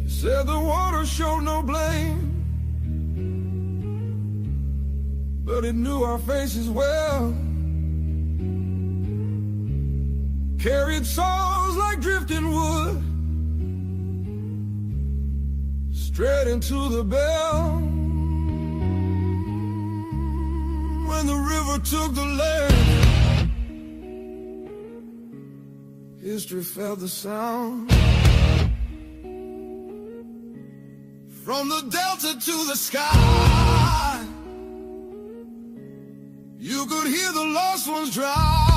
Said the water showed no blame, but it knew our faces well. Carried souls like drifting wood, straight into the bell. When the river took the land, history felt the sound. From the delta to the sky, you could hear the lost ones drown.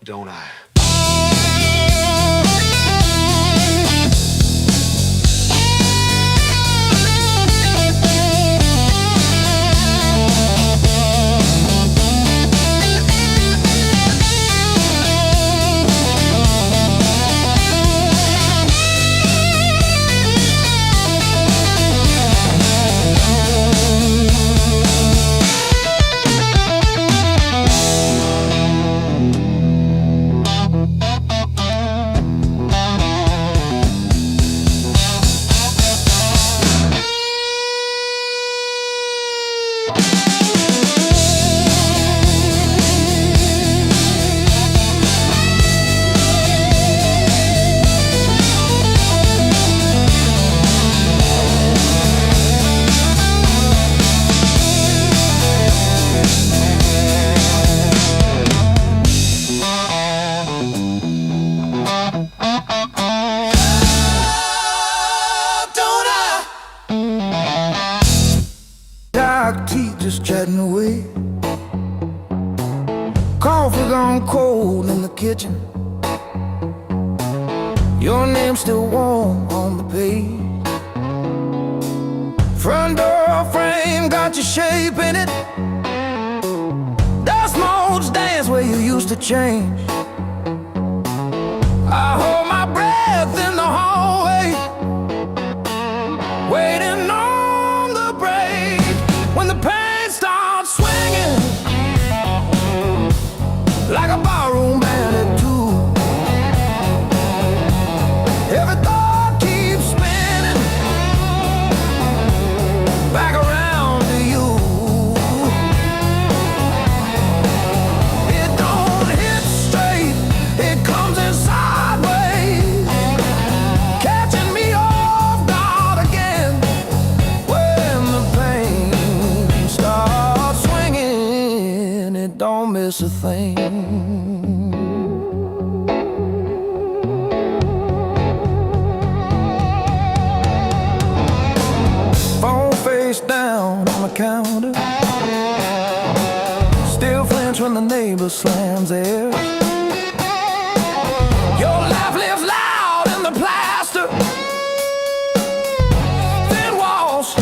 Don't I? Coffee gone cold in the kitchen. Your name's still warm on the page. Front door frame got your shape in it. Dust motes dance where you used to change. I hold my breath in the hallway, waiting on the break. When the pain starts swinging like a barroom band at two, every thought keeps spinning back around to you. It don't hit straight, it comes in sideways, catching me off guard again. When the pain starts swinging, it don't miss a thing. Phone face down on the counter, still flinch when the neighbor slams theirs. Your laugh lives loud in the plaster, thin walls,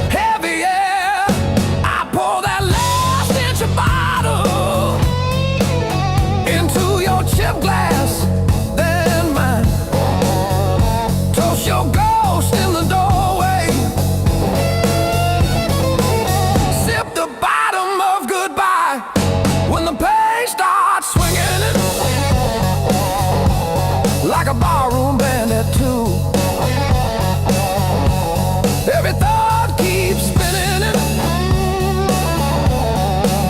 heavy air. I pour that last inch of bottle into your chip glass, then mine. Toast your ghost in the doorway, sip the bottom of goodbye. When the pain starts swinging it like a barroom band at two, every thought keeps spinning it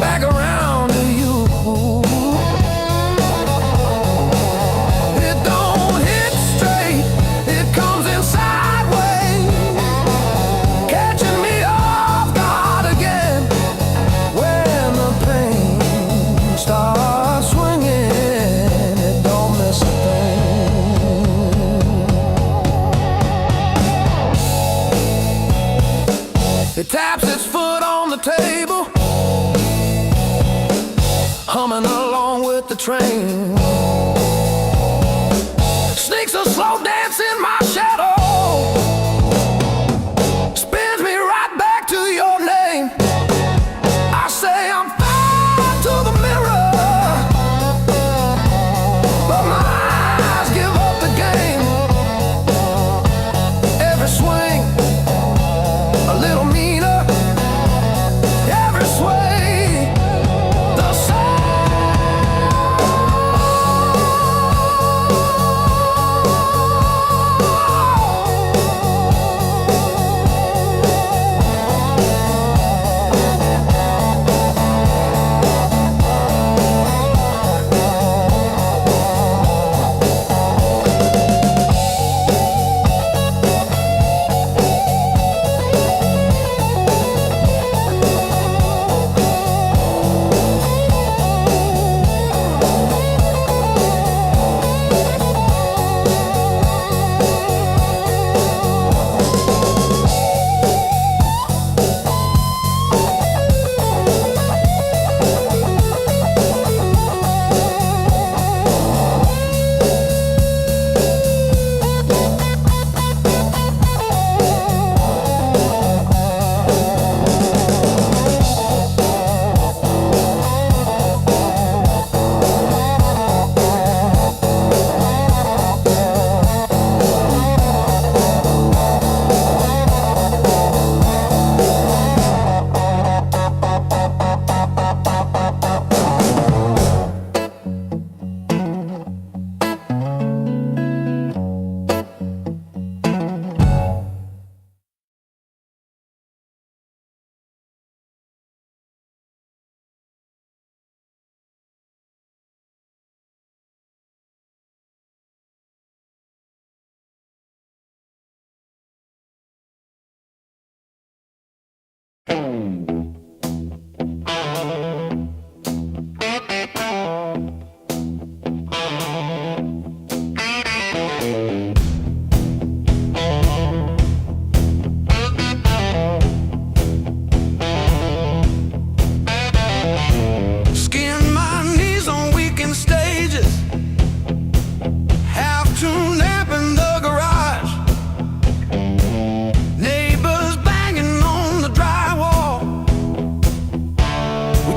back around to you. It don't hit straight, it comes in sideways, catching me off guard again. When the pain starts swinging, it don't miss a thing. It taps its foot on the table, humming along with the train. Sneaks a slow dance in my shadow, spins me right back to your name. I say I'm fine to the mirror, but my eyes give up the game. Every swing a little meaner, every sway the same.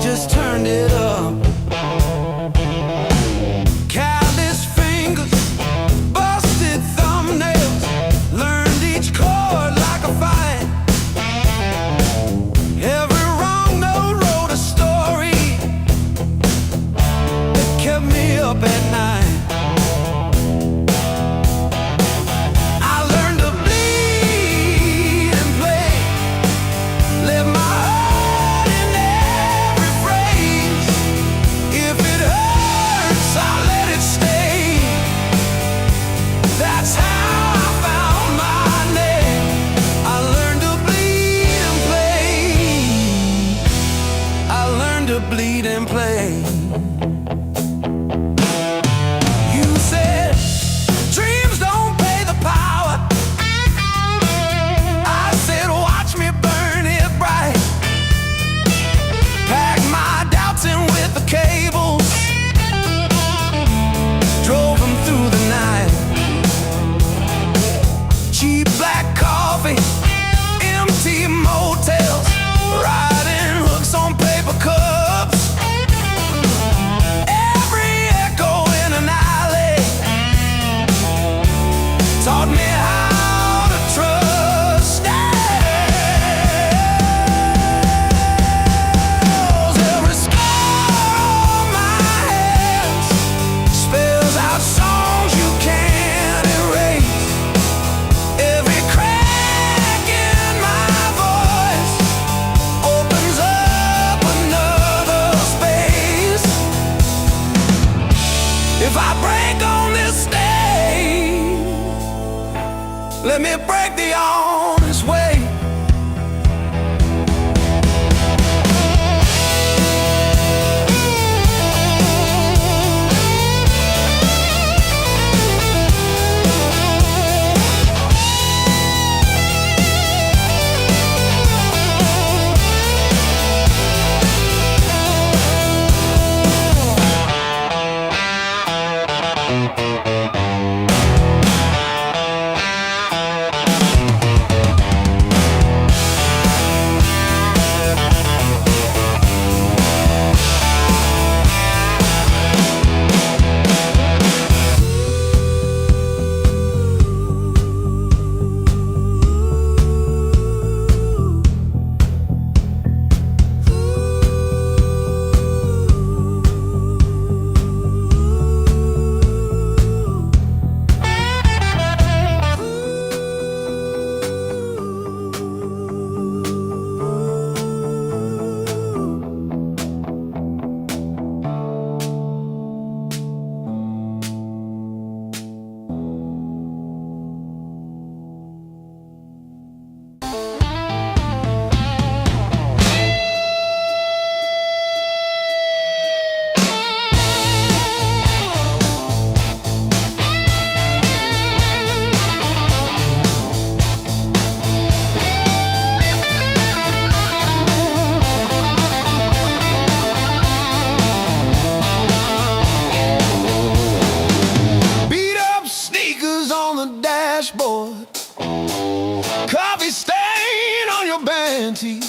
just turned it up. Callous fingers, busted thumbnails, learned each chord like a fight. Every wrong note wrote a story that kept me up at night. Bleed and play. You said dreams don't pay the power. I said watch me burn it bright. Pack my doubts in with the cables, drove them through the night. Cheap black coffee, empty motels, riding hooks on paper cups. Taught me how to trust else. Every scar on my hands spells out songs you can't erase. Every crack in my voice opens up another space. If I break on this stage, let me break the honest way. Coffee stain on your panty.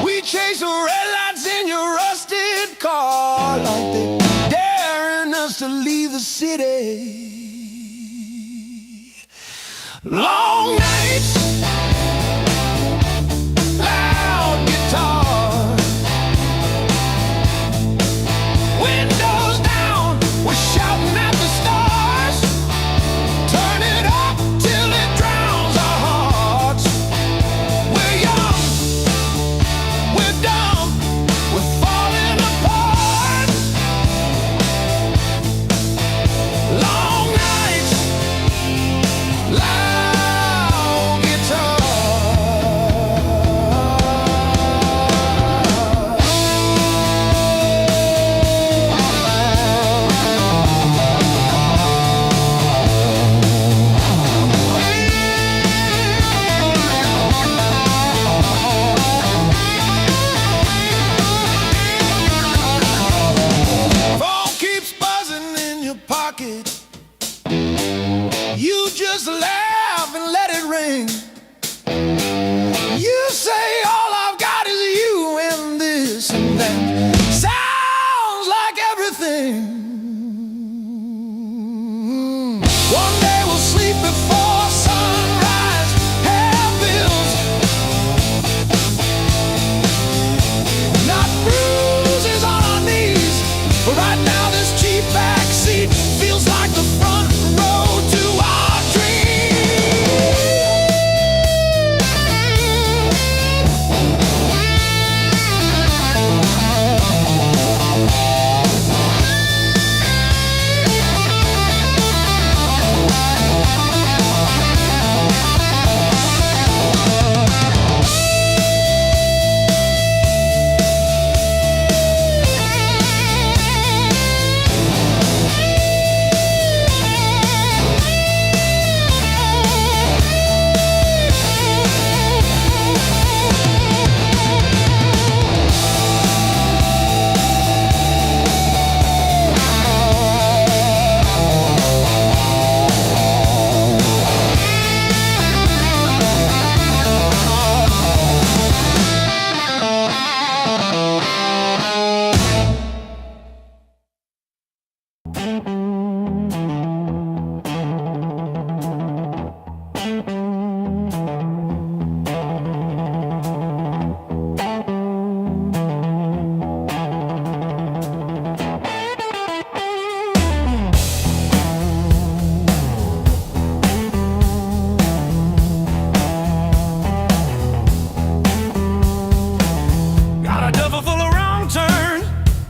We chase the red lights in your rusted car, like they daring us to leave the city. Long nights, loud guitar, windows down, we're shouting at the stars. Turn it up till it drowns our hearts. We're young, we're dumb, we're falling apart. Long nights, loud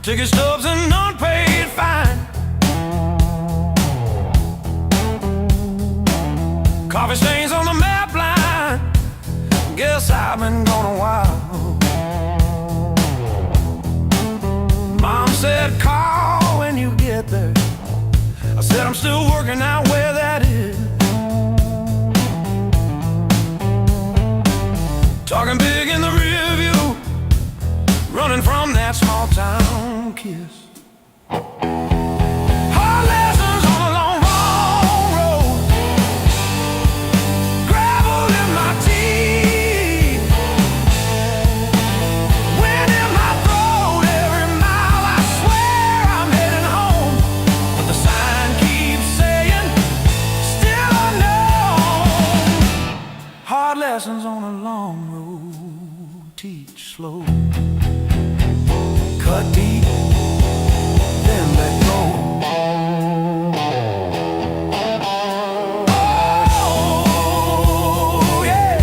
ticket stubs and unpaid fine. Coffee stains on the map line. Guess I've been gone a while. Mom said call when you get there. I said I'm still working out where that is. Talking big in the rear view, running from that small town kiss. Hard lessons on a long, long road, gravel in my teeth, wind in my throat. Every mile I swear I'm heading home, but the sign keeps saying still unknown. Hard lessons on a long road, teach slow. Cut deep, then let go. Oh, yeah.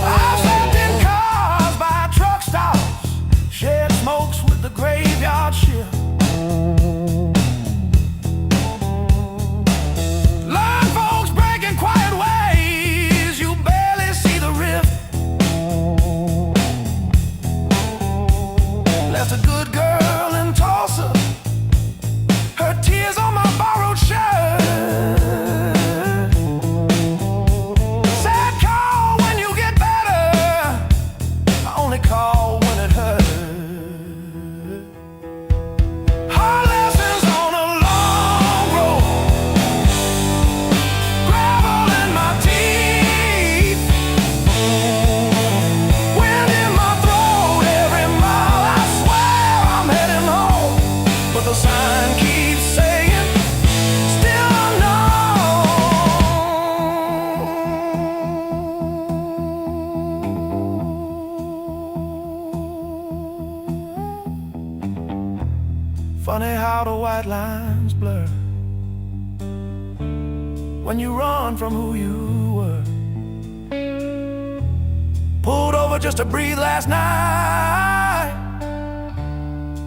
I've slept in cars by truck stops, shared smokes with the graveyard shift. Learn folks breaking quiet ways, you barely see the rift. Left a good girl in Tulsa, her tears on my borrowed shirt. Sad call when you get better, I only call when it hurts. Hard lessons on a long road, gravel in my teeth, wind in my throat. Every mile I swear I'm heading home, but the sign keeps saying still unknown. Funny how the white lines blur when you run from who you were. Pulled over just to breathe last night,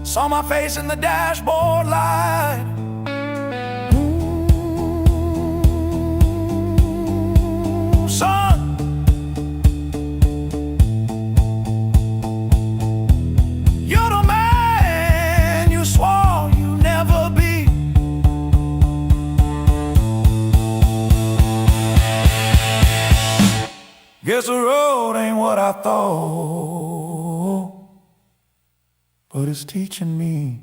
saw my face in the dashboard light. Ooh, son, you're the man you swore you'd never be. Guess the road ain't what I thought, but it's teaching me.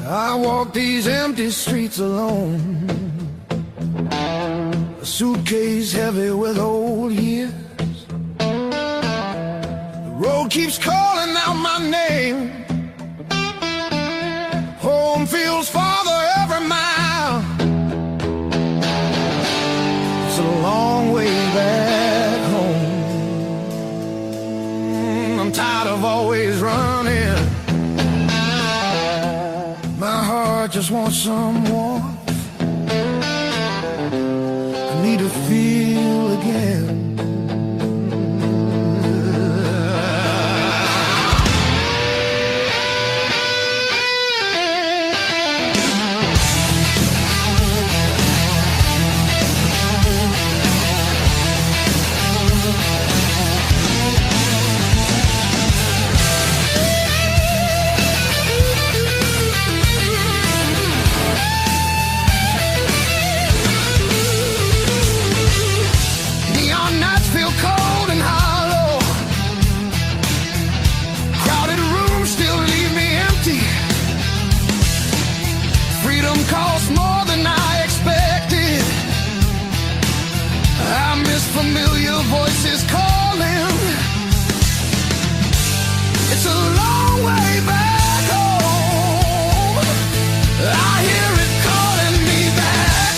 I walk these empty streets alone, a suitcase heavy with old years. The road keeps calling out my name, home feels farther every mile. It's a long way back home. I'm tired of always running. My heart just wants some warmth. I need to feel again. is calling. It's a long way back home. I hear it calling me back.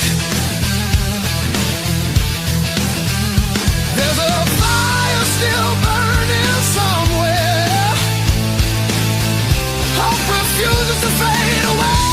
There's a fire still burning somewhere. Hope refuses to fade away.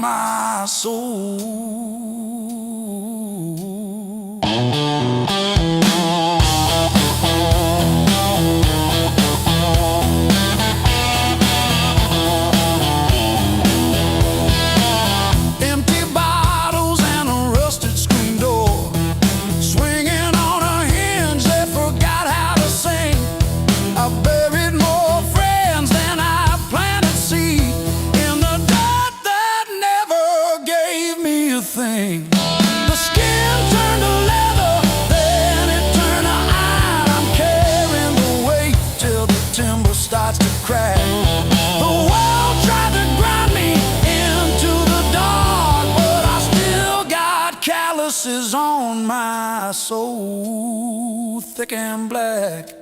my soul. Empty thing. The skin turned to leather, then it turned to iron. I'm carrying the weight till the timber starts to crack. The world tried to grind me into the dark, but I still got calluses on my soul, thick and black.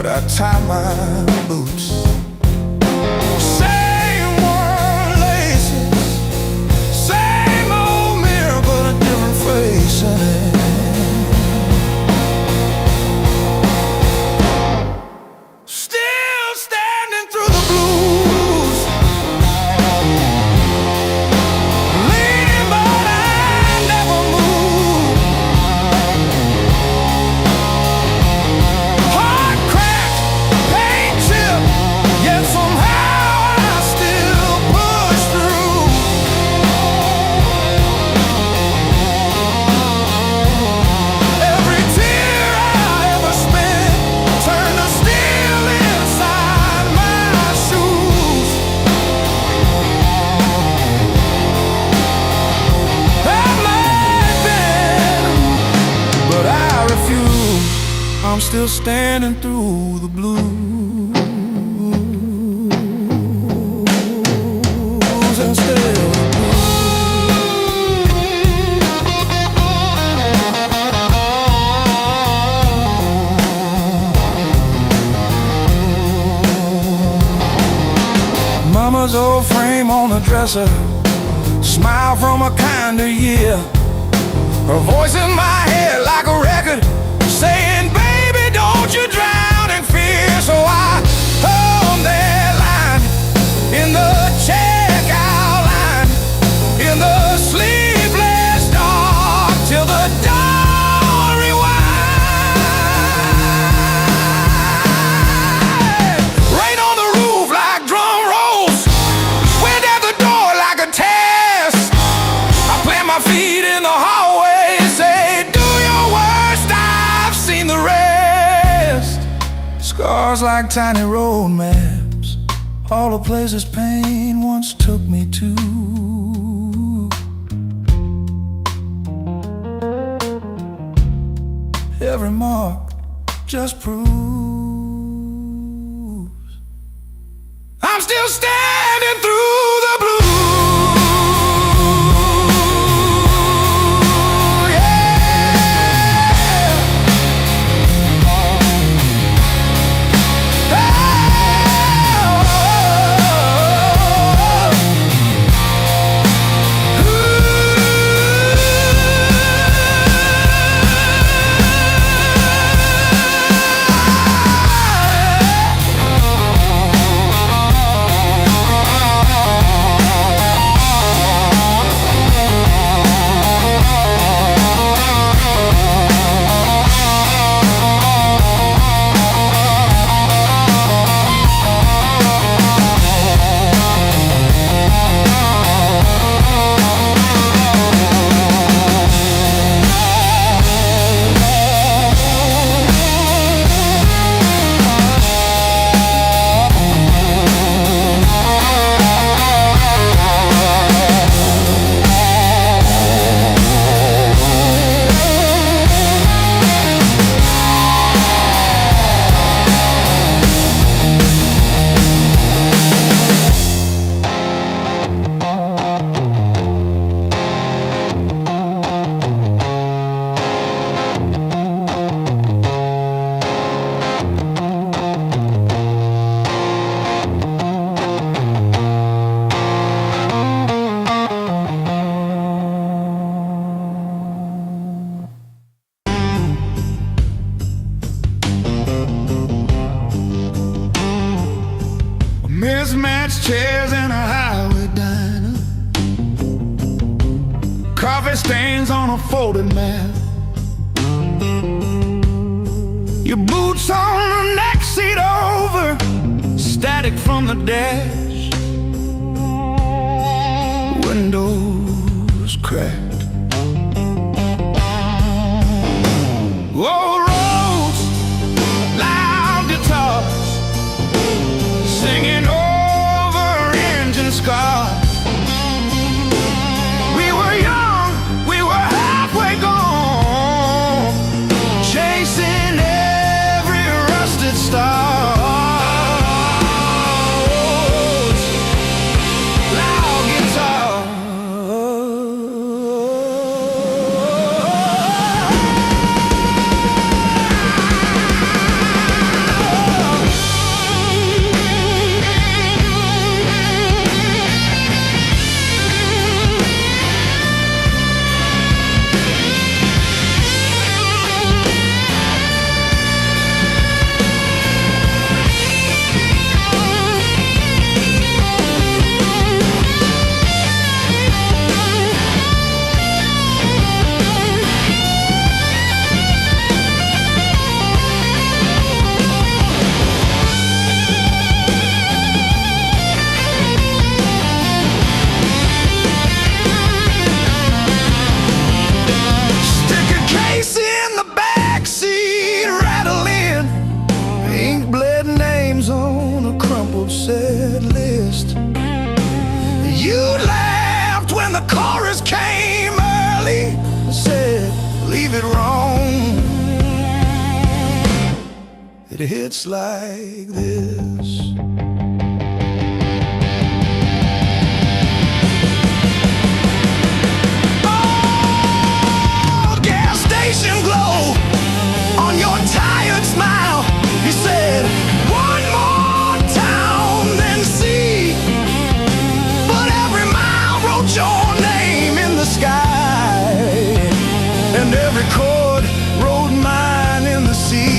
I tie my boots. Same worn laces, same old mirror, but a different face in it. Still standing through the blues, leaning but I never move. Heart cracked, pain chipped, yet somehow I still push through. Every tear I ever spent turned to steel inside my shoes. I might bend, but I refuse. I'm still standing through the blues and still the blues. Mama's old frame on the dresser, smile from a kinder year. Her voice in my head like a record, saying, baby, don't you drown in fear. So I hung that line in the checkout line, in the sleepless dark, till the dawn rewind. Rain on the roof like drum rolls, wind at the door like a test. I plant my feet in the hallway, say, do your worst, I've seen the rest. Scars like tiny road maps, all the places pain once took me to. Every mark just proves I'm still standing through the blues. mismatched chairs in a highway diner, coffee stains on a folded mat, your boots on the next seat over, static from the dash, windows cracked. Old roads, loud guitars, singing over engine scars. We were young, we were halfway gone, chasing every rusted star. Set list. You laughed when the chorus came early and said, leave it wrong. It hits like this. Oh, gas station glow on your tired smile. He said, one more your name in the sky, and every chord wrote mine in the sea.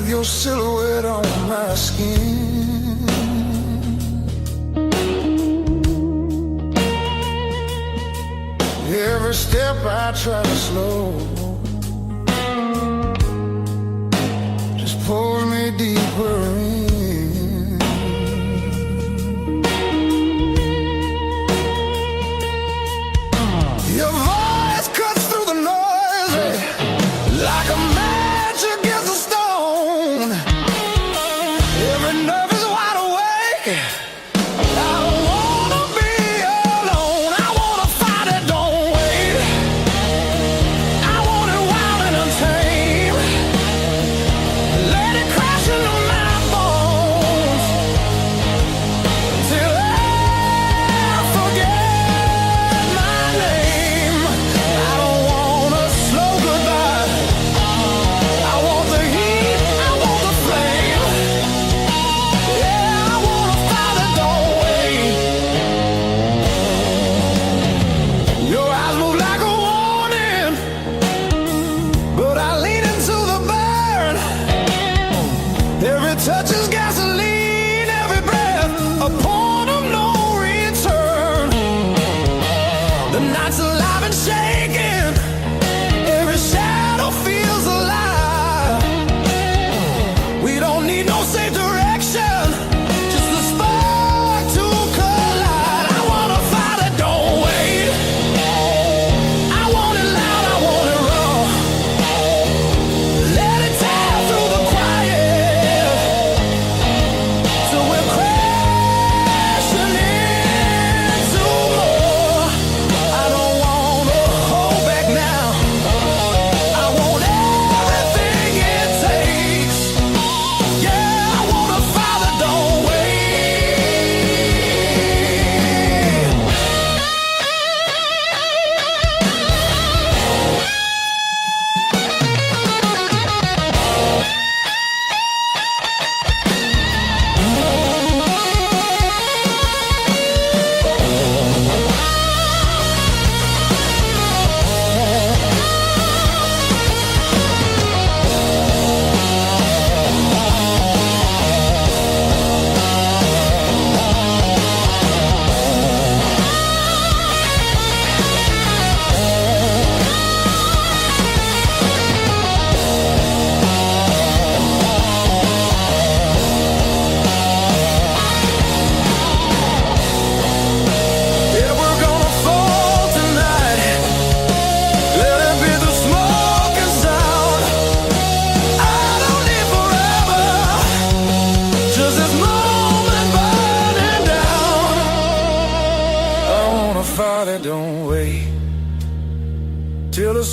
Your silhouette on my skin. Every step I try to slow just pulls me deeper in.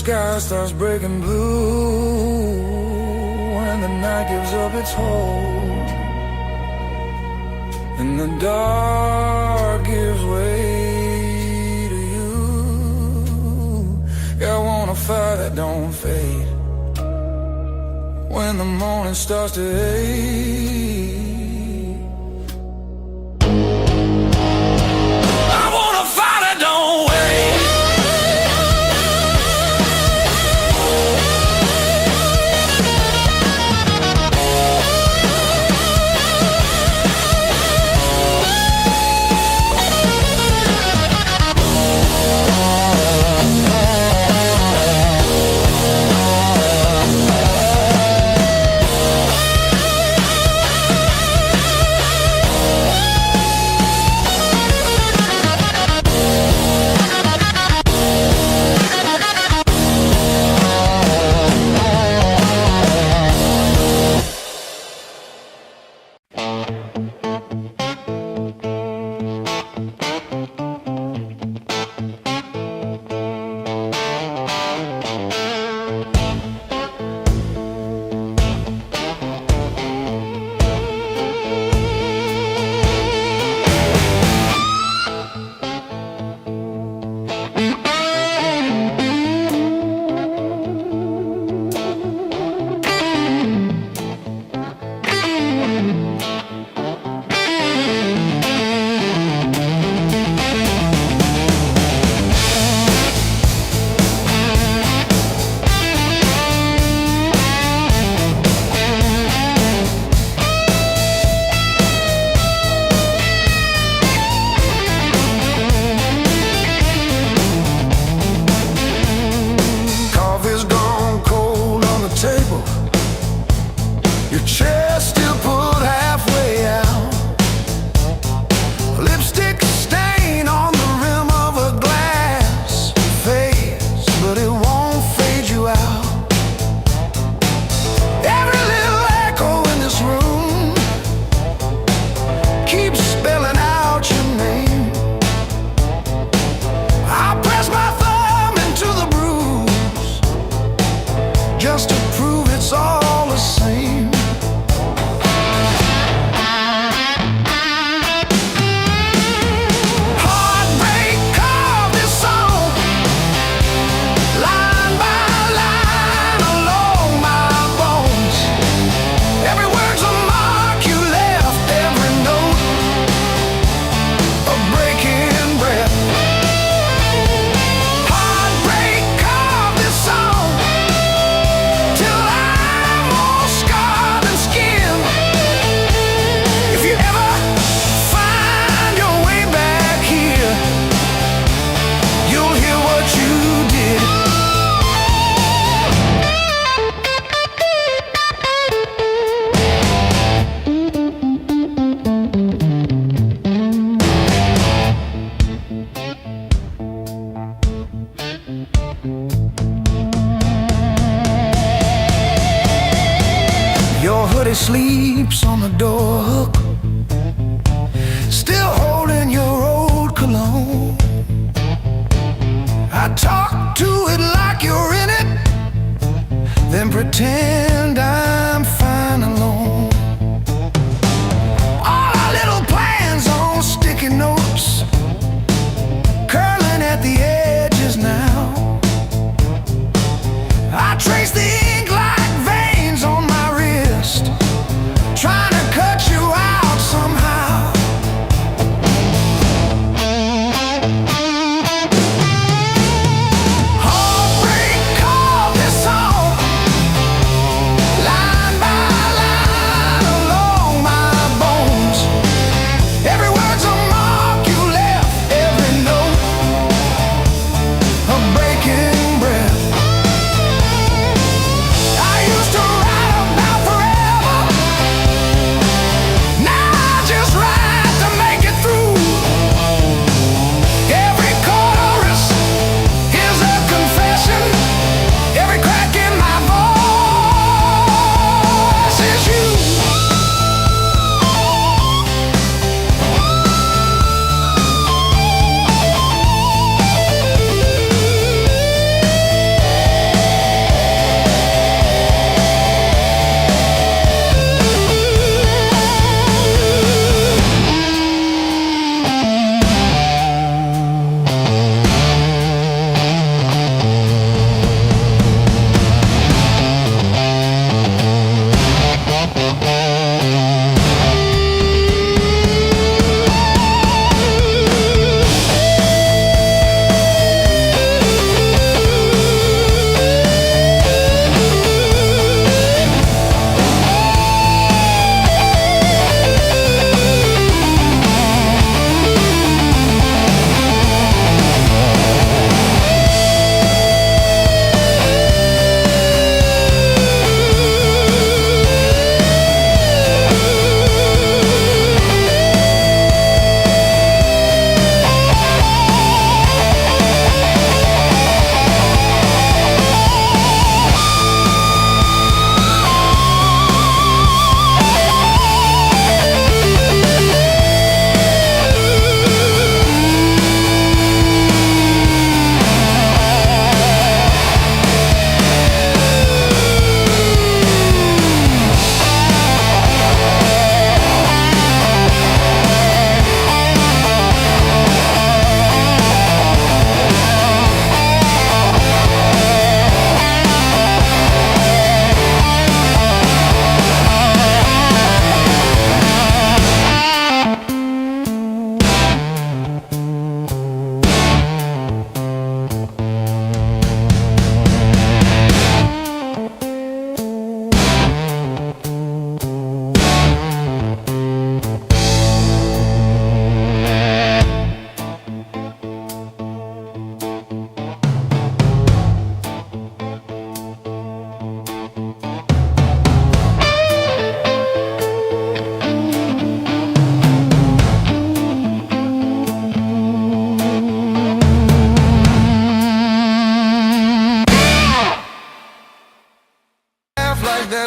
sky starts breaking blue, when the night gives up its hold, and the dark gives way to you. Yeah, I want a fire that don't fade, when the morning starts to ache. I want a fire that don't wait.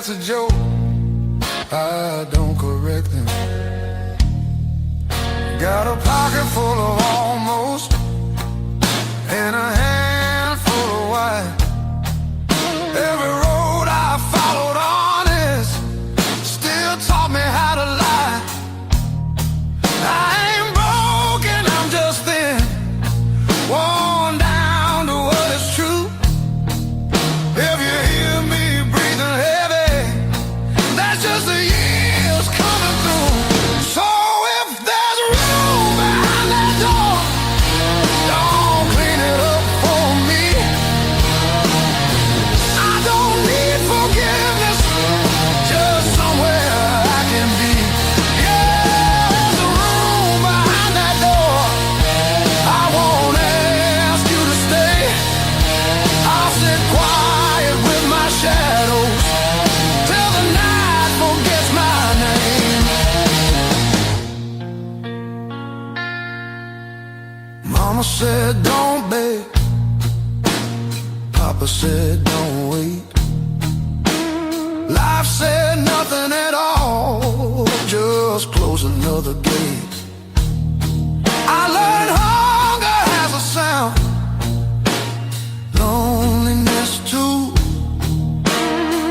that's a joke, I don't correct them. Got a pocket full of almost and a handful of why. Every road I followed honest still taught me how to lie. I ain't broken, I'm just thin, worn down to what is true. If you hear me breathing heavy, that's just the years coming through. So if there's room behind that door, don't clean it up for me. I don't need forgiveness, just somewhere I can be. Yeah, there's a room behind that door. I won't ask you to stay. I'll sit quiet with my shadows till the night forgets my name. Mama said don't beg, Papa said don't wait. Life said nothing at all, just close another gate. I learned hunger has a sound, loneliness too.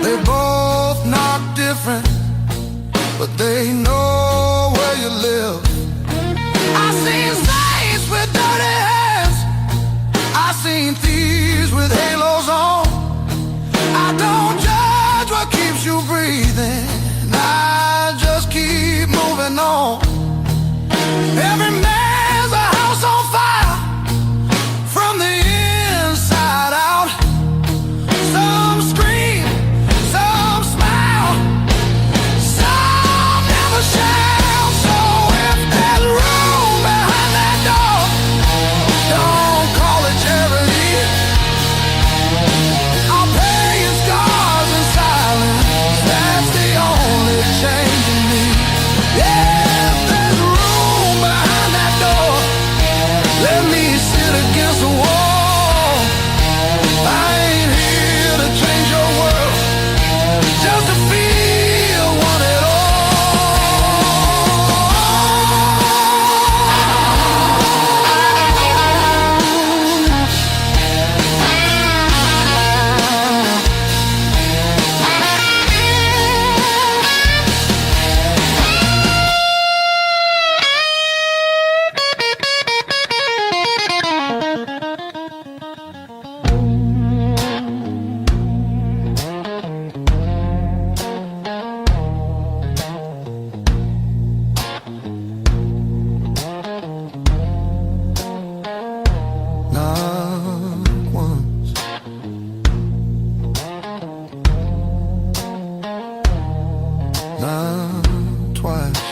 They both knock different, but they know where you live. I seen saints with dirty hands, I seen thieves with halos on. I don't judge what keeps you breathing, I just keep moving on. Every man's a house on fire from the inside out. Some scream, some smile, some never shout. So if there's room behind that door, don't call it charity. I'll pay your scars in silence, that's the only change in me. Yeah, if there's room behind that door, let me sit against the wall. I ain't here to change your world, just to feel one at all. Not once, not twice.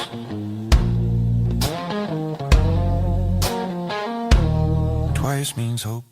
Twice means hope.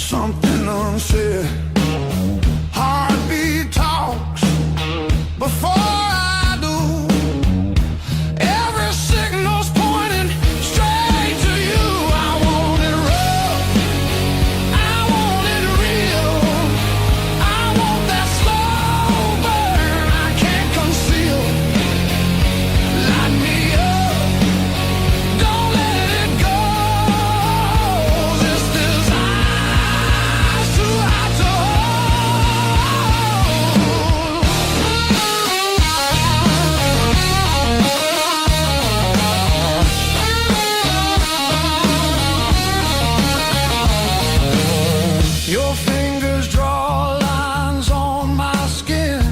something unsaid. Heartbeat talks before I do. Every signal's pointing straight to you. I want it rough, I want it real. I want that slow burn I can't conceal. Light me up, don't let it go. This desire's too hot to hold. Your fingers draw lines on my skin,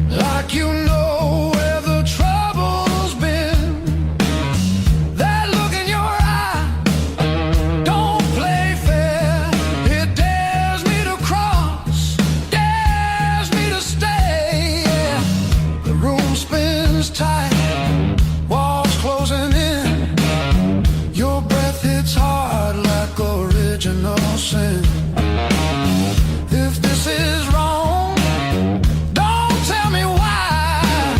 like you know where the trouble's been. That look in your eye don't play fair. It dares me to cross, dares me to stay. Yeah. The room spins tight, walls closing in. Your breath hits hard like original sin. If this is wrong, don't tell me why.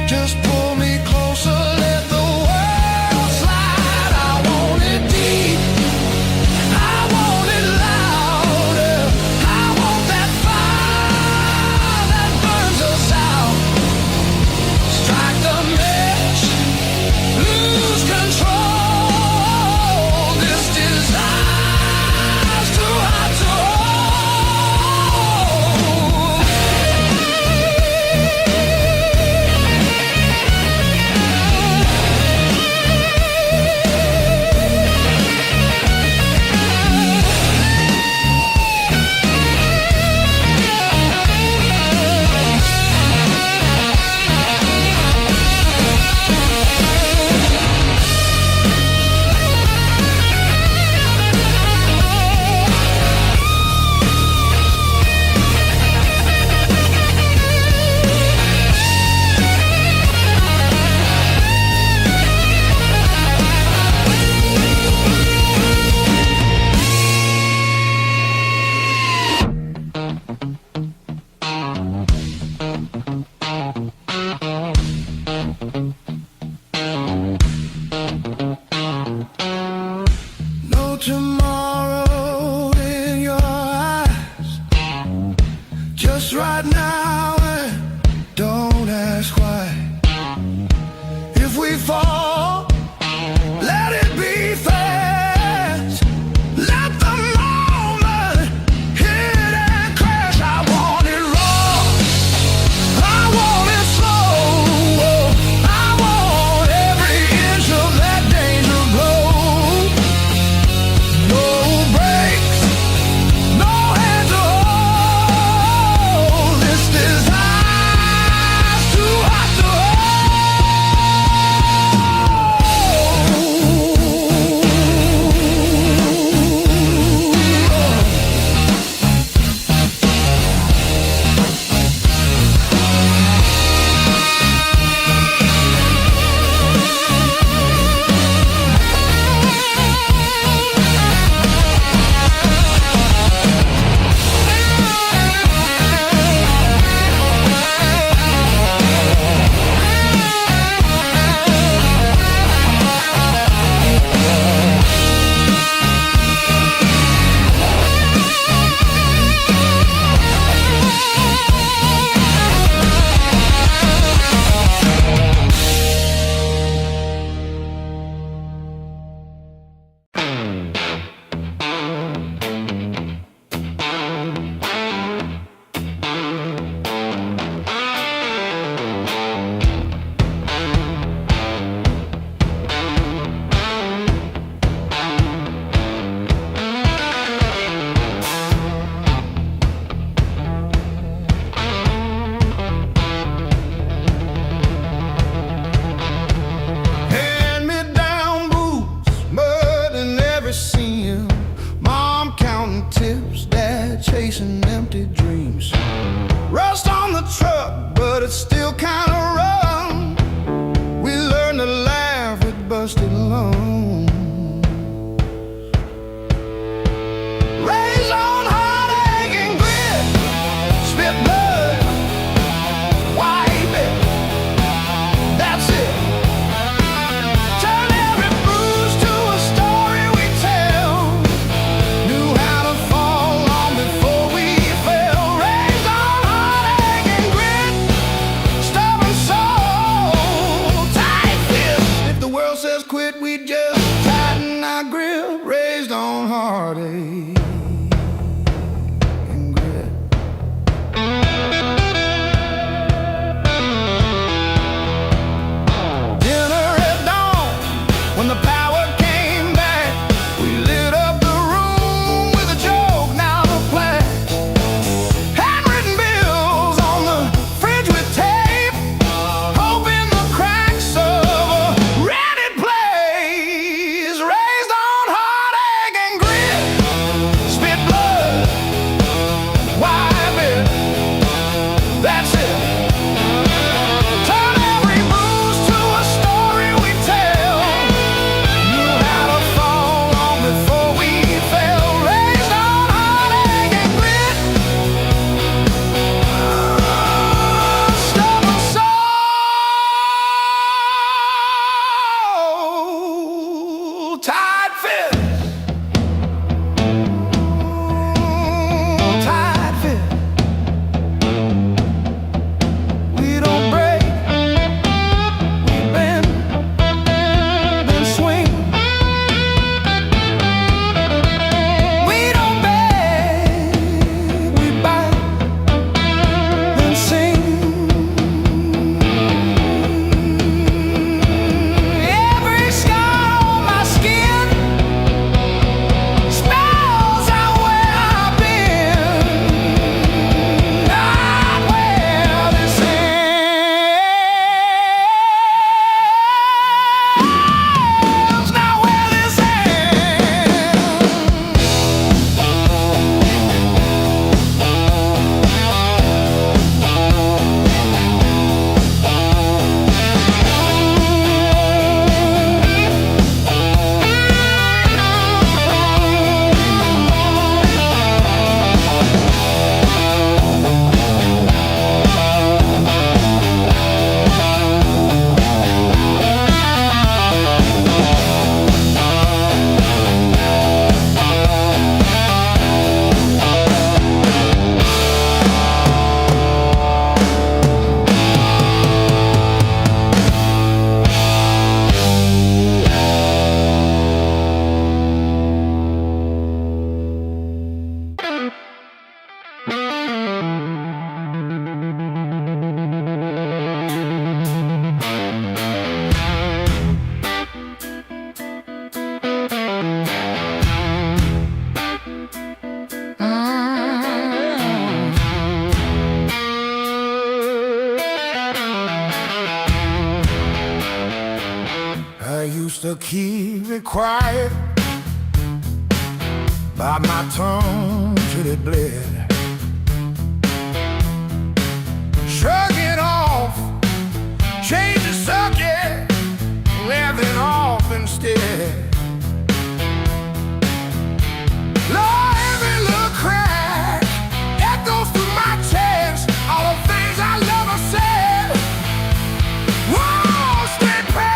Just pull me closer, let the world slide. I want it deep, I want it louder. I want that fire that burns us out. Strike the match, lose control. This desire's too hot to hold. No tomorrow in your eyes, just right now, and don't ask why. If we fall, let it be fast. Let the moment hit and crash. I want it raw, I want it slow. I want every inch of that danger glow. No brakes, no hand to hold. This heartache and grit. Dinner at dawn, when the power came back, we lit up the room with a joke now to play. Handwritten bills on the fridge with tape, hoping the cracks of a rented place. Raised on heartache and grit, spit blood, wipe it, that's it. Turn every bruise to a story we tell. Knew how to fall long before we fell. Raised on heartache and grit, stubborn soul, tight fit, tight fit. We don't break, we bend, then swing. We don't beg, we bite, then sing. Every scar on my skin spells out where I've been, not where this ends, not where this I used to keep it quiet, bite my tongue till it bled. Shrug it off, change the subject, laughing off instead. Lord, every little crack echoes through my chest. All the things I love are said. Whoa, stay past.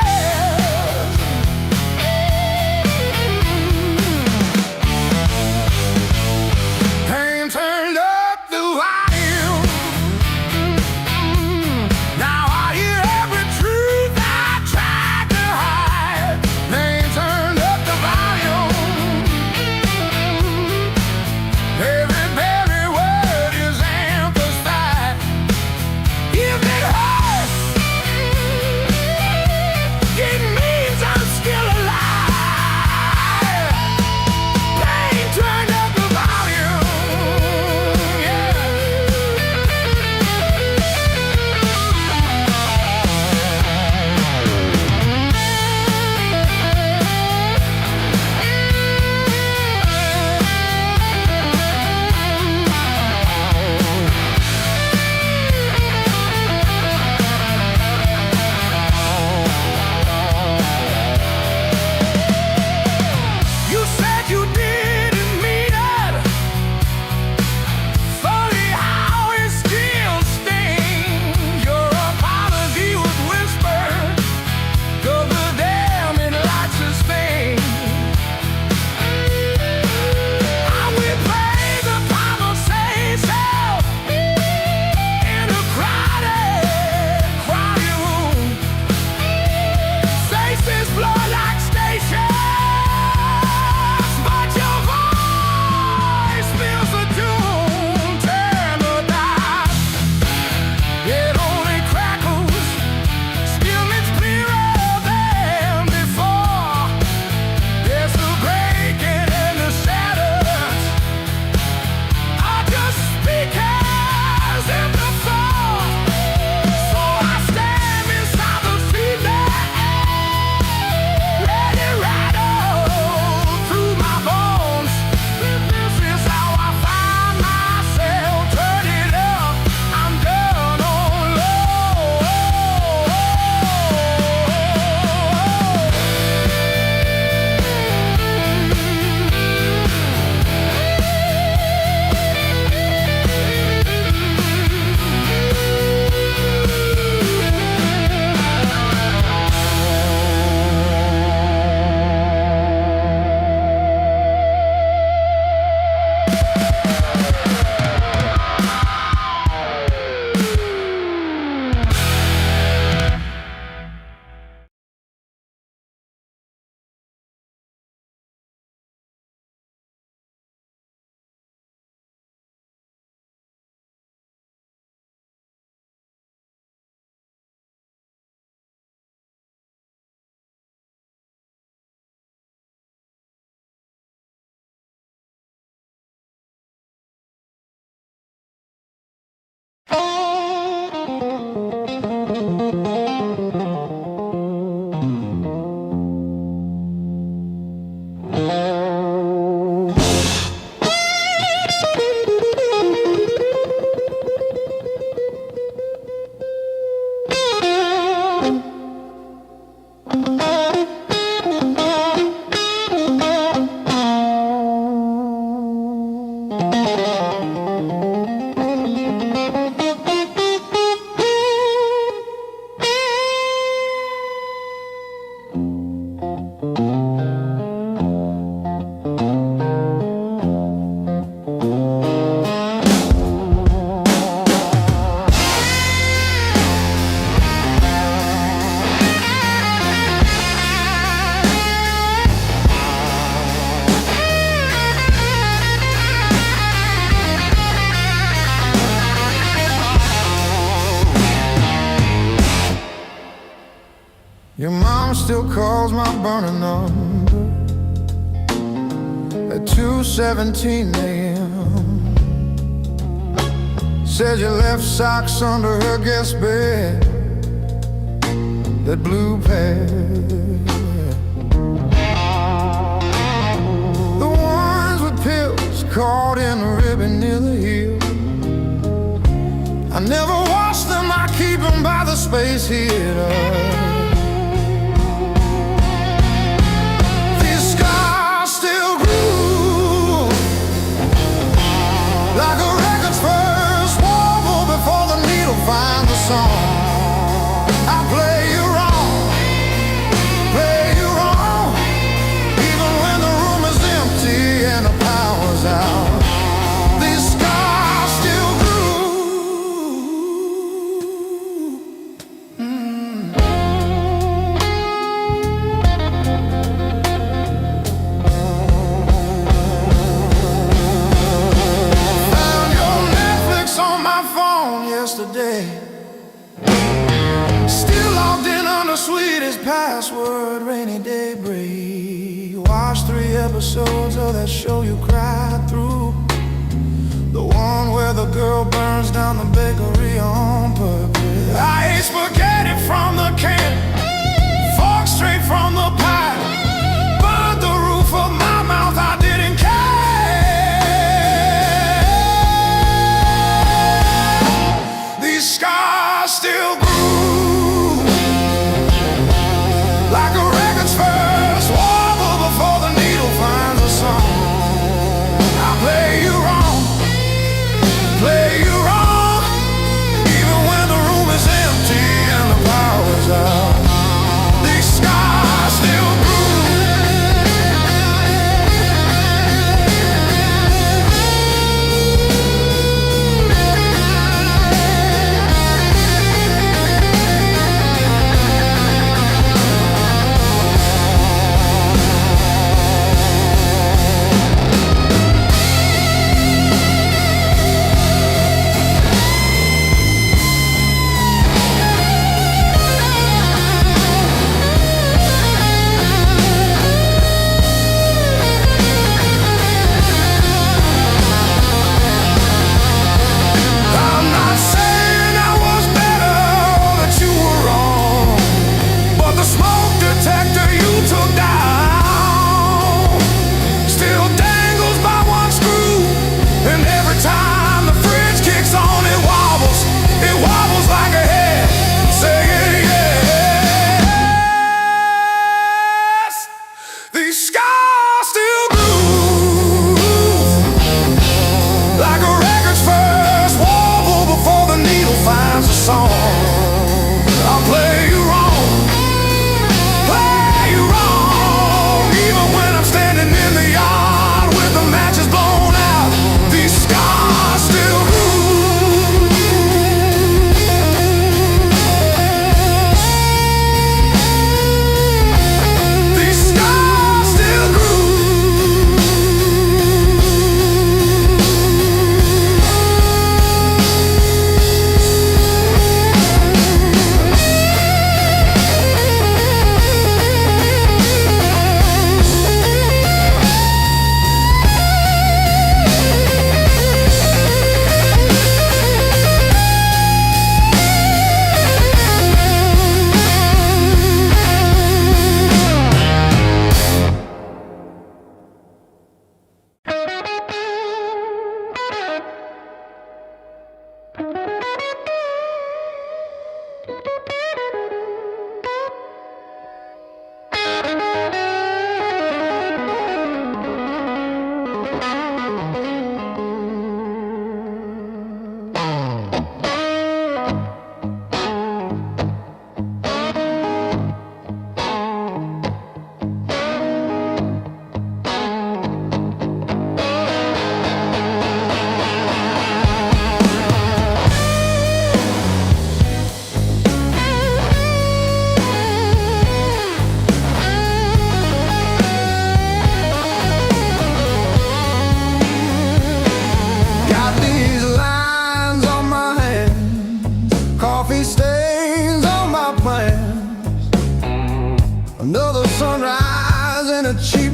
Pain turned still calls my burning number at 2:17 a.m. Says you left socks under her guest bed, that blue pair. The ones with pills caught in the ribbon near the heel. I never wash them, I keep them by the space heater. These scars still groove like a record's first warble before the needle finds the song. I play you wrong, play you wrong, even when the room is empty and the power's out. These scars still yesterday, still logged in on the sweetest password, rainy day break. Watched 3 episodes of that show you cried through, the one where the girl burns down the bakery on purpose. I ate spaghetti from the can, fork straight from the pie, burned the roof of my mouth, I didn't care. Scars still groove like a record's first warble before the needle finds a song. I play you wrong, play you wrong, even when the room is empty and the power's out. These scars still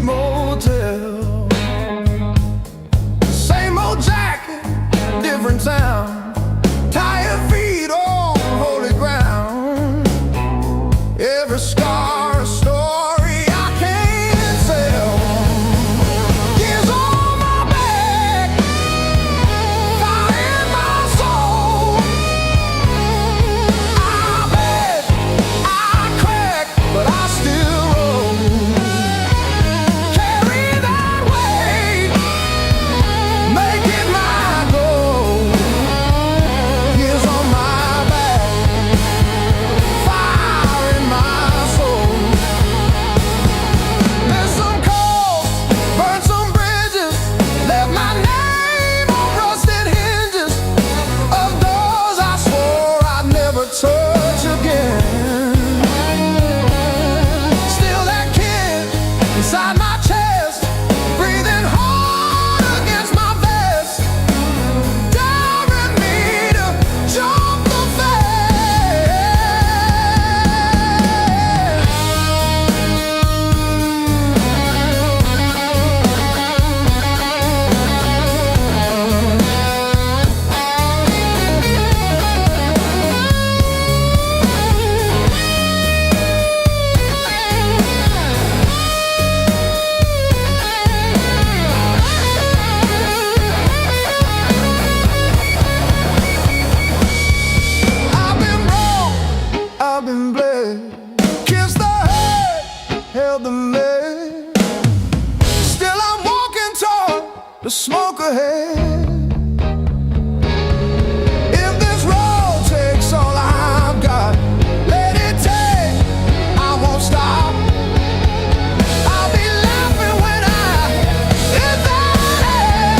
motel. Same old jacket, different town. Tired feet on holy ground. Every scar a story I can't tell. Years on my back, fire in my soul. I bet I crack, but I still roll. Carry that weight, make it my goal. Years on my back, fire in my soul. Missed some calls, burned some bridges, left my name on rusted hinges of doors I swore I'd never touch again. Still that kid inside my chest, breathing hard against my vest, daring me to jump the fence. I've been broke, I've been bled, kissed the hurt, held the lead. Still I'm walking toward the smoke ahead. If this road takes all I've got, let it take, I won't stop. I'll be laughing when I hit that edge.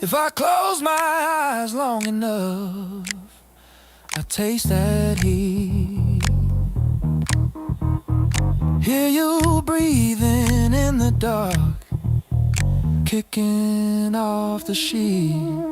If I close my eyes long enough, I taste that heat. Hear you breathing in the dark, kicking off the sheet.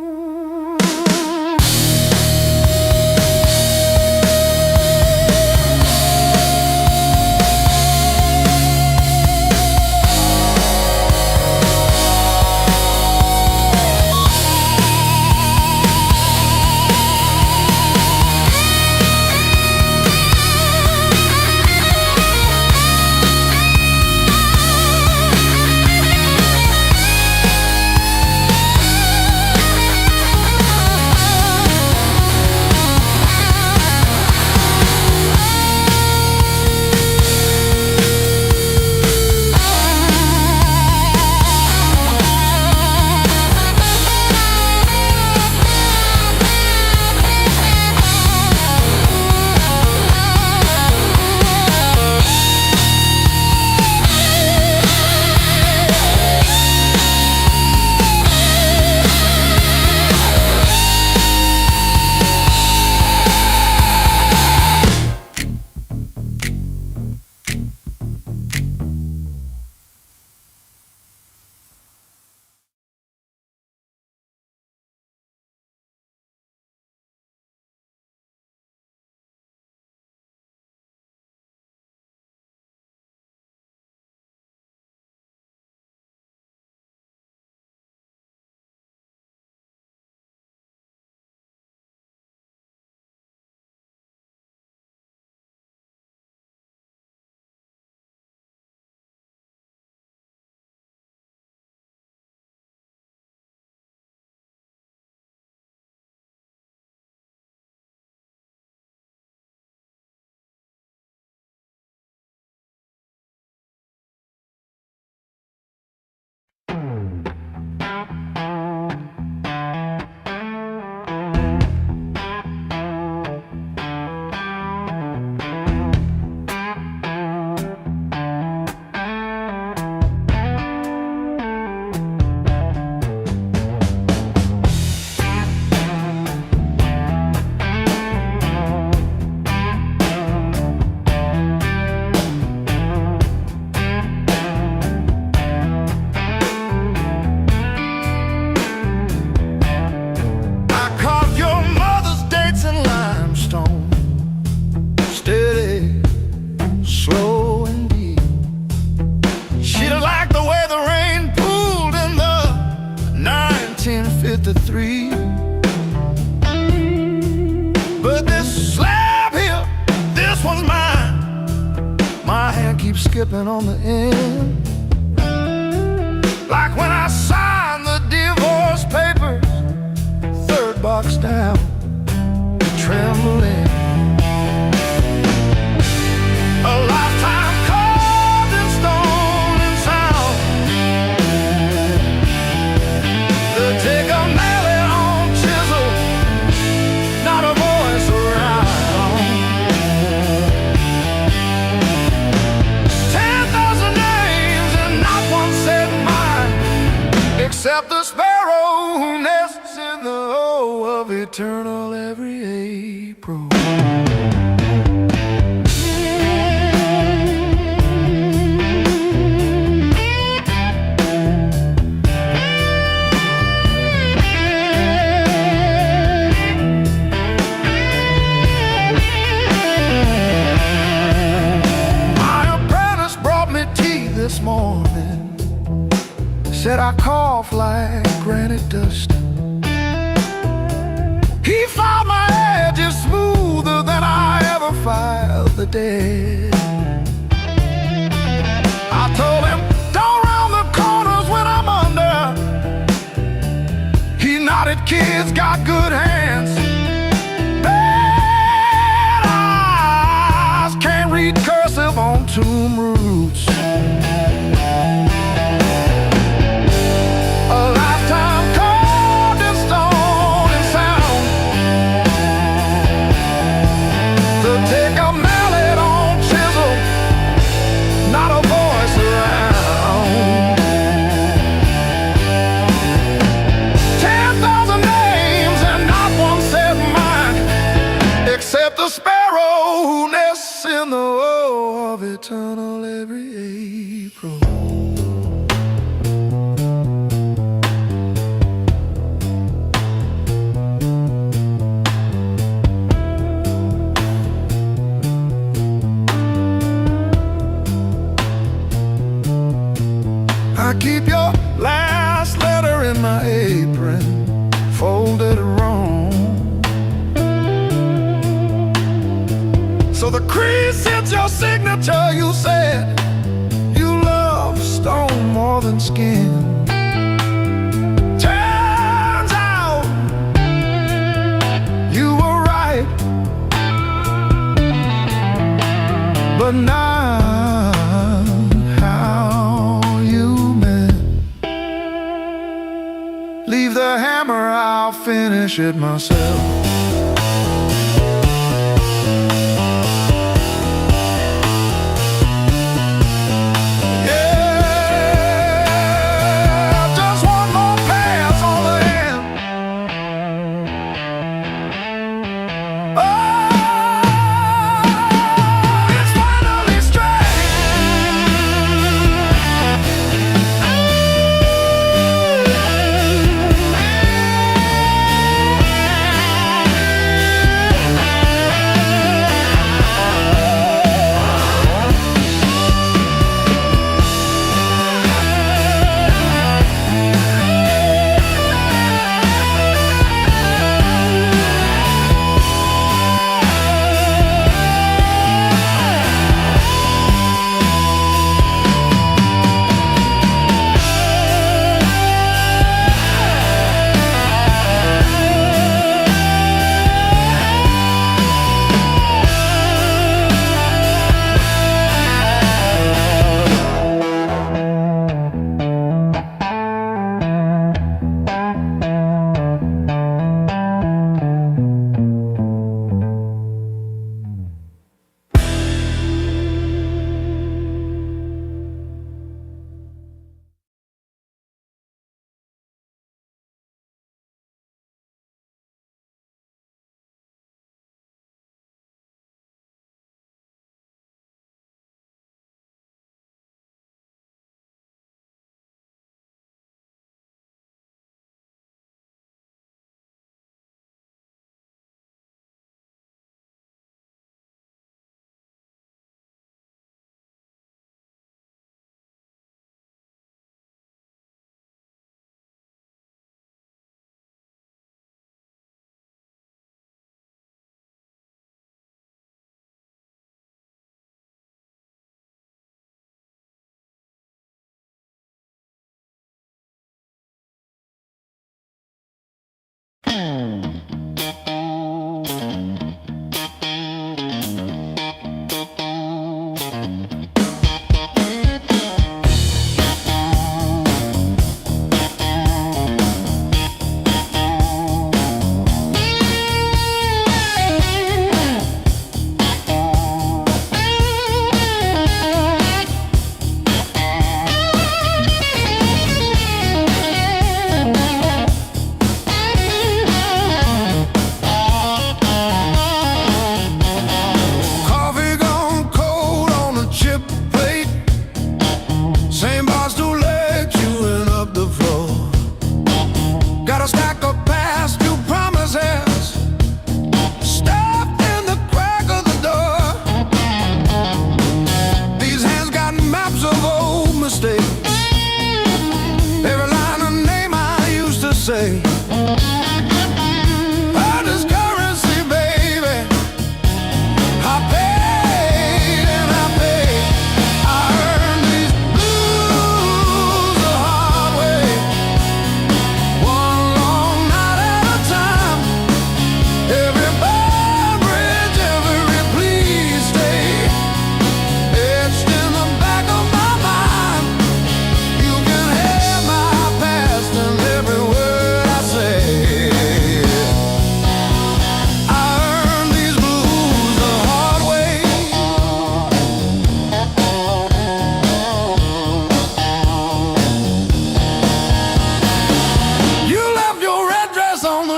Slow and deep. She don't like the way the rain pooled in the 1953. But this slab here, this one's mine. My hand keeps skipping on the end, like when I signed the divorce papers, third box down, trembling. A lifetime carved in stone and sound. They'll take a mallet on chisel, not a voice around. 10,000 names and not one said mine, except the sparrow who nests in the O of eternal every April. This morning said I cough like granite dust. He filed my edges smoother than I ever filed the dead. I told him, don't round the corners when I'm under. He nodded, kids got good hands, bad eyes, can't read cursive on tomb roots. Take a mallet on chisel, not a voice around. I keep your last letter in my apron, folded wrong. So the crease hits your signature. You said you love stone more than skin. Turns out you were right, but not how you meant. Leave the hammer, I'll finish it myself.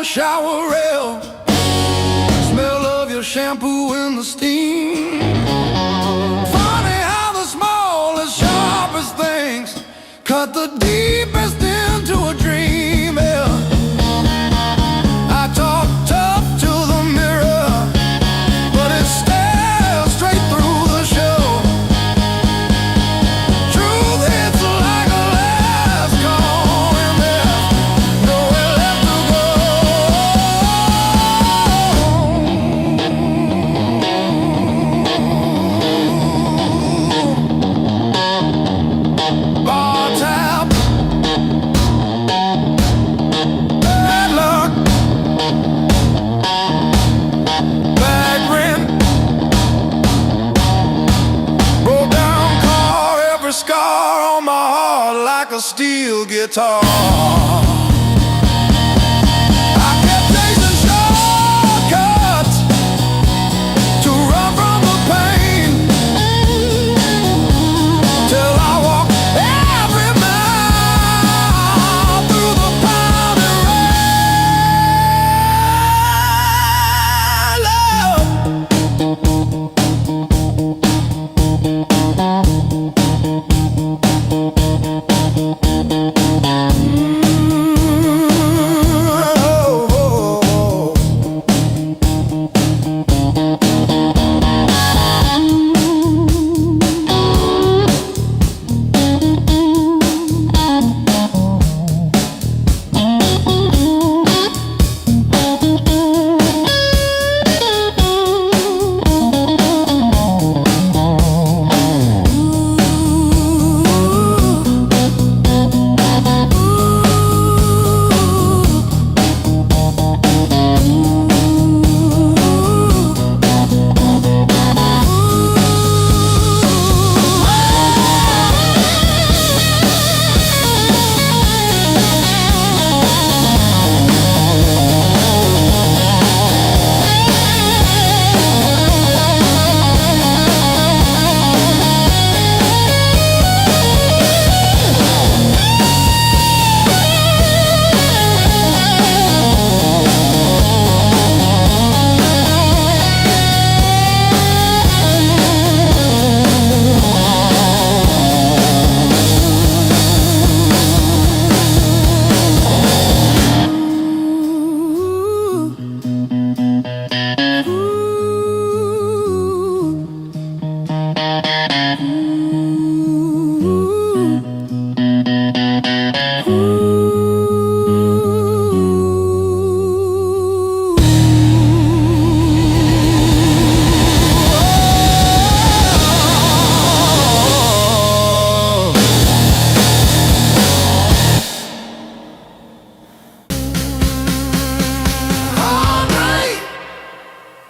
Shower rail, smell of your shampoo in the steam. Funny how the smallest, sharpest things cut the deepest into a dream. Yeah. I talk tough to the mirror, but it stares straight through the show. Truth hits like a steel guitar. I kept chasing shortcuts to run from the pain, till I walked every mile through the pounding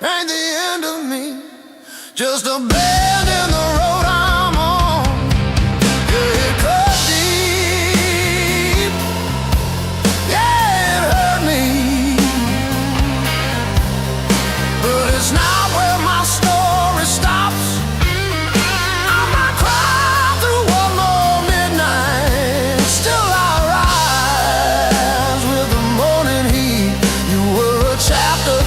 ain't the end of me, just a bend in the road I'm on. Yeah, it cut deep, yeah, it hurt me, but it's not where my story stops. I might cry through one more midnight, still I rise with the morning heat. You were a chapter,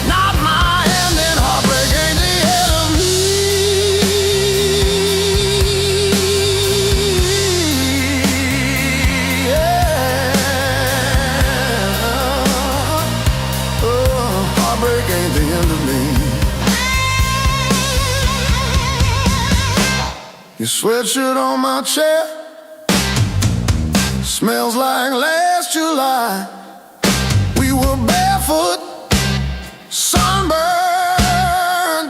not my ending. Heartbreak ain't the end of me. Yeah. Oh, heartbreak ain't the end of me. Your sweatshirt on my chair smells like last July. We were barefoot, sunburned,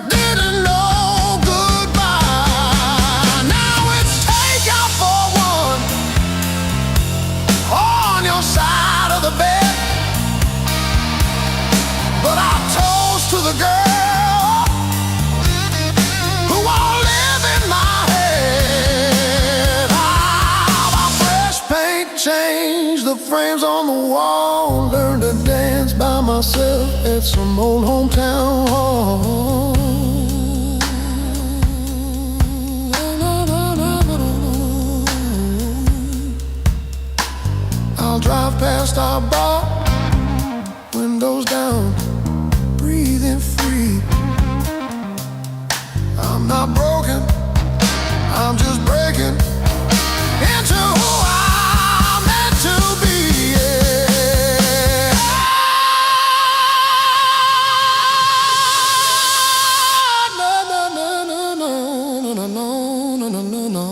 didn't know goodbye. Now it's take out for one on your side of the bed, but I toast to the girl who won't live in my head. My fresh paint changed the frames on the wall, learned to dance by myself at some old hometown hall. I'll drive past our bar, windows down, breathing free. I'm not broken, I'm just breaking into who I'm meant to be. Yeah. No, no, no, no, no, no, no, no, no, no, no.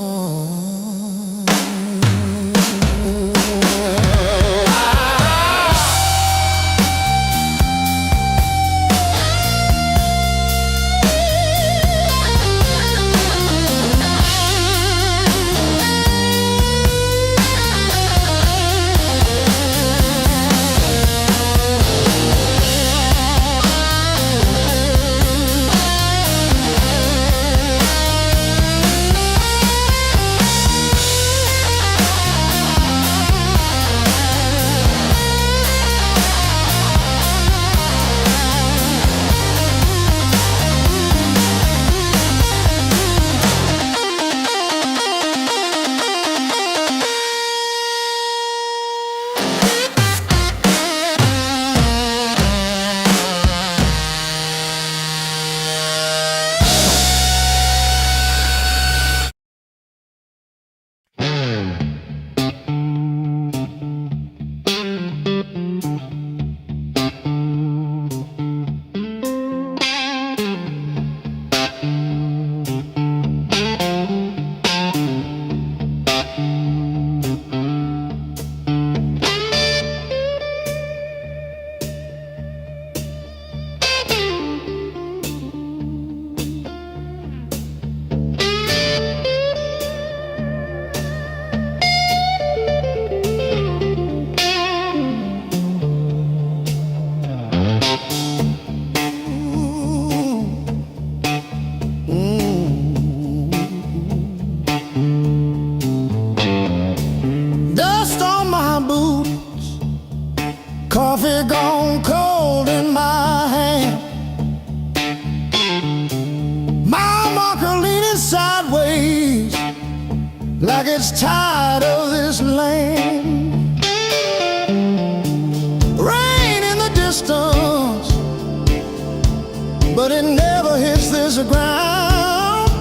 but it never hits this ground.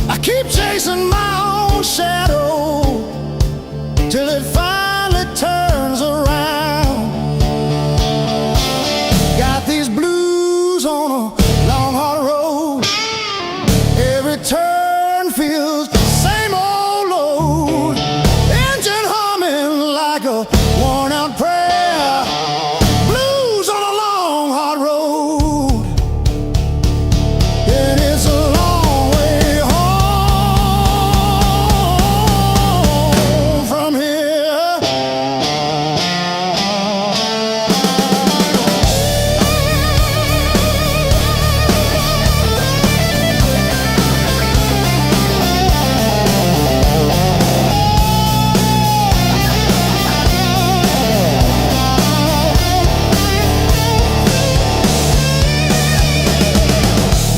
I keep chasing my own shadow till it finally turns around. Got these blues on a long hard road. Every turn feels the same old load. Engine humming like a worn out prayer. Blues on a long hard road. And it's a long way home from here.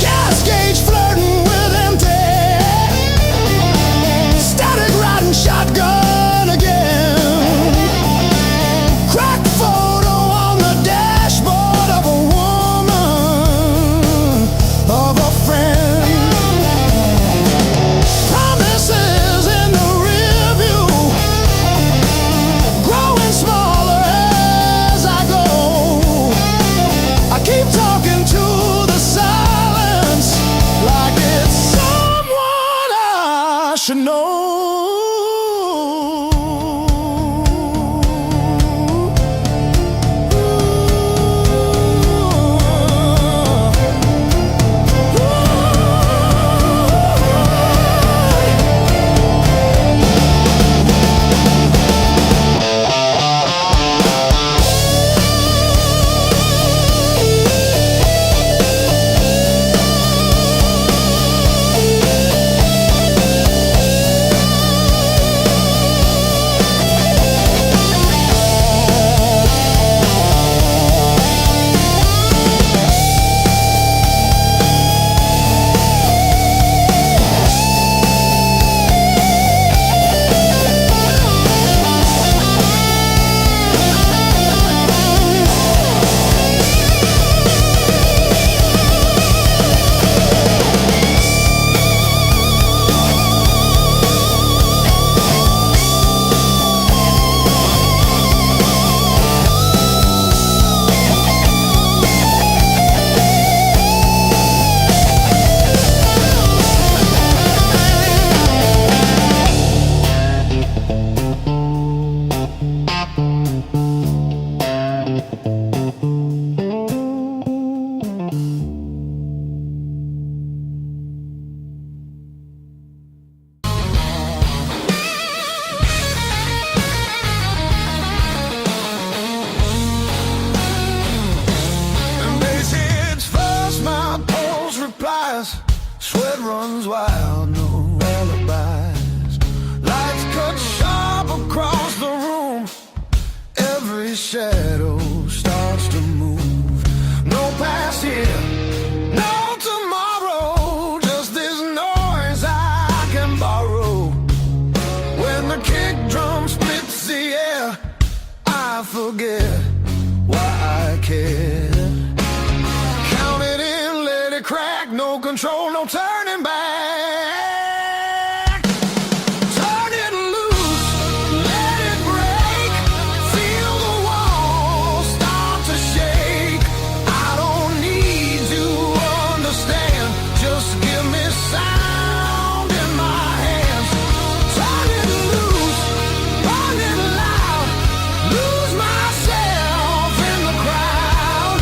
Gas gauge flirting with empty. Static riding shotgun again. Crack photo on the dashboard of a woman, of a friend. Promises in the rear view, growing smaller as I go. I keep talking to the silence like it's someone I should know. And they say it's fast, my pulse replies. Sweat runs wild, no alibis. Lights cut sharp across the room. Every shadow starts to move. No past here, no tomorrow. Just this noise I can borrow. When the kick drum splits the air, I forget why I care. Count it in, let it crack. No control, no turning back. Turn it loose, let it break. Feel the walls start to shake. I don't need to understand. Just give me sound in my hands. Turn it loose, run it loud. Lose myself in the crowd.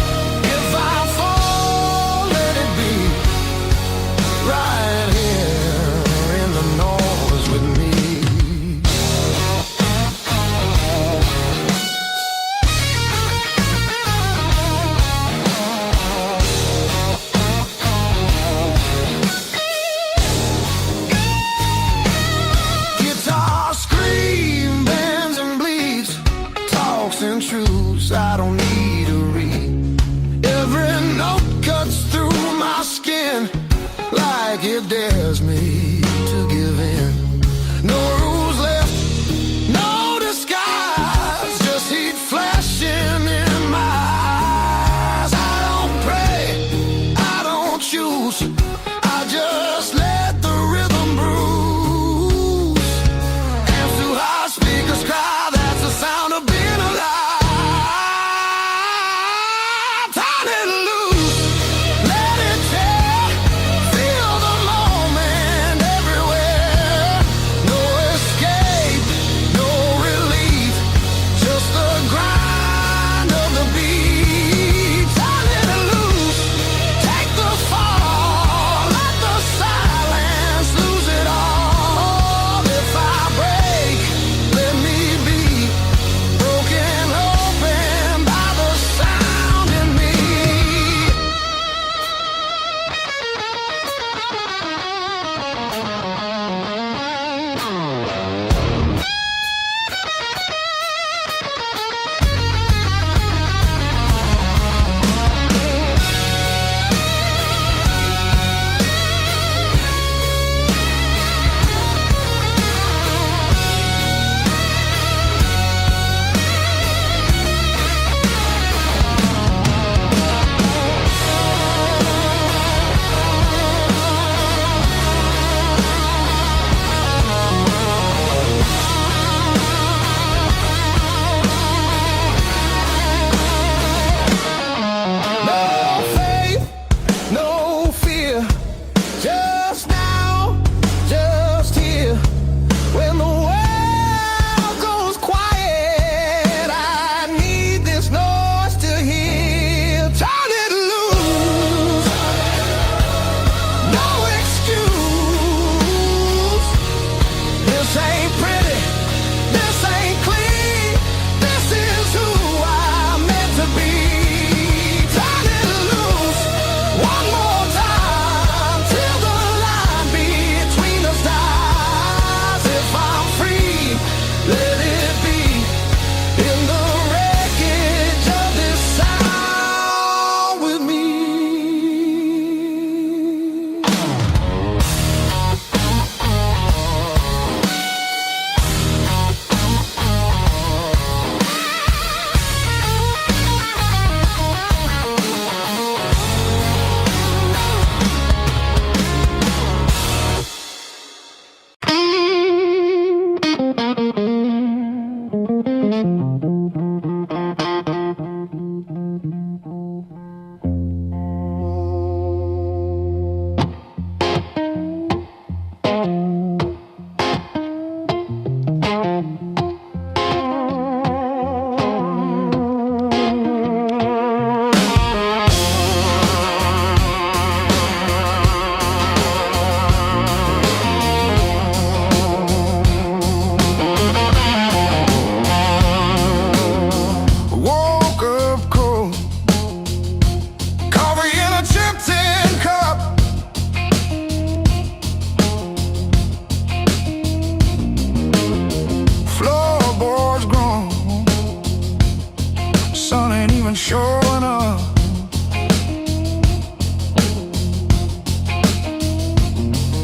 showing up.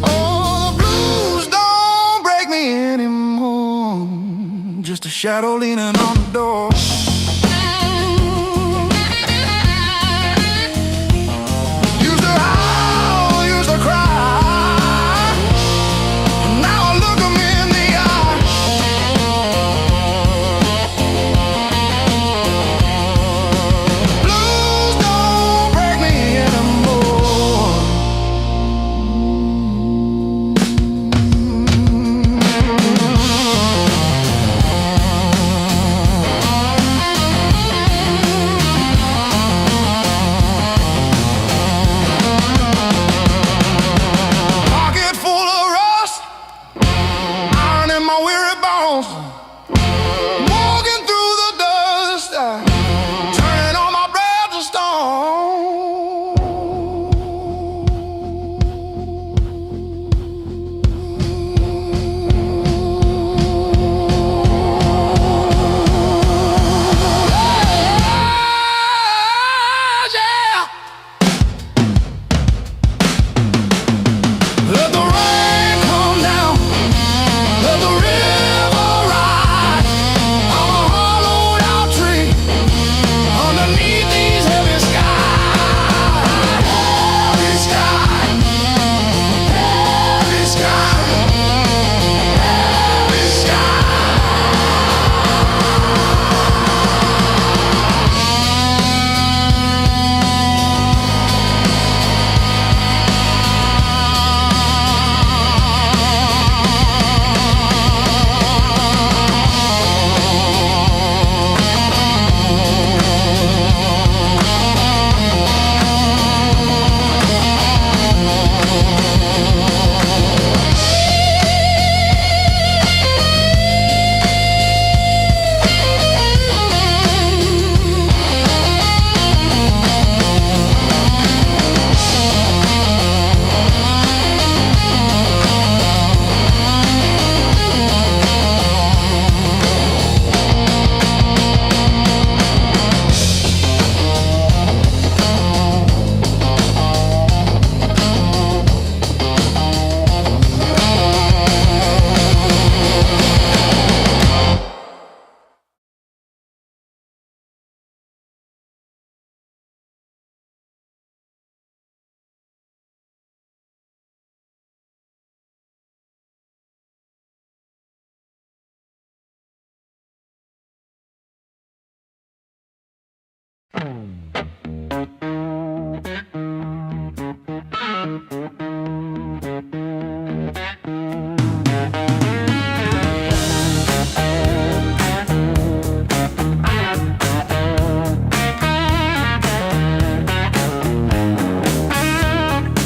Oh, the blues don't break me anymore. Just a shadow leaning on the door. Used to howl, used to cry. Now I look 'em in the eye. Blues don't break me anymore. Pocket full of rust, iron in my weary bones. Walking through the dust, turning all my breath to stone. Let the rain come down, let the river rise. I'm a hollowed out tree underneath these heavy skies. Heavy sky, heavy sky, heavy sky.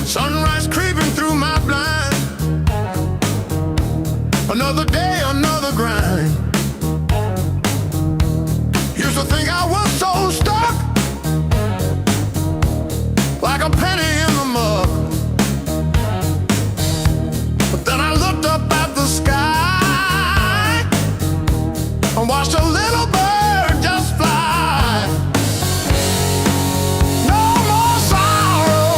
Sunrise creeping through my blind. Another day, another grind. Used to think I was so stuck, like a penny in the mug. But then I looked up at the sky and watched a little bird just fly. No more sorrow,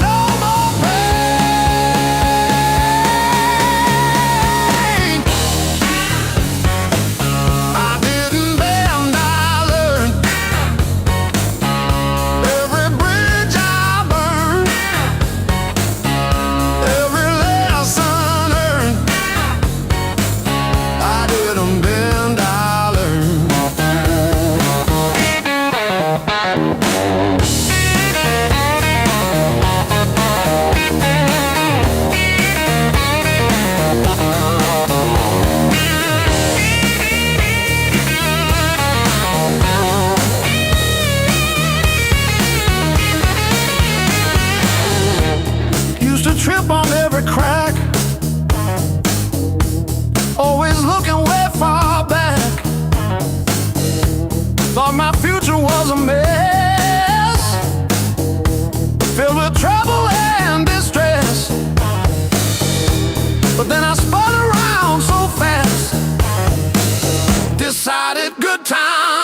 no more pain. I didn't bend, I learned. Every bridge I burned, every lesson earned. I didn't bend, I learned. Used to trip on every crack, always looking way far back. Thought my future was a mess, filled with trouble and distress. But then I spun around so fast, decided good time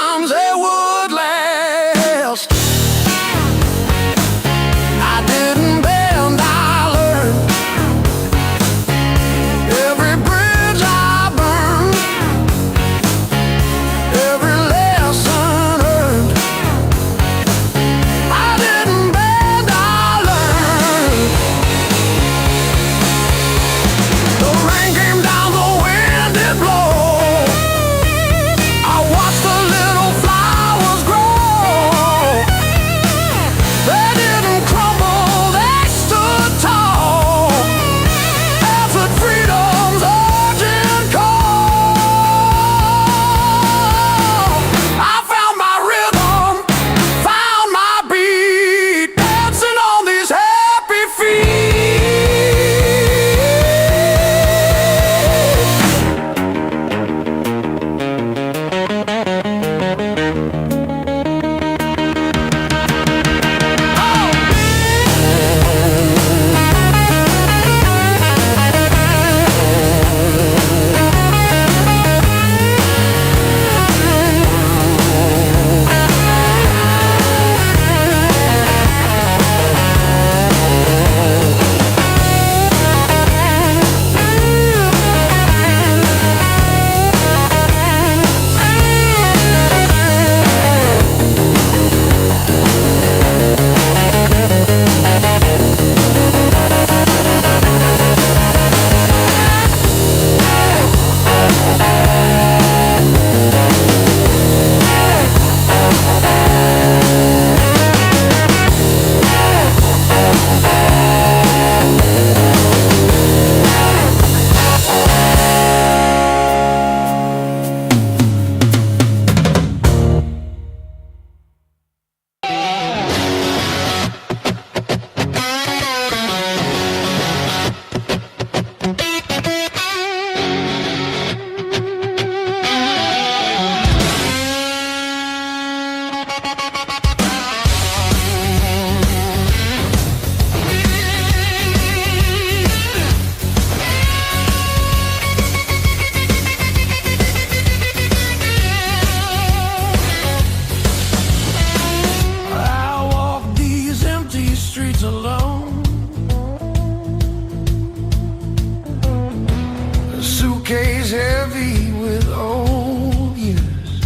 suitcase heavy with old years.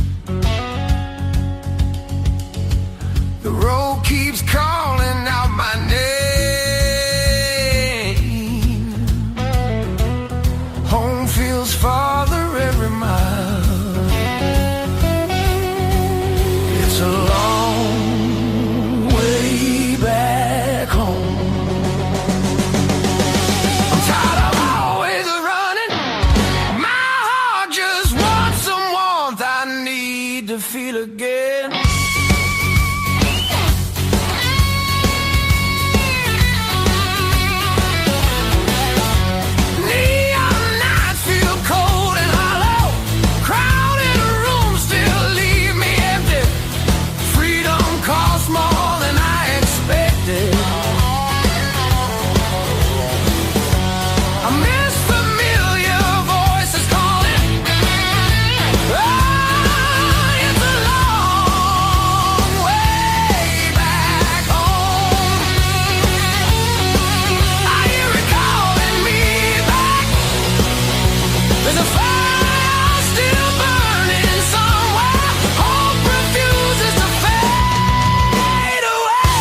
The road keeps calling out my name. Home feels farther every mile. It's a long way back home. I'm tired of always running. My heart just wants some warmth. I need to feel again. Neon nights feel cold and hollow. Crowded rooms still leave me empty. Freedom costs more than I expected. I miss familiar voices calling. It's a long way back home. I hear it calling me back. There's a fire still burning somewhere. Hope refuses to fade away.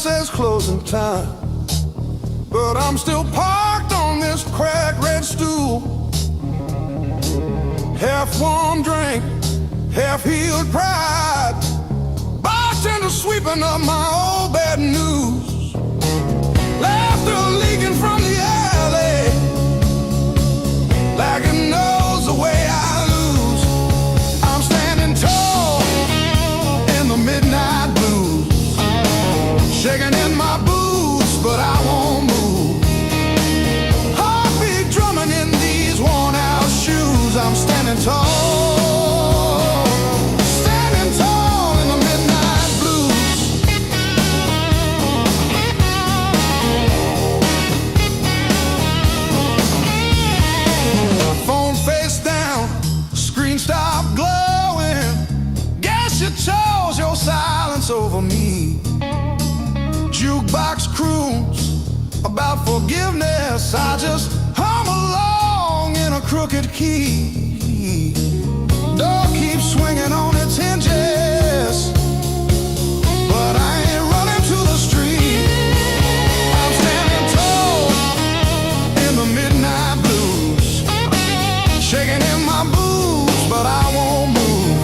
says closing time, but I'm still parked on this cracked red stool. Half warm drink, half healed pride, bartender sweeping up my old bad news. Laughter leaking from the alley, like it knows the way I lose. I'm standing tall in the midnight blues, shaking in my boots, but I won't move. Heartbeat drumming in these worn out shoes. I'm standing tall, standing tall in the midnight blues. Phone face down, screen stopped glowing. Guess you chose your silence over me. Jukebox croons about forgiveness, I just hum along in a crooked key. Door keeps swinging on its hinges, but I ain't running to the street. I'm standing tall in the midnight blues, shaking in my boots, but I won't move.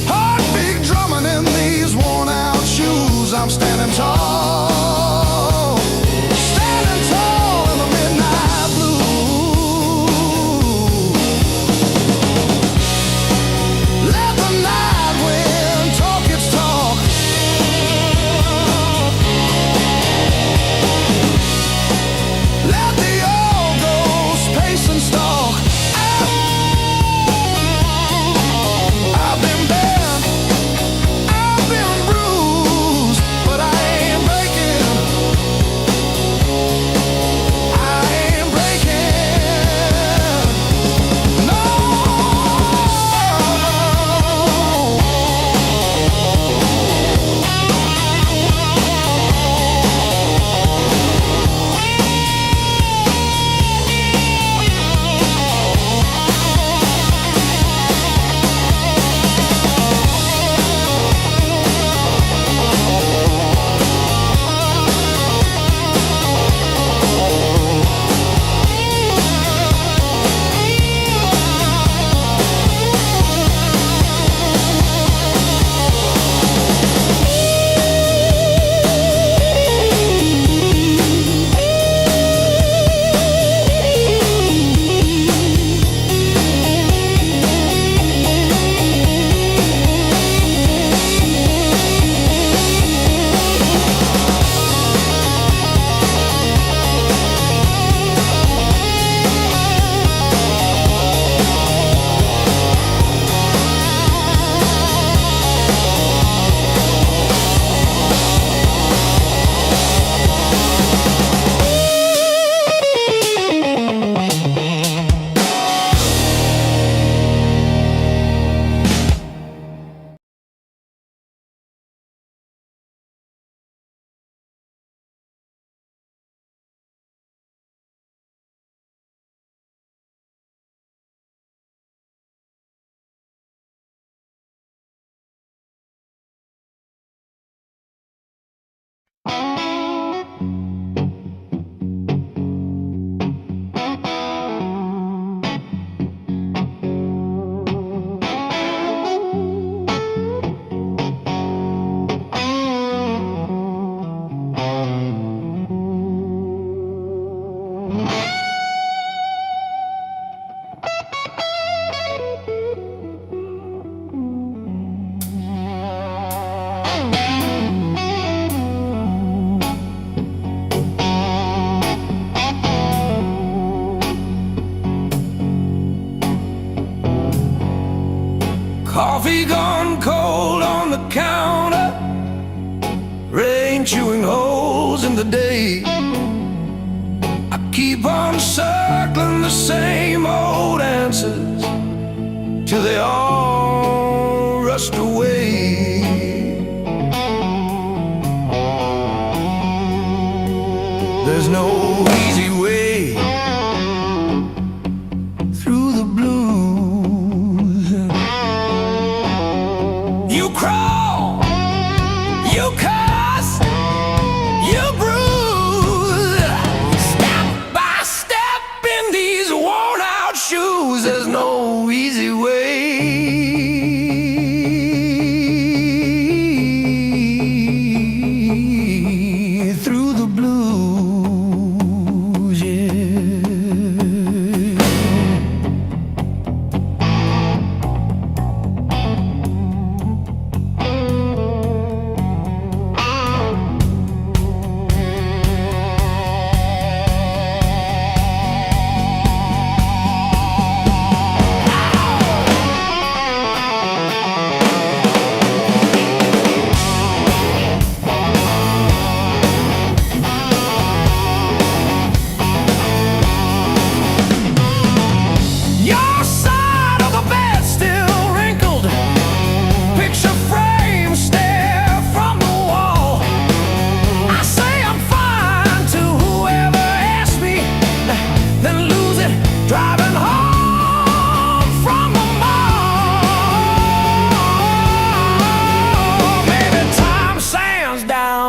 Heartbeat drumming in these worn out shoes. I'm standing tall, standing tall in the midnight blue. Let the night wind talk its talk. Let the old ghost pace and stalk. I've been bent, I've been bruised, but I ain't breaking. I ain't breaking. No. Coffee gone cold on the counter, rain chewing holes in the day. I keep on circling the same old answers till they all rust away. There's no easy way through the blues. You crawl, you curse,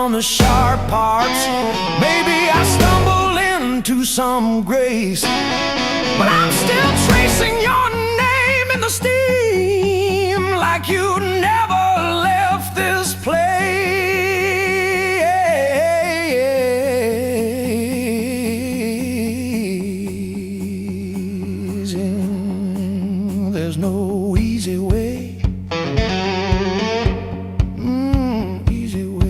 on the sharp parts. Maybe I stumble into some grace, but I'm still tracing your name in the steam, like you never left this place. And there's no easy way. Easy way.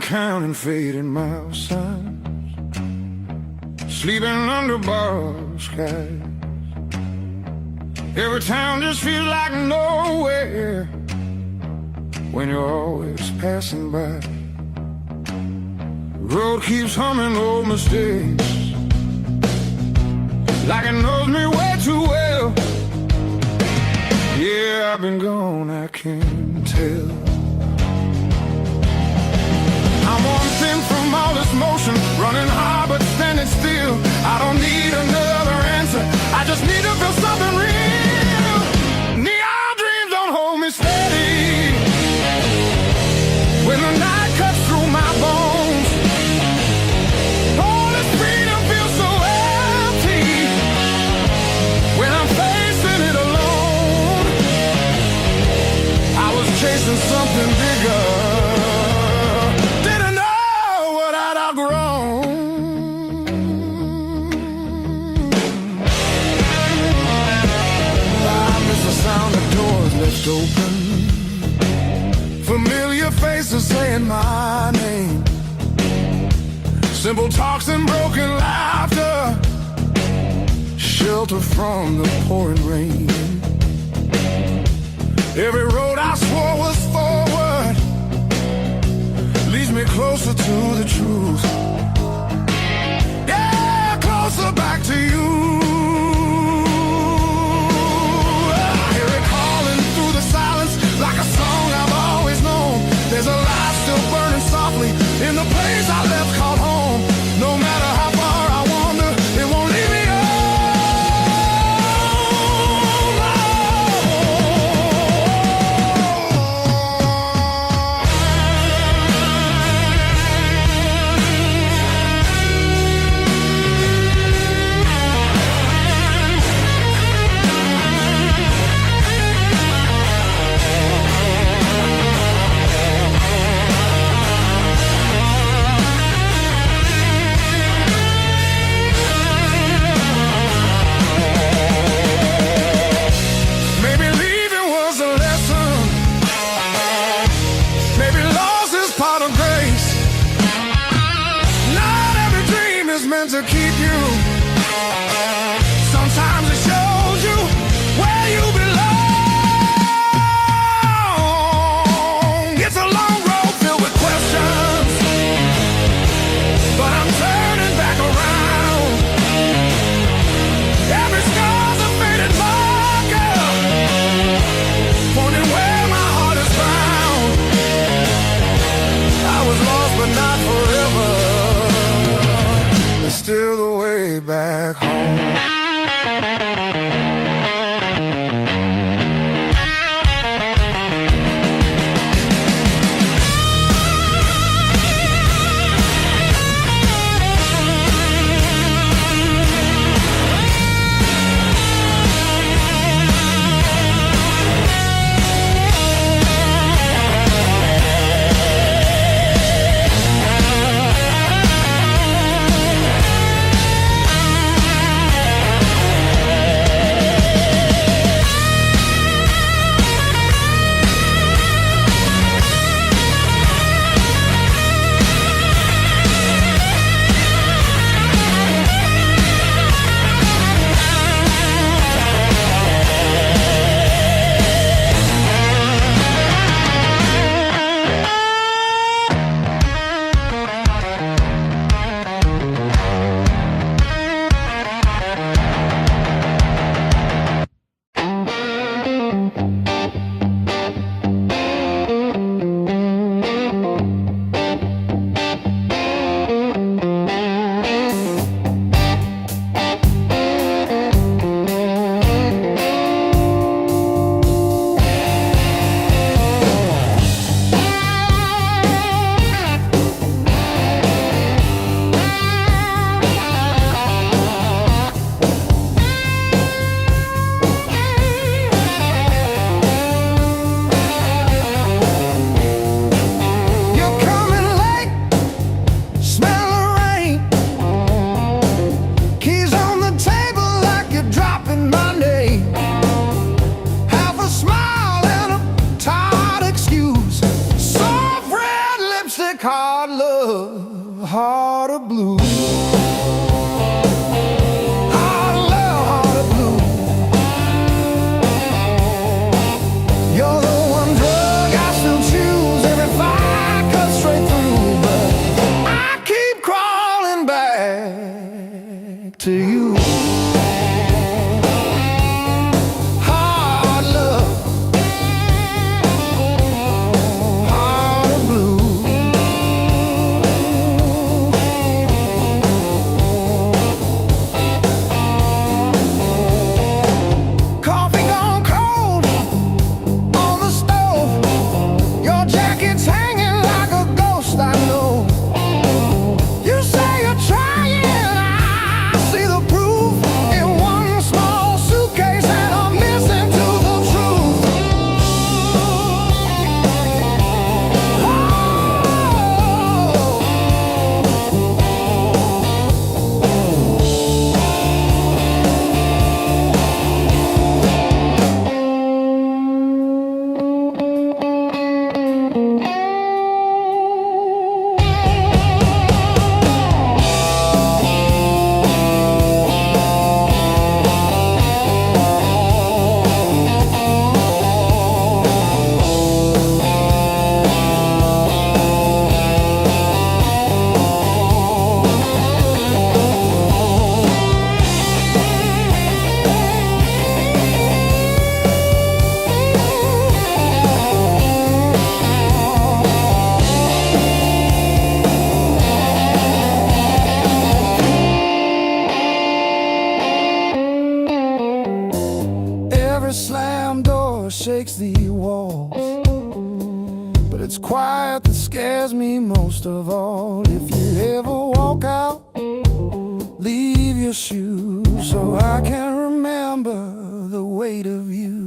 Counting faded miles, sleeping under borrowed skies. Every town just feels like nowhere when you're always passing by. The road keeps humming old mistakes, like it knows me way too well. Yeah, I've been gone, I can tell. I'm one thing from all this motion, running hard but standing still. I don't need another answer, I just need to feel something real. Neon dreams don't hold me steady when the night cuts through my bones. All this freedom feels so empty when I'm facing it alone. I was chasing something bigger, open, Familiar faces saying my name. Simple talks and broken laughter. Shelter from the pouring rain. Every road I swore was forward leads me closer to the truth. Yeah, closer back to you. I hear it calling through the silence like a song I've always known. There's a light still burning softly in the place I left called home. No matter how far I wander, it won't leave me alone. walls, but it's quiet that scares me most of all. If you ever walk out, leave your shoes so I can remember the weight of you.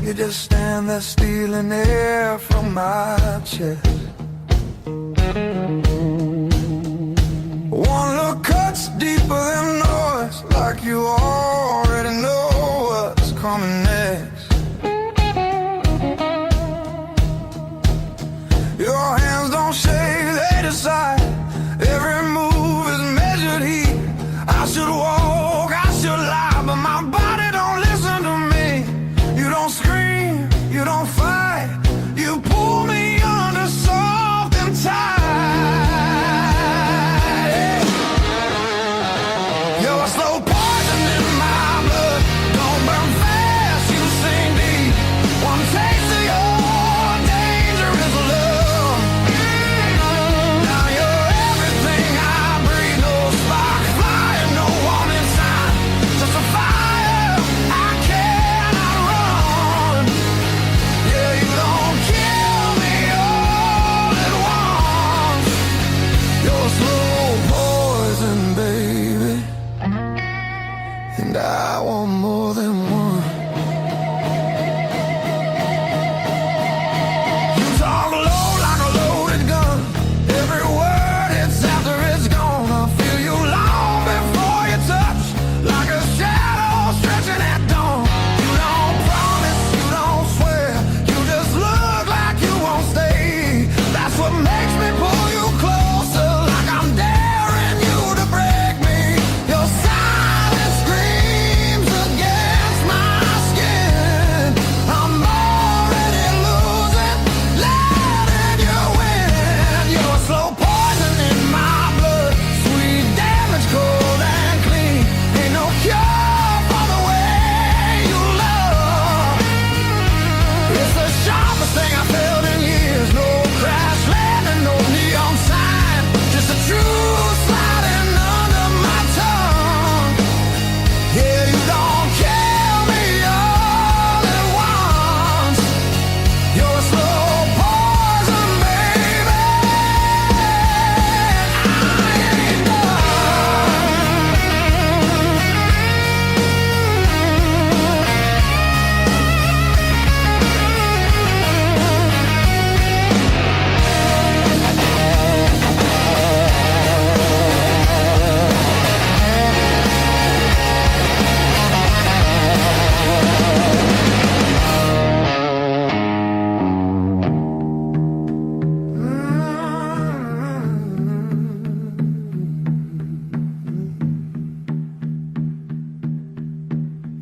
You just stand there stealing air from my chest. One look cuts deeper than noise, like you already know what's coming next. Your hands don't shake, they decide. Every move is measured heat. I should walk, I should lie, but my body don't listen to me. You don't scream, you don't fight, you pull me under soft and tight. You're a slow poison in my blood, don't burn fast, you sink deep. One taste of your dangerous love. Now you're everything I breathe, no spark flying, no warning sign, just a fire I cannot run. Yeah, you don't kill me all at once. You're slow poison, baby, and I want more than one. You talk low like a loaded gun. Every word hits after it's gone. I feel you long before you touch, like a shadow stretching at dawn. You don't promise, you don't swear, you just look like you won't stay. That's what makes me pull you closer, like I'm daring you to break me. Your silence screams against my skin. I'm already losing, letting you win. You're slow poison in my blood, sweet damage, cold and clean. Ain't no cure for the way you love. It's the sharpest thing I felt in years. No crash landing, no neon sign, just a truth sliding under my tongue. Yeah, you don't kill me all at once. You're a slow poison, baby. I ain't done.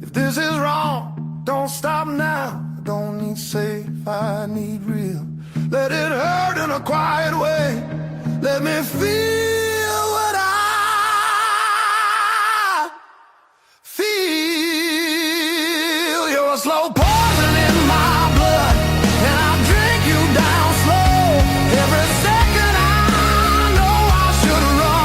If this is wrong, don't stop now. I don't need safe, I need real. Let it hurt in a quiet way. Let me feel what I feel. You're a slow poison in my blood, and I drink you down slow. Every second I know I should run.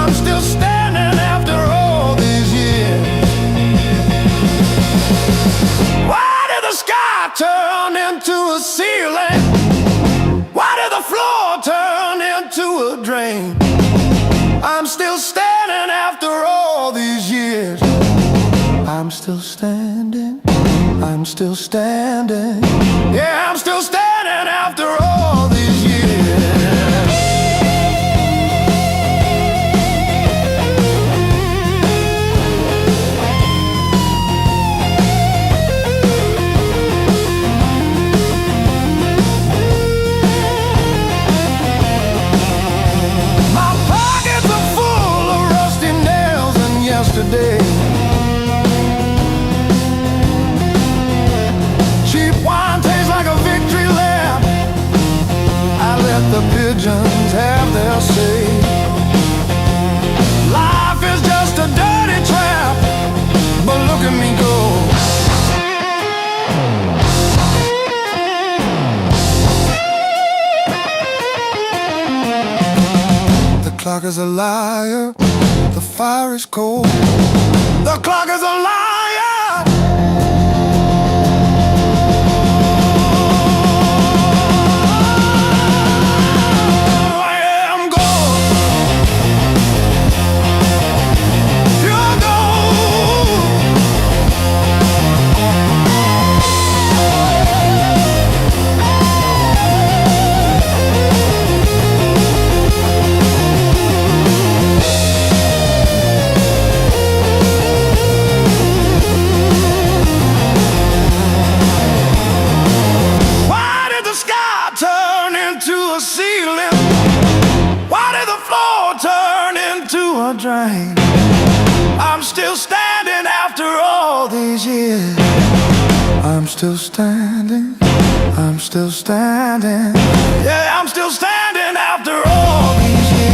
I'm still standing after all these years. Why did the sky turn into a ceiling? Why did the floor turn into a drain? I'm still standing after all these years. I'm still standing, I'm still standing. Yeah, I'm still standing after all these years. My pockets are full of rusty nails and yesterday. Cheap wine tastes like a victory lap. I let the pigeons have their say. Life is just a dirty trap, but look at me go. The clock is a liar, the fire is cold. The clock is a liar. Drain. I'm still standing after all these years. I'm still standing, I'm still standing. Yeah, I'm still standing after all these years.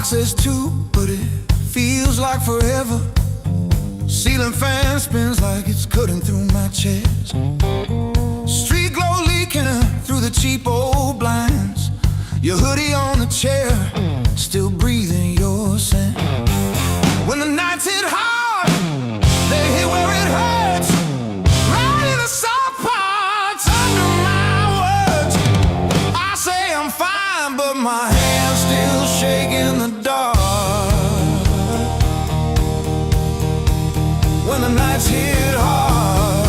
Says two, but it feels like forever. Ceiling fan spins like it's cutting through my chest. Street glow leaking through the cheap old blinds. Your hoodie on the chair, still breathing your scent. When the nights hit hard, they hit where it hurts. Right in the soft parts under my words. I say I'm fine, but my hand's still shaking the dark. When the nights hit hard,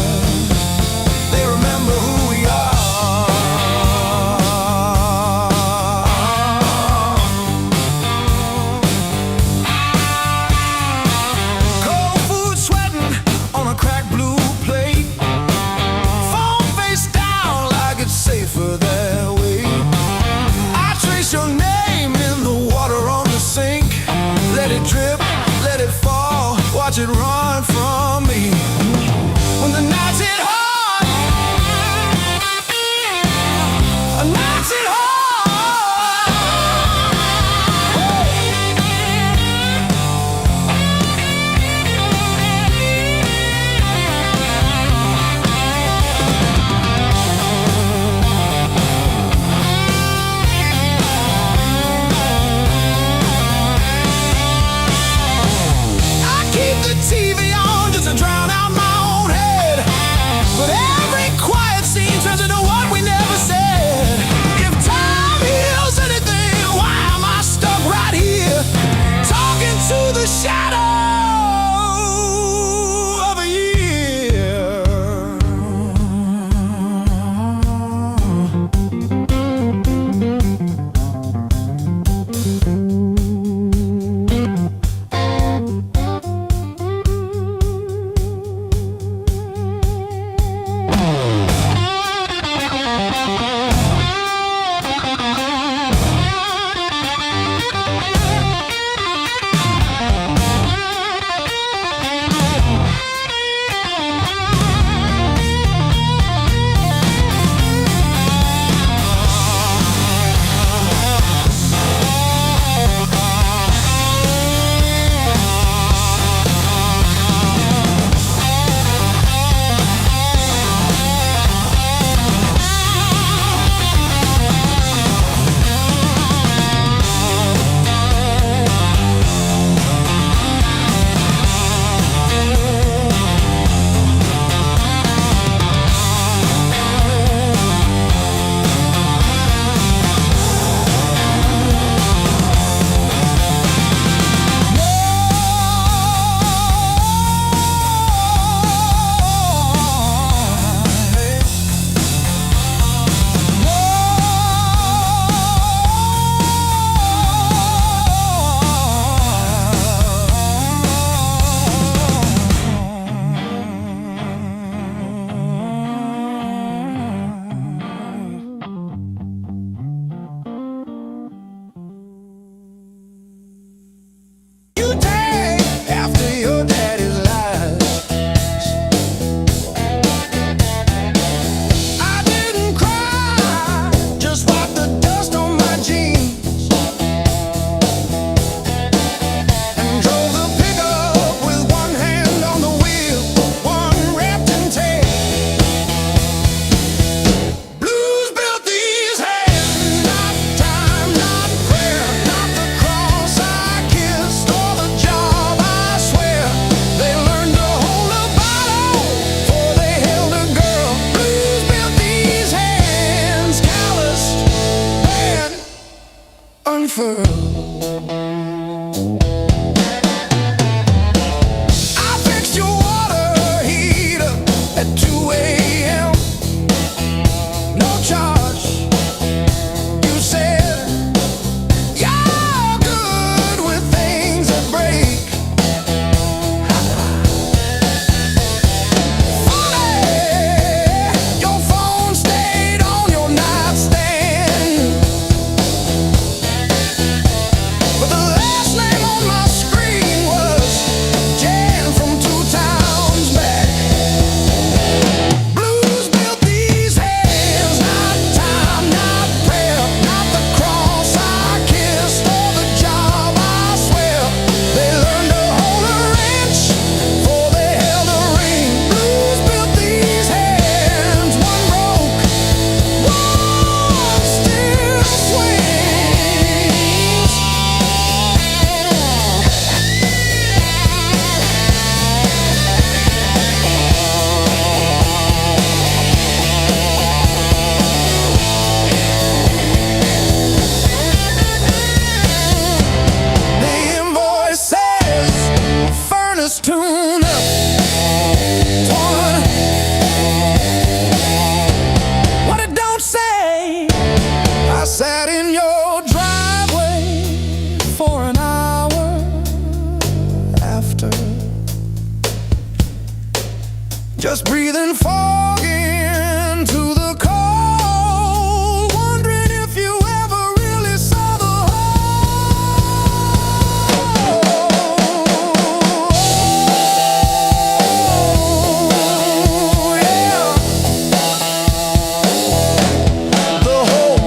they remember who we are. Cold food sweating on a unfurled. I fixed your water heater at 2 a.m. No charge. You said you're good with things that break. Funny, your phone stayed on your nightstand, but the last name on my screen was Jan from 2 towns back. Blues built these hands, not time, not prayer, not the cross I kissed or the job I swear. They learned to hold a wrench before they held a ring. Blues built these hands, one broke, one still swings. The invoice says furnace tune up. What it don't say. I sat in your driveway for an hour after, just breathing fog into the cold, wondering if you ever really saw the whole. Yeah, the whole.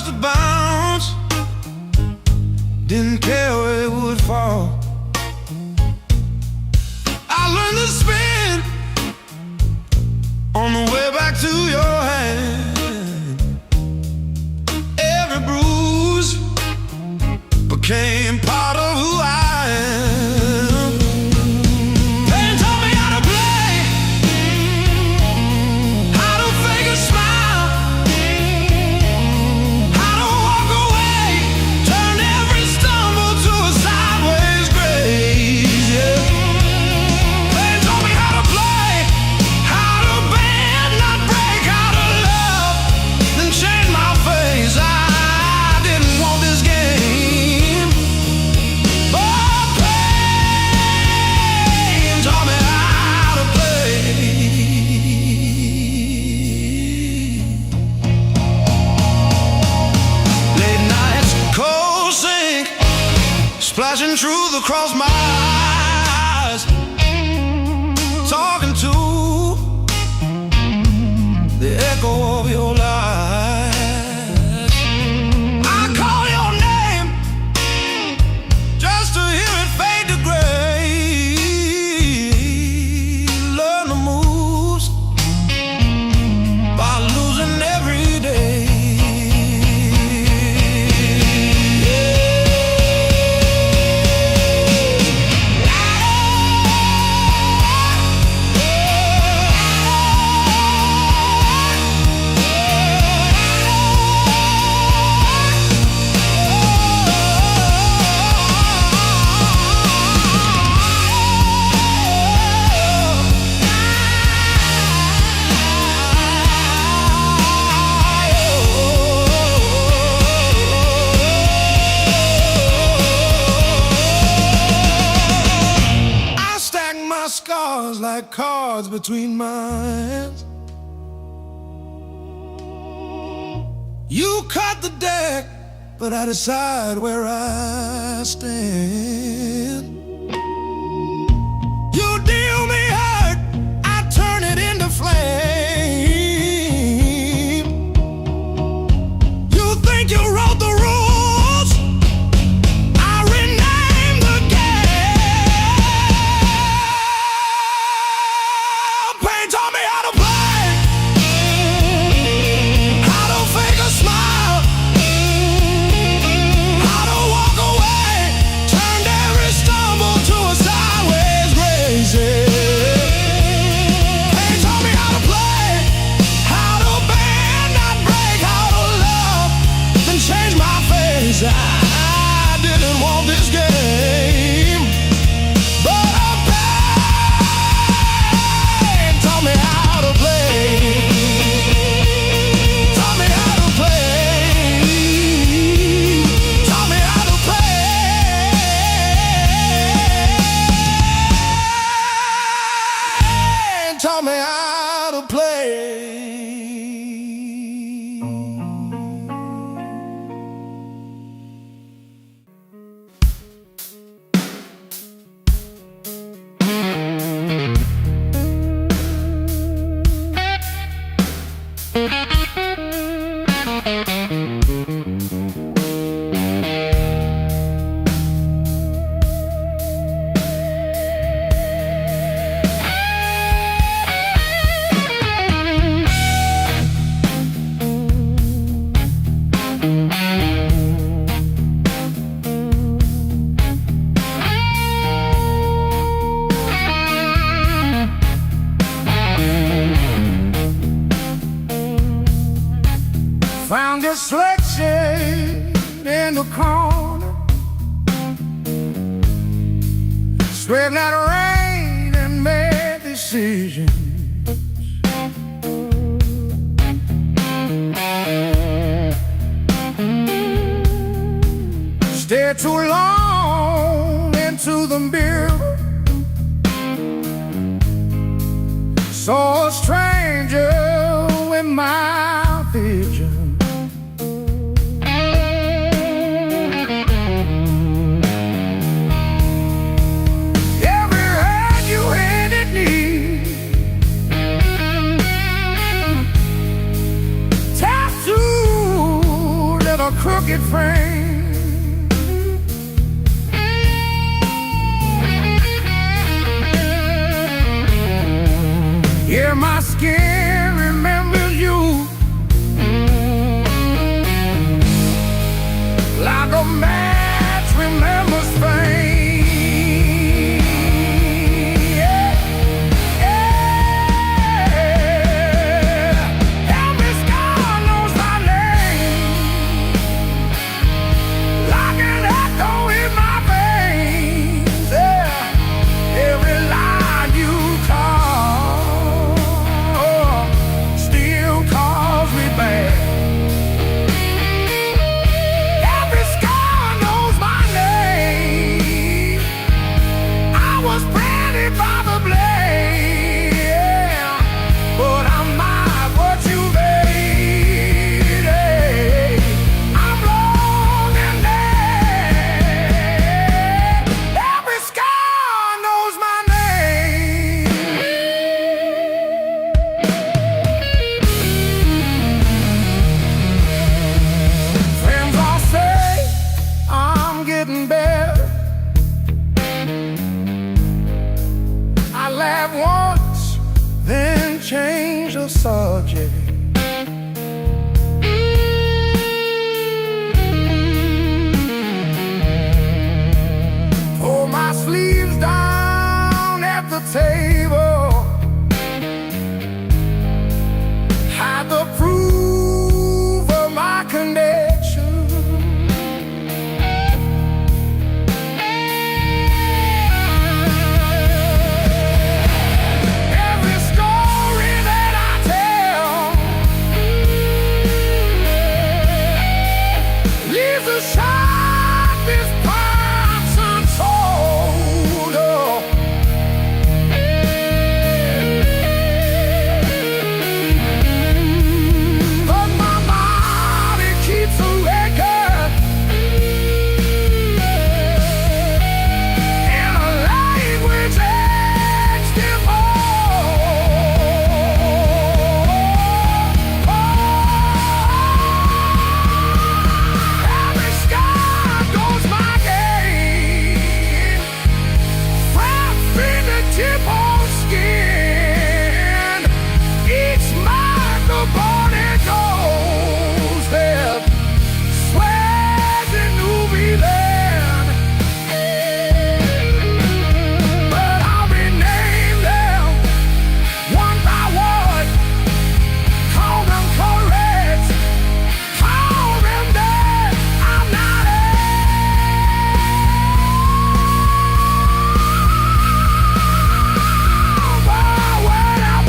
touched the bounce, didn't care where it would fall. I learned to spin on the way back to your hand. Every bruise became part of who I am. Pain taught me how to play, how to fake a smile, how to walk away, turn every stumble to a sideways grace. Yeah. Pain taught me how to play, how to bend, not break, how to love, then change my face. I didn't want this game, but pain taught me how to play. Late nights, cold sink, splashing truth across my eyes, talking to the echo of your lies. I call your name just to hear it fade to gray. Learn the moves by losing every day. I stack my scars like cards between my hands. You cut the deck, but I decide where I stand. You deal me hurt, I turn it into flame. You think you wrote the rules, I rename the game. Pain taught me how to play, how to fake a smile, how to walk away, turned every stumble to a sideways grace. Pain taught me how to play, how to bend, not break, how to love, then change my face. I didn't want this game, but pain taught me how to play, taught me how to play, taught me how to play, taught me how to play. Found this selection in the corner, straightened out rain and made decisions. Stared too long into the mirror, saw a stranger in my vision. Tattooed a crooked frame. Yeah, my skin remembers you like a match remembers fame. Yeah, yeah. Every scar knows my name, like an echo in my veins. Yeah, every line you call still calls me back. Every scar knows my name. I was branded by the blade, yeah, but I'm not what you made. I'm long and dead. Every scar knows my name. Friends all say I'm getting better. I laugh once, then change the subject. Pull my sleeves down at the table, hide the proof of my connection. Every story that I tell leaves a sharpest parts untold. Oh. But my body keeps a record in a language etched in every scar goes my game, from fingertip on skin. Each mark the body goes there, swears in New Zealand. But I'll rename them one by one, call them correct, call them dead. I'm not over what I've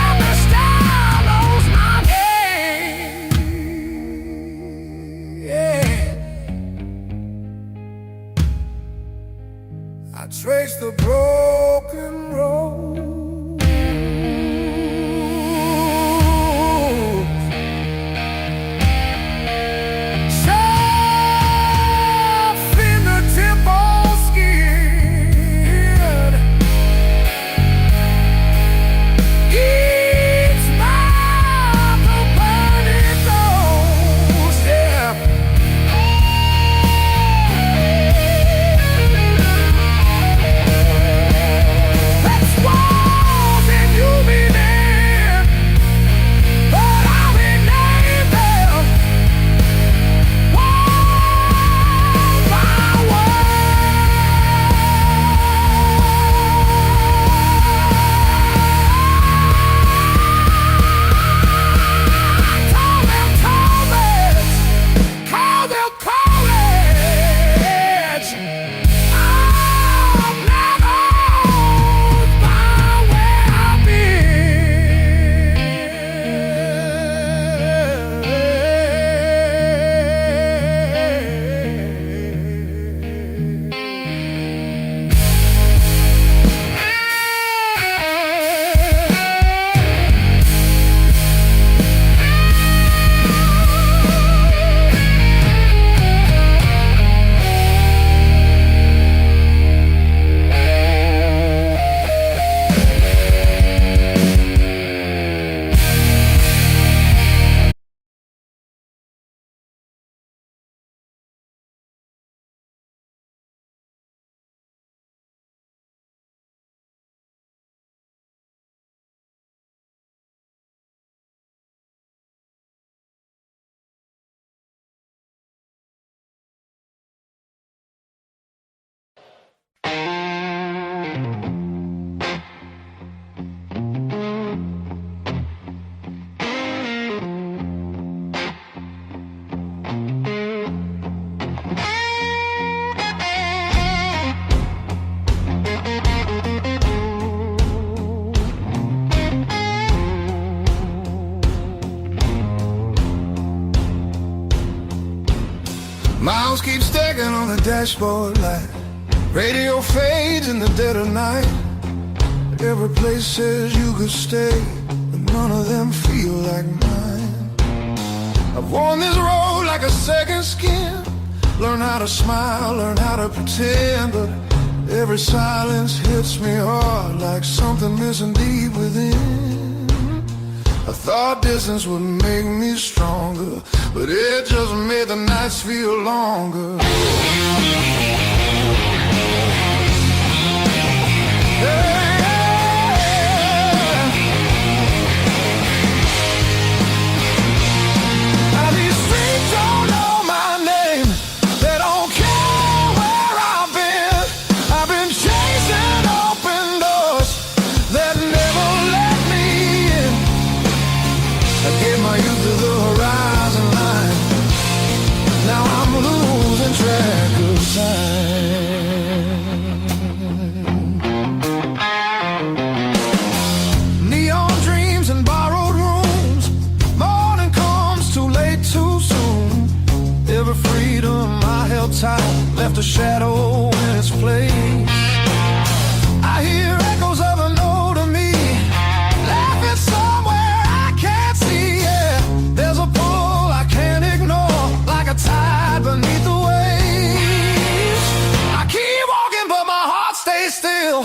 every style knows my name. Yeah. I trace the broken road, soft fingertip on skin. Each mouth a burning ghost, yeah. That's why Miles keep stacking on the dashboard light. Radio fades in the dead of night. Every place says you could stay, but none of them feel like mine. I've worn this road like a second skin. Learn how to smile, learn how to pretend, but every silence hits me hard like something missing deep within. I thought distance would make me stronger, but it just made the nights feel longer. Neon dreams and borrowed rooms. Morning comes too late, too soon. Every freedom I held tight left a shadow in its place. I hear echoes of an older me laughing somewhere I can't see. Yeah, there's a pull I can't ignore, like a tide beneath the waves. I keep walking, but my heart stays still,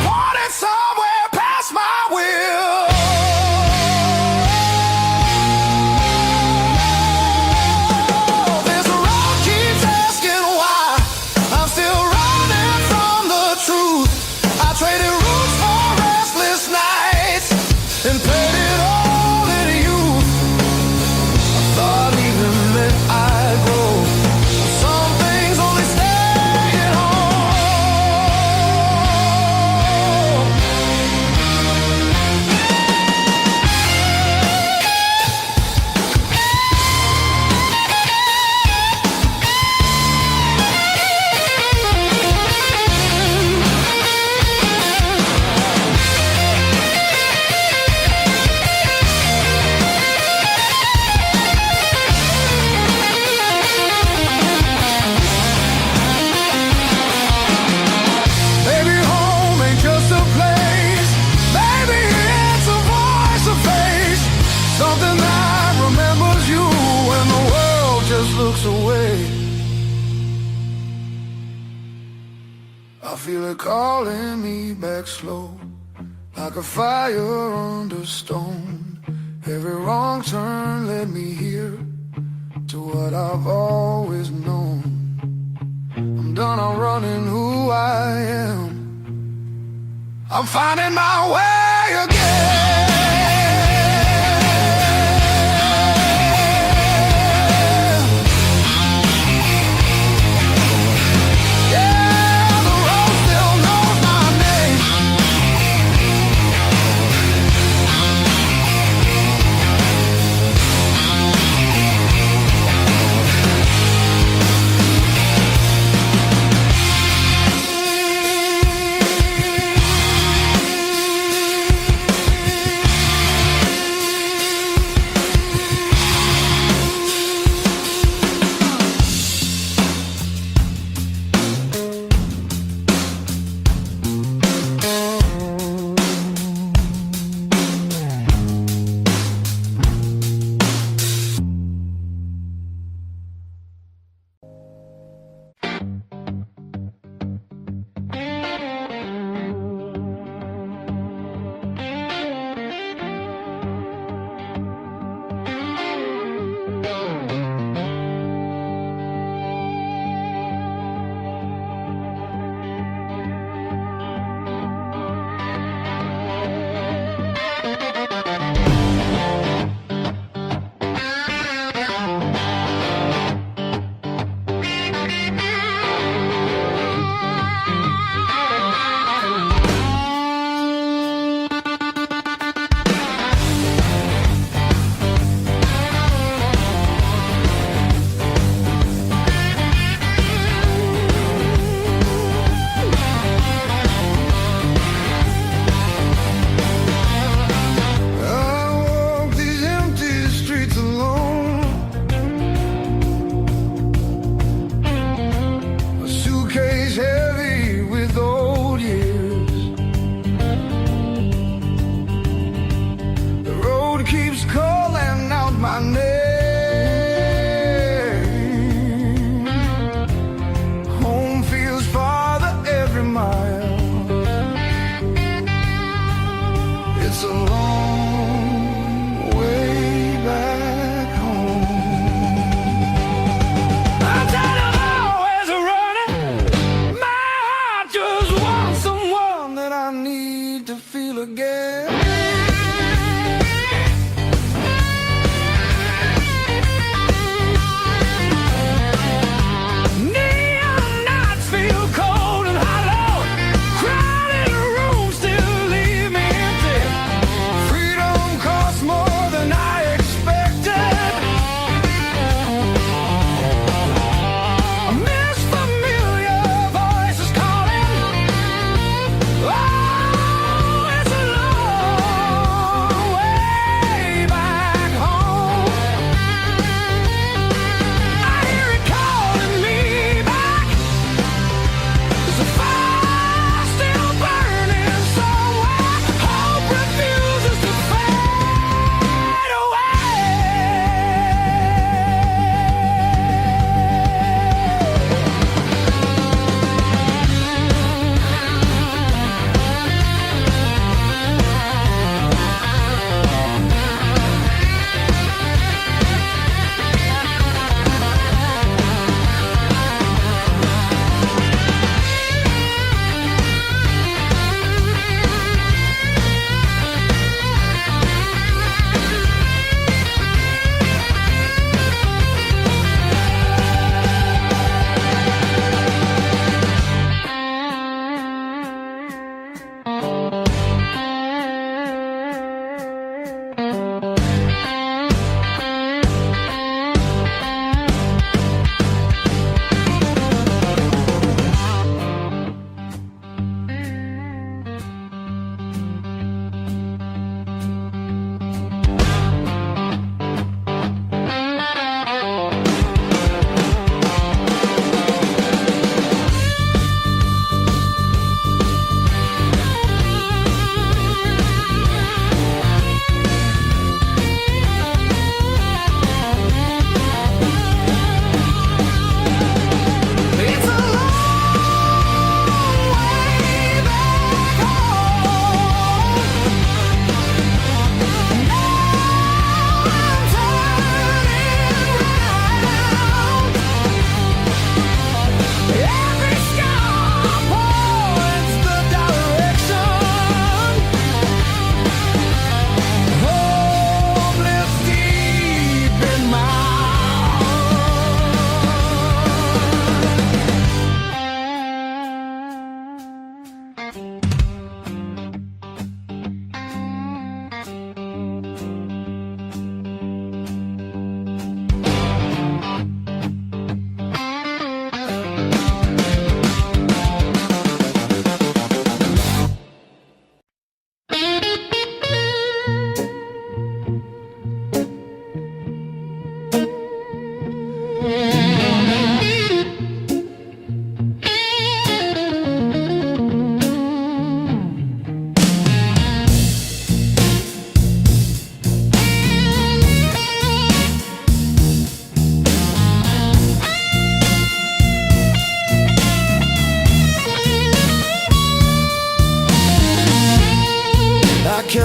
wanting somewhere past my will. This road keeps asking why I'm still running from the truth. I traded roots for restless nights and paid it all in youth. I thought leaving meant I'd grow. Some things only stay at home. Maybe home ain't just a place. Maybe it's a voice, a face, something that remembers you when the world just looks away. I feel it calling me back slow, like a fire under stone. Every wrong turn led me here to what I've always known. I'm done, I'm running who I am. I'm finding my way again. Yeah, the road still knows my name.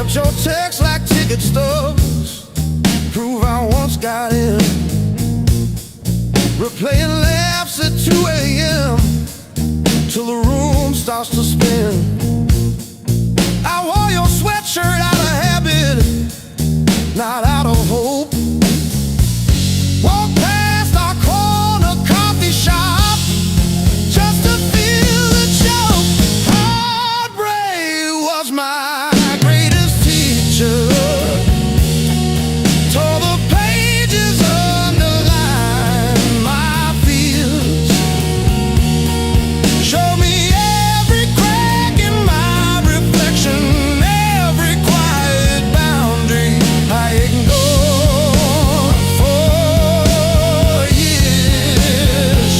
Stamped your text like ticket stubs, prove I once got in. Replaying laughs at 2 a.m. till the room starts to spin. I wore your sweatshirt out of habit, not out of hope. Walk past our corner coffee shop just to feel the joke. Heartbreak was my greatest teacher. Tore the pages, underlined my fears. Showed me every crack in my reflection, every quiet boundary I ignored for years.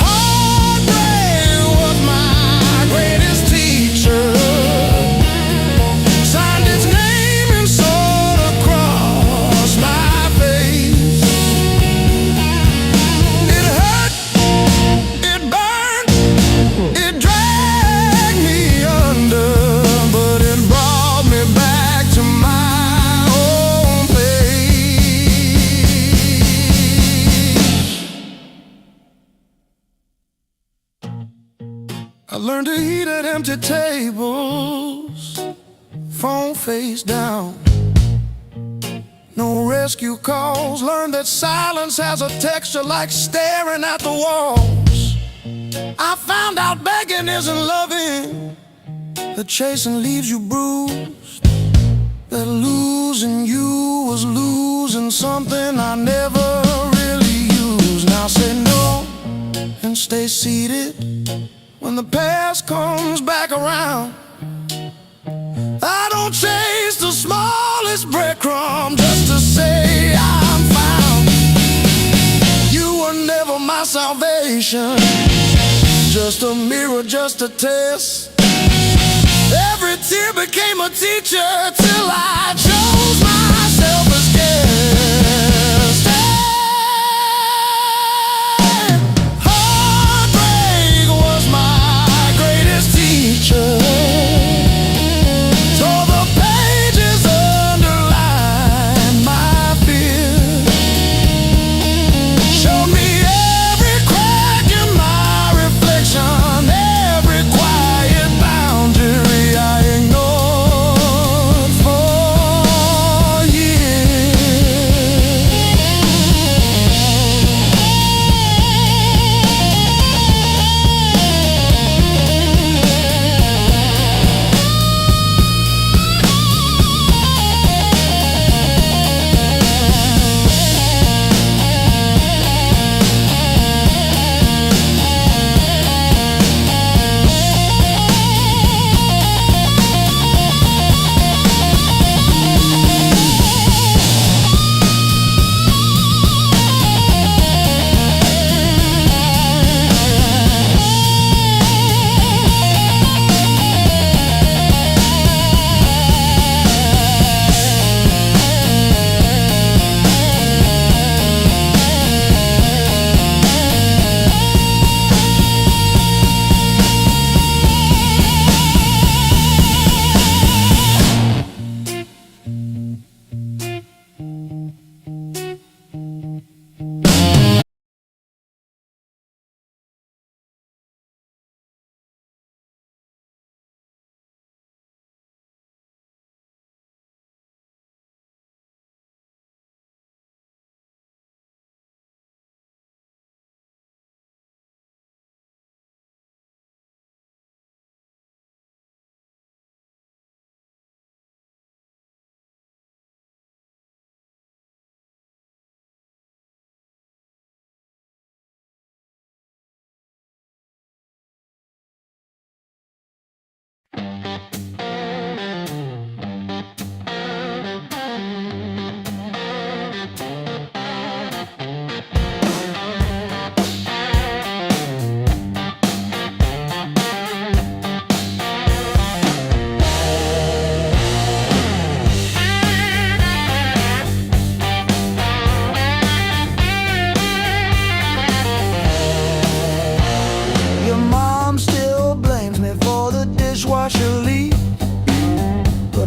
Heartbreak was my greatest teacher. Signed its name and sword across my face. It hurt, it burned, it dragged me under, but it brought me back to my own place. I learned to eat at empty tables, phone face down. No rescue calls. Learned that silence has a texture like staring at the walls. I found out begging isn't loving, that chasing leaves you bruised, that losing you was losing something I never really used. Now say no and stay seated when the past comes back around. I don't chase the smallest breadcrumb just to say I'm found. You were never my salvation, just a mirror, just a test. Every tear became a teacher till I chose myself as guest. Heartbreak was my greatest teacher. Tore the pages, underlined my fears. Showed me every crack in my reflection, every quiet boundary I ignored for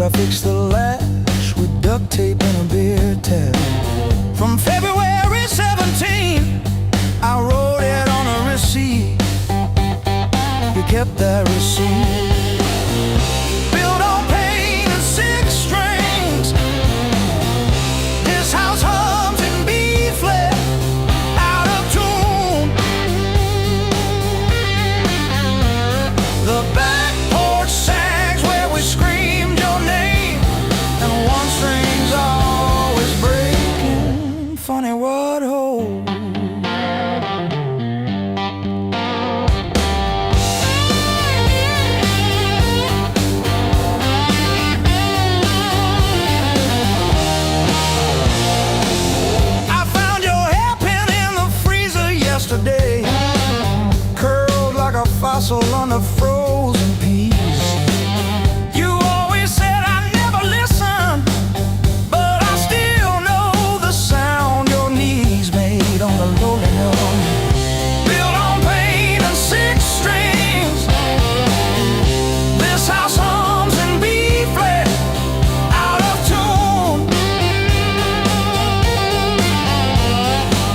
I fixed the latch with duct tape and a beer tap. From February 17, I wrote it on a receipt. You kept that receipt. Built on pain and six strings. This house hums in B flat, out of tune. The back porch sags where we screamed your name, and one string's always breaking. Funny what holds. Yesterday, curled like a fossil on the frozen peas. You always said I never listened, but I still know the sound your knees made on the lonely hill. Built on pain and six strings. This house hums in B flat, out of tune.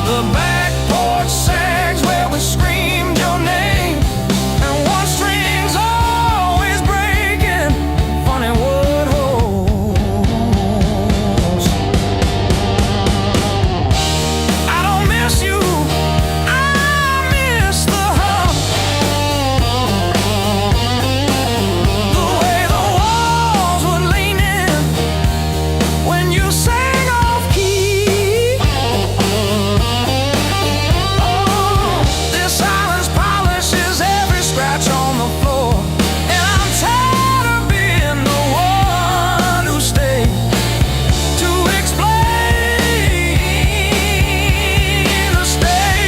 The back porch sags where we screamed your name, and one string's always breaking. Funny what holds. I don't miss you, I miss the hum. The way the walls would lean in when you sang off key. This silence polishes every scratch on the floor, and I'm tired of being the one who stayed to explain the state.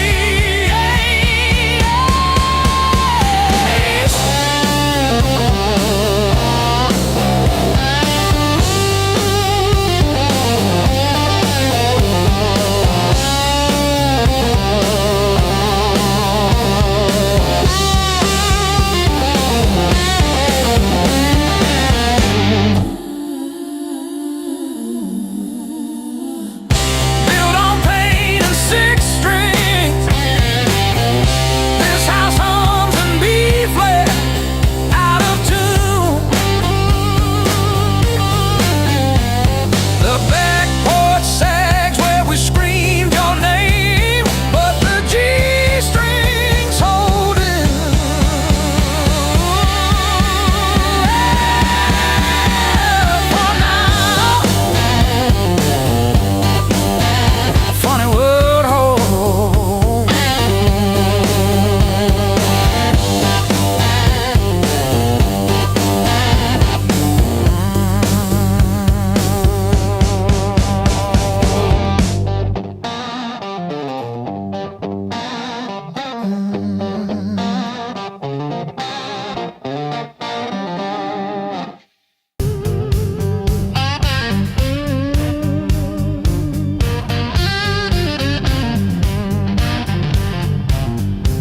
Built on pain and six strings. This house hums in B flat, out of tune. The back porch sags where we screamed your name, but the G strings holding. For now, funny what holds.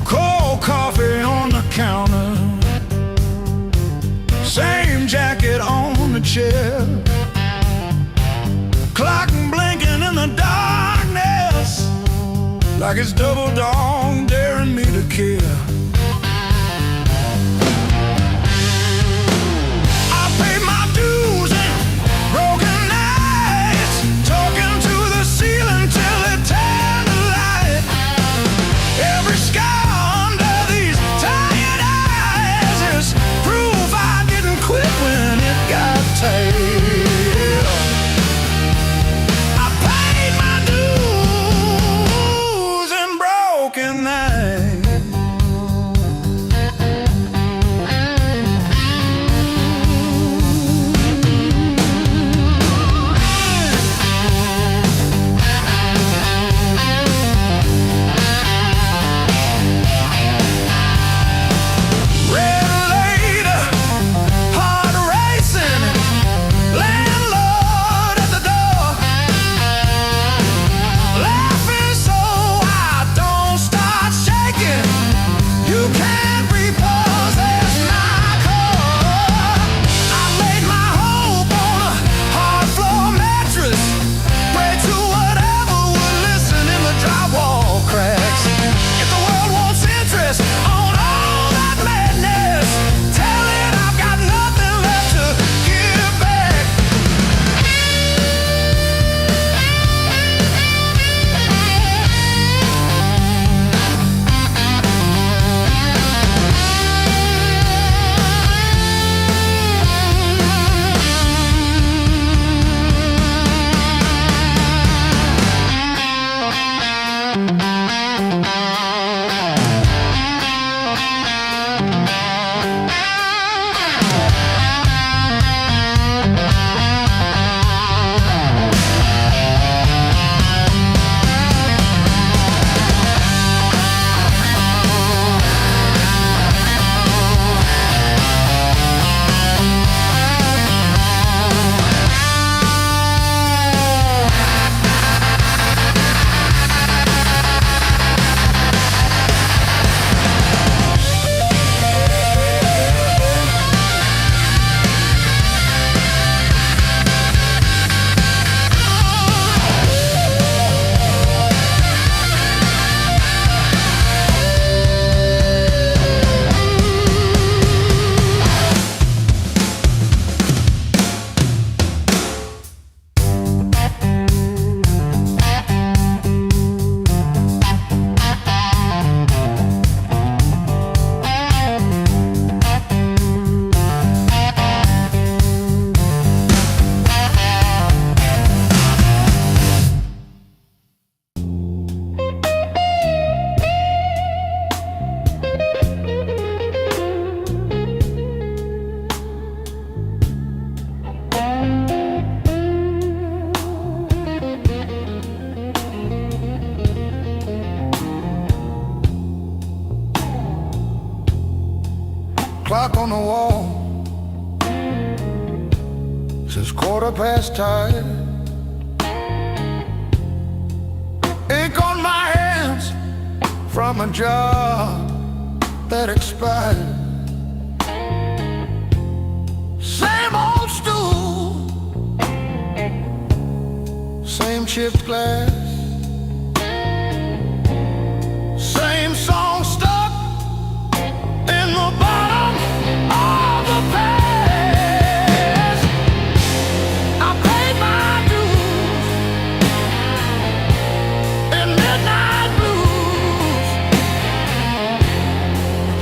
Cold coffee on the counter, same jacket on the chair, clock blinking in the darkness like it's double dawn daring me to care. I paid my dues and broken nights, talking to the ceiling till it turned to light. Every scar under these tired eyes is proof I didn't quit when it got tight. I paid my dues and broken nights. clock on the wall says 5:15. Ink on my hands from a job that expired. Same old stool, same chipped glass, same song stuck in the bottom of the past. I paid my dues in midnight blues,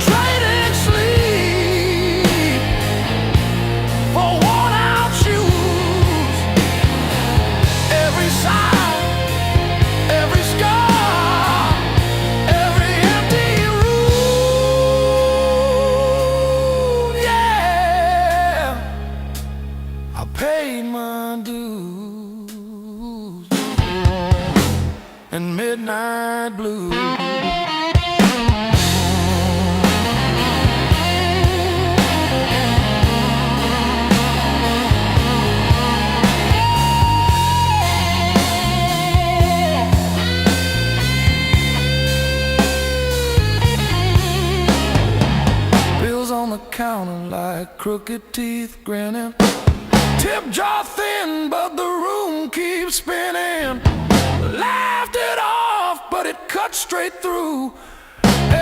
trading sleep for worn out shoes. Every sigh, every scar, every empty room, yeah. I paid my dues and midnight blues. Bills on the counter like crooked teeth grinning. Tip jar thin, but the room keeps spinning. Laughed it off, but it cut straight through.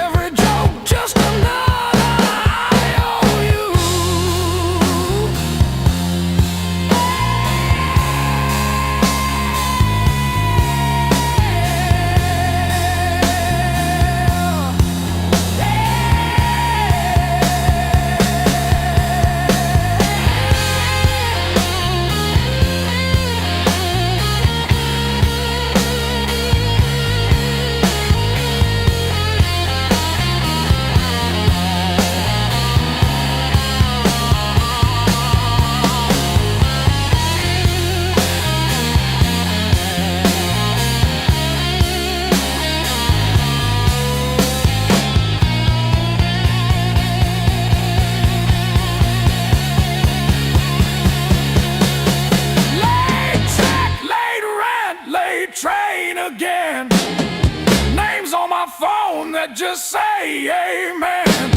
Every joke just another IOU. Late check, late rent, late train again. Names on my phone that just say amen.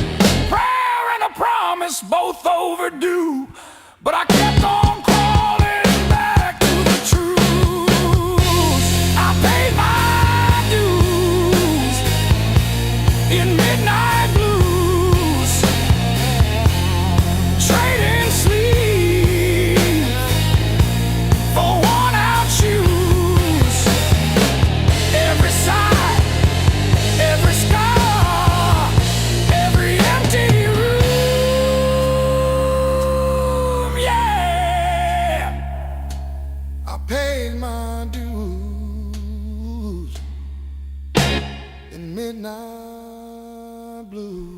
Prayer and a promise both overdue, but I kept on crawling back to the truth. I paid my dues in midnight blues, trading sleep for worn out shoes. Every sigh, every scar, every empty room, yeah. I paid my dues in midnight blues.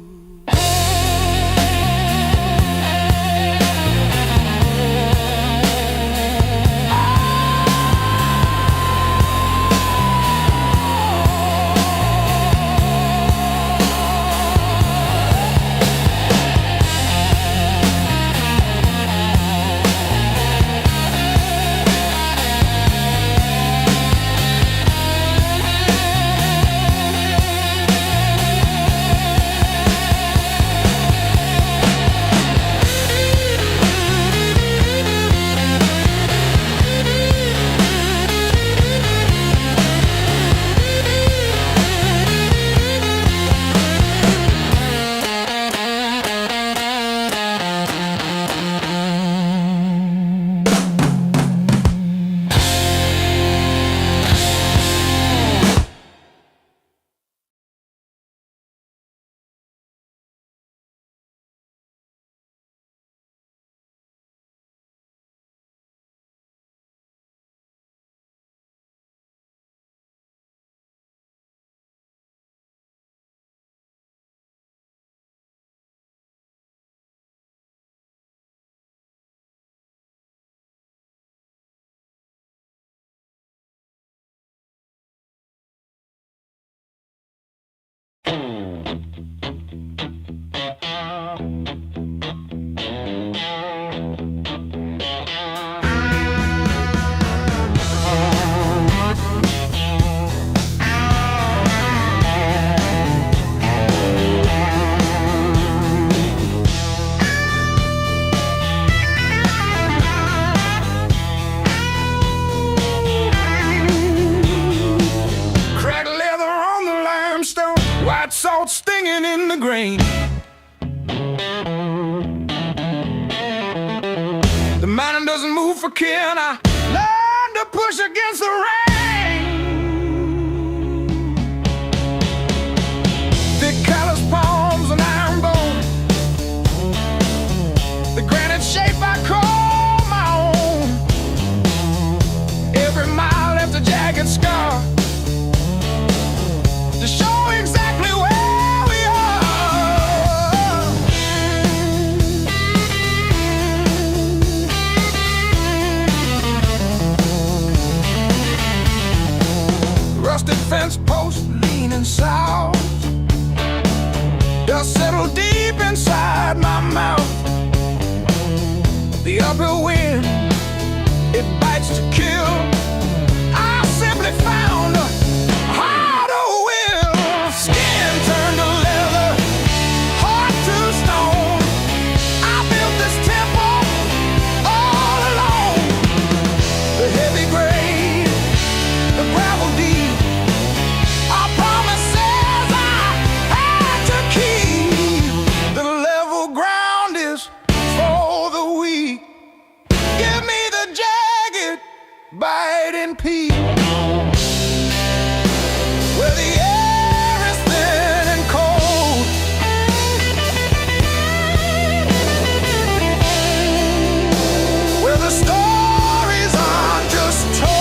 tombstone, white salt stinging in the grain. The mountain doesn't move for kin. I learned to push against the rain. Thick callous palms and iron bone, the granite shape I call my own. Every mile left a jagged scar to show exactly where we are. Rusted fence post leaning south, dust settled deep inside my mouth. The uphill wind, it bites to kill. I simply found a harder will. Skin turned to leather, heart to stone. I built this temple all alone. The heavy grade, the gravel deep, our promises I had to keep. The level ground is for the weak. Give me the jagged, biting peak, where the air is thin and cold, where the stories aren't just told.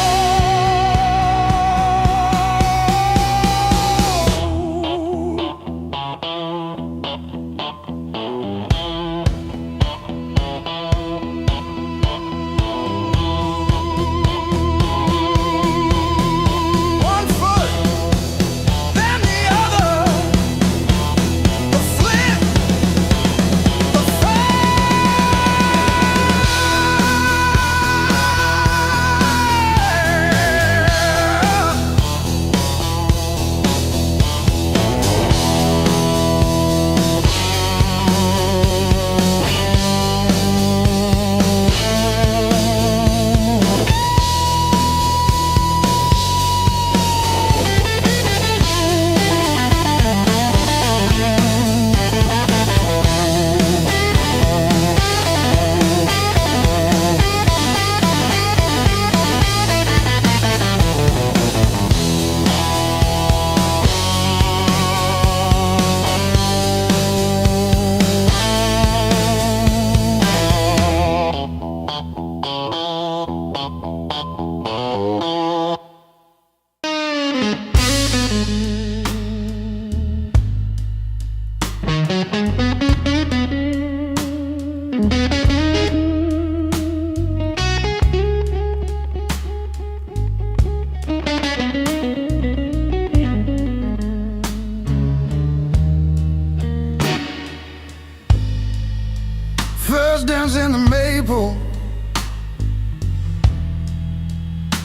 One foot, then the other, the flint, the First dance in the maple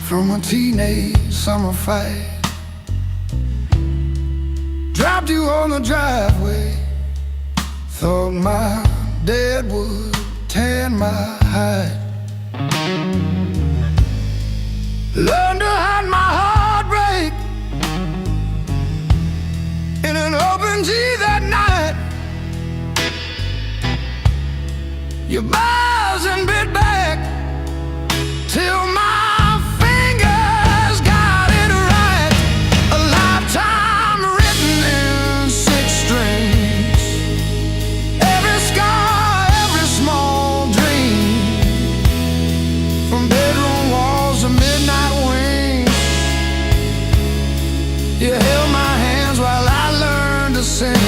from a teenage summer fight. Dropped you on the driveway, thought my dad would tan my hide. Learned to hide my heartbreak in an open G that night. You buzz and bit back till my fingers got it right. A lifetime written in 6 strings. Every scar, every small dream, from bedroom walls to midnight wings. You held my hands while I learned to sing.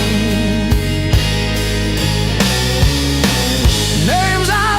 Names I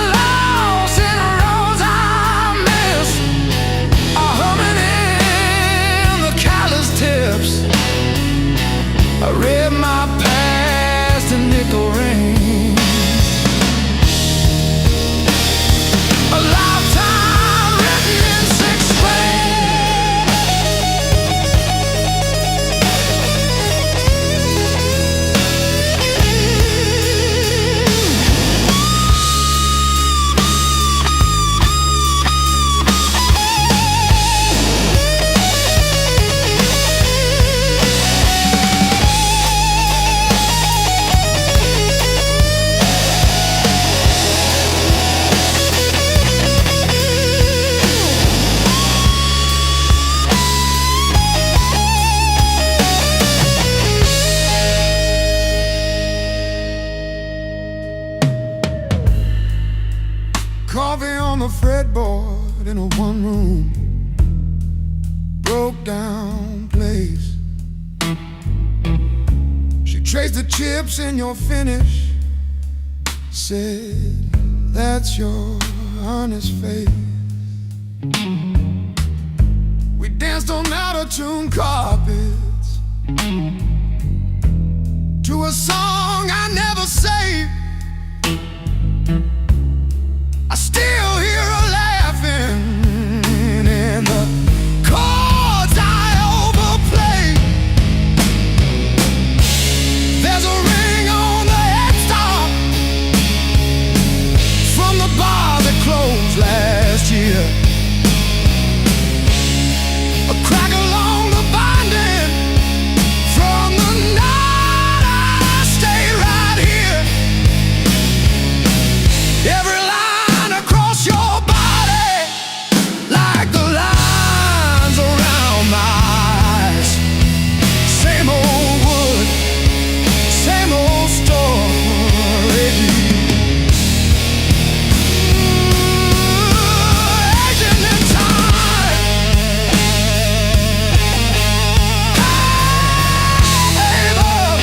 a fretboard in a one-room, broke-down place. She traced the chips in your finish, said, that's your honest face. We danced on out-of-tune carpets to a song I never saved. I still hear her laughing in the chords I overplay. There's a ring on the headstock from the bar that closed last year. A crack along the binding from the night I stayed right here. Every line across your body, like the lines around my eyes. Same old wood, same old story. Aging in time. Hey, love.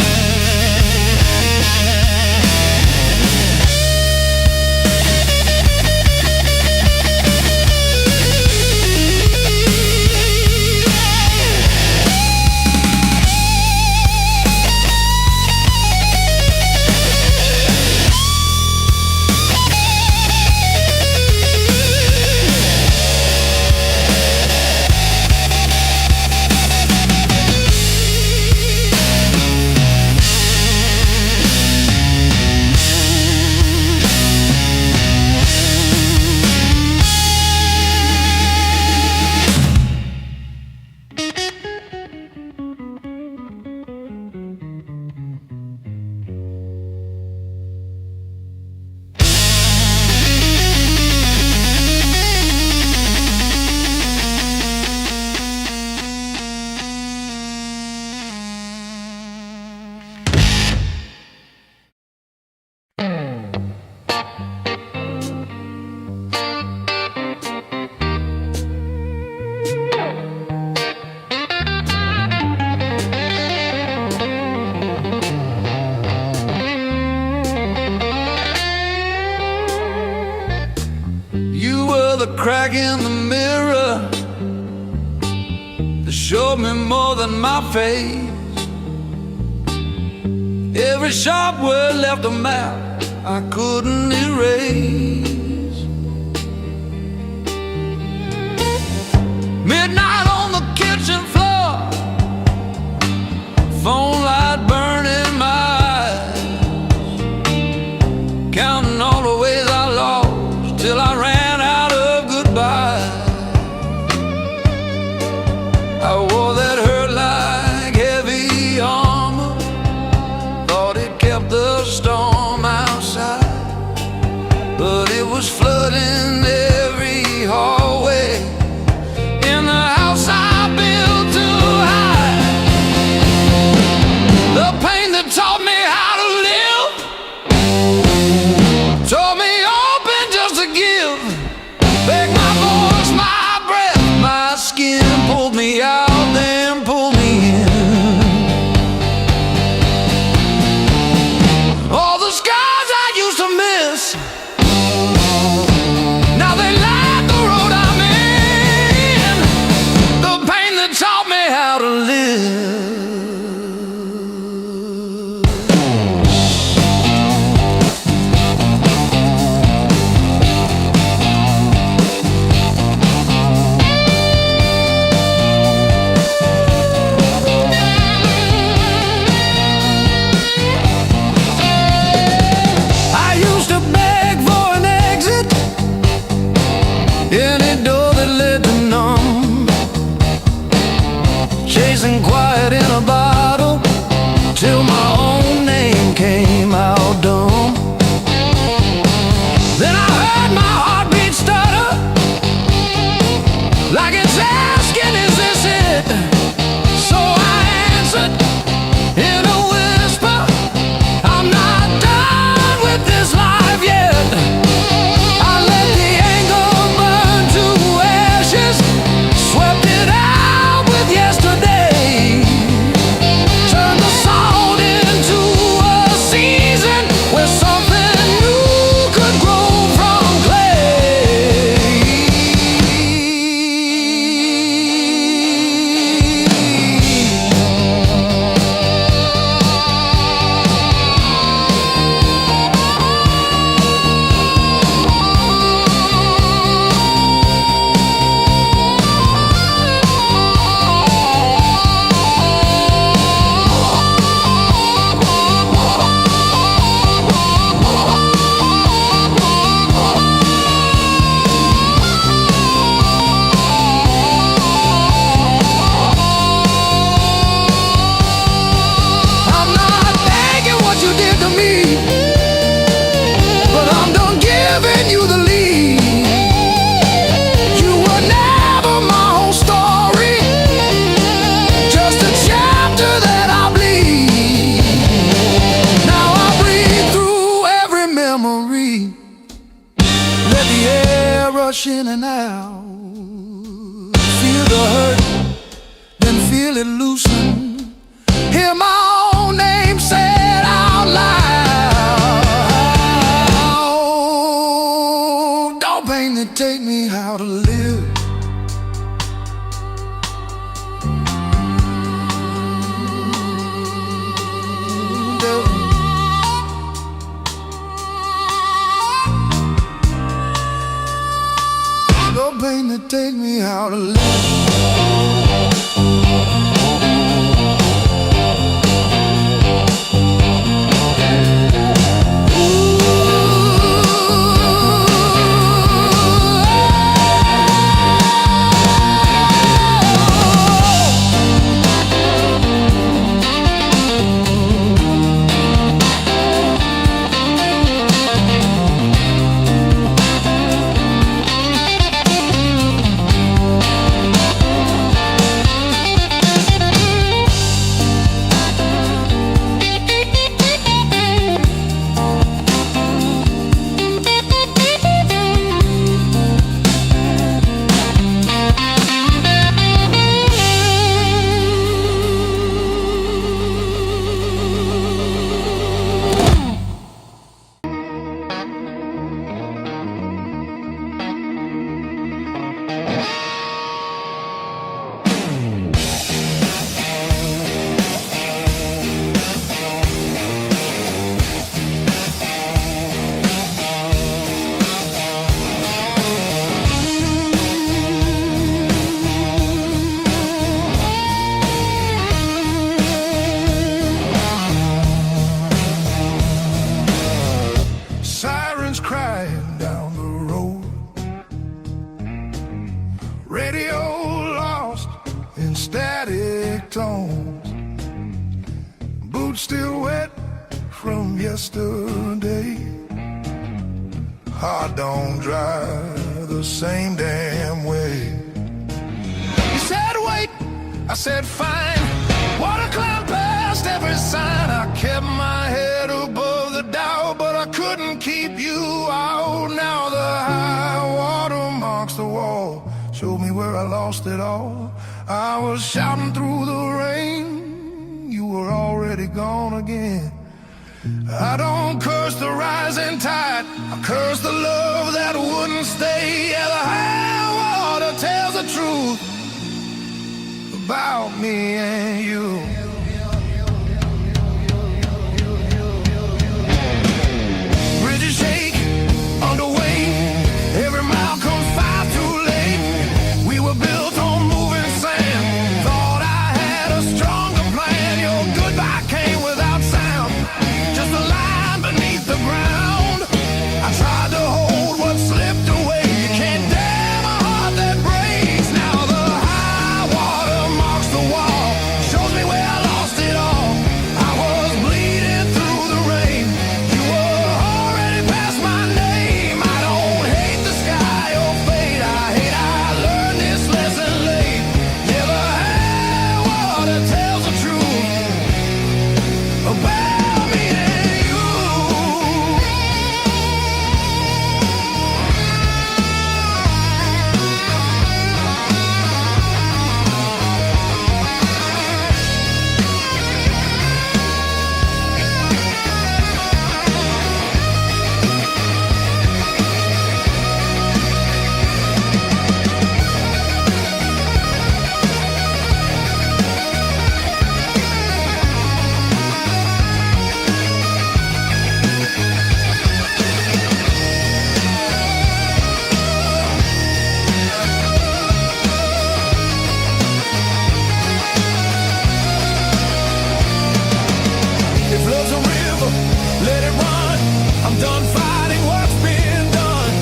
You were the crack in the mirror that showed me more than my face. Every sharp word left a map I couldn't erase. Midnight on the kitchen floor, phone light burning my eyes, counting all the ways I lost till I ran out of goodbye. I wore that hurt like heavy armor, thought it kept the storm outside, but it was flooding every hallway in the house I built to hide. The me, but I'm done giving you the lead. You were never my whole story, just a chapter that I bleed. Now I breathe through every memory, let the air rush in and out. Feel the hurt, then feel it loosen. Hear my own name said out loud. Don't pain to take me how to live. Don't pain to take me how to live. Crying down the road, radio lost in static tones, boots still wet from yesterday. Heart don't drive the same damn way. You said wait, I said fine. Water cloud past every sign. I kept my head above the doubt, but I couldn't keep you out. Now the high water marks the wall, showed me where I lost it all. I was shouting through the rain, you were already gone again. I don't curse the rising tide, I curse the love that wouldn't stay. Yeah, the high water tells the truth about me and you. Bridges shake underway, every mile comes far too late. We were built on moving sand, thought I had a stronger plan. Your goodbye came without sound, just a line beneath the ground. I tried to hold what slipped away. You can't damn a heart that breaks. Now the high water marks the wall, shows me where I lost it all. I was bleeding through the rain, you were already past my name. I don't hate the sky or fate, I hate I learned this lesson late. Yeah, the high water tells the truth about me and you. If love's a river, let it run. I'm done fighting what's been done.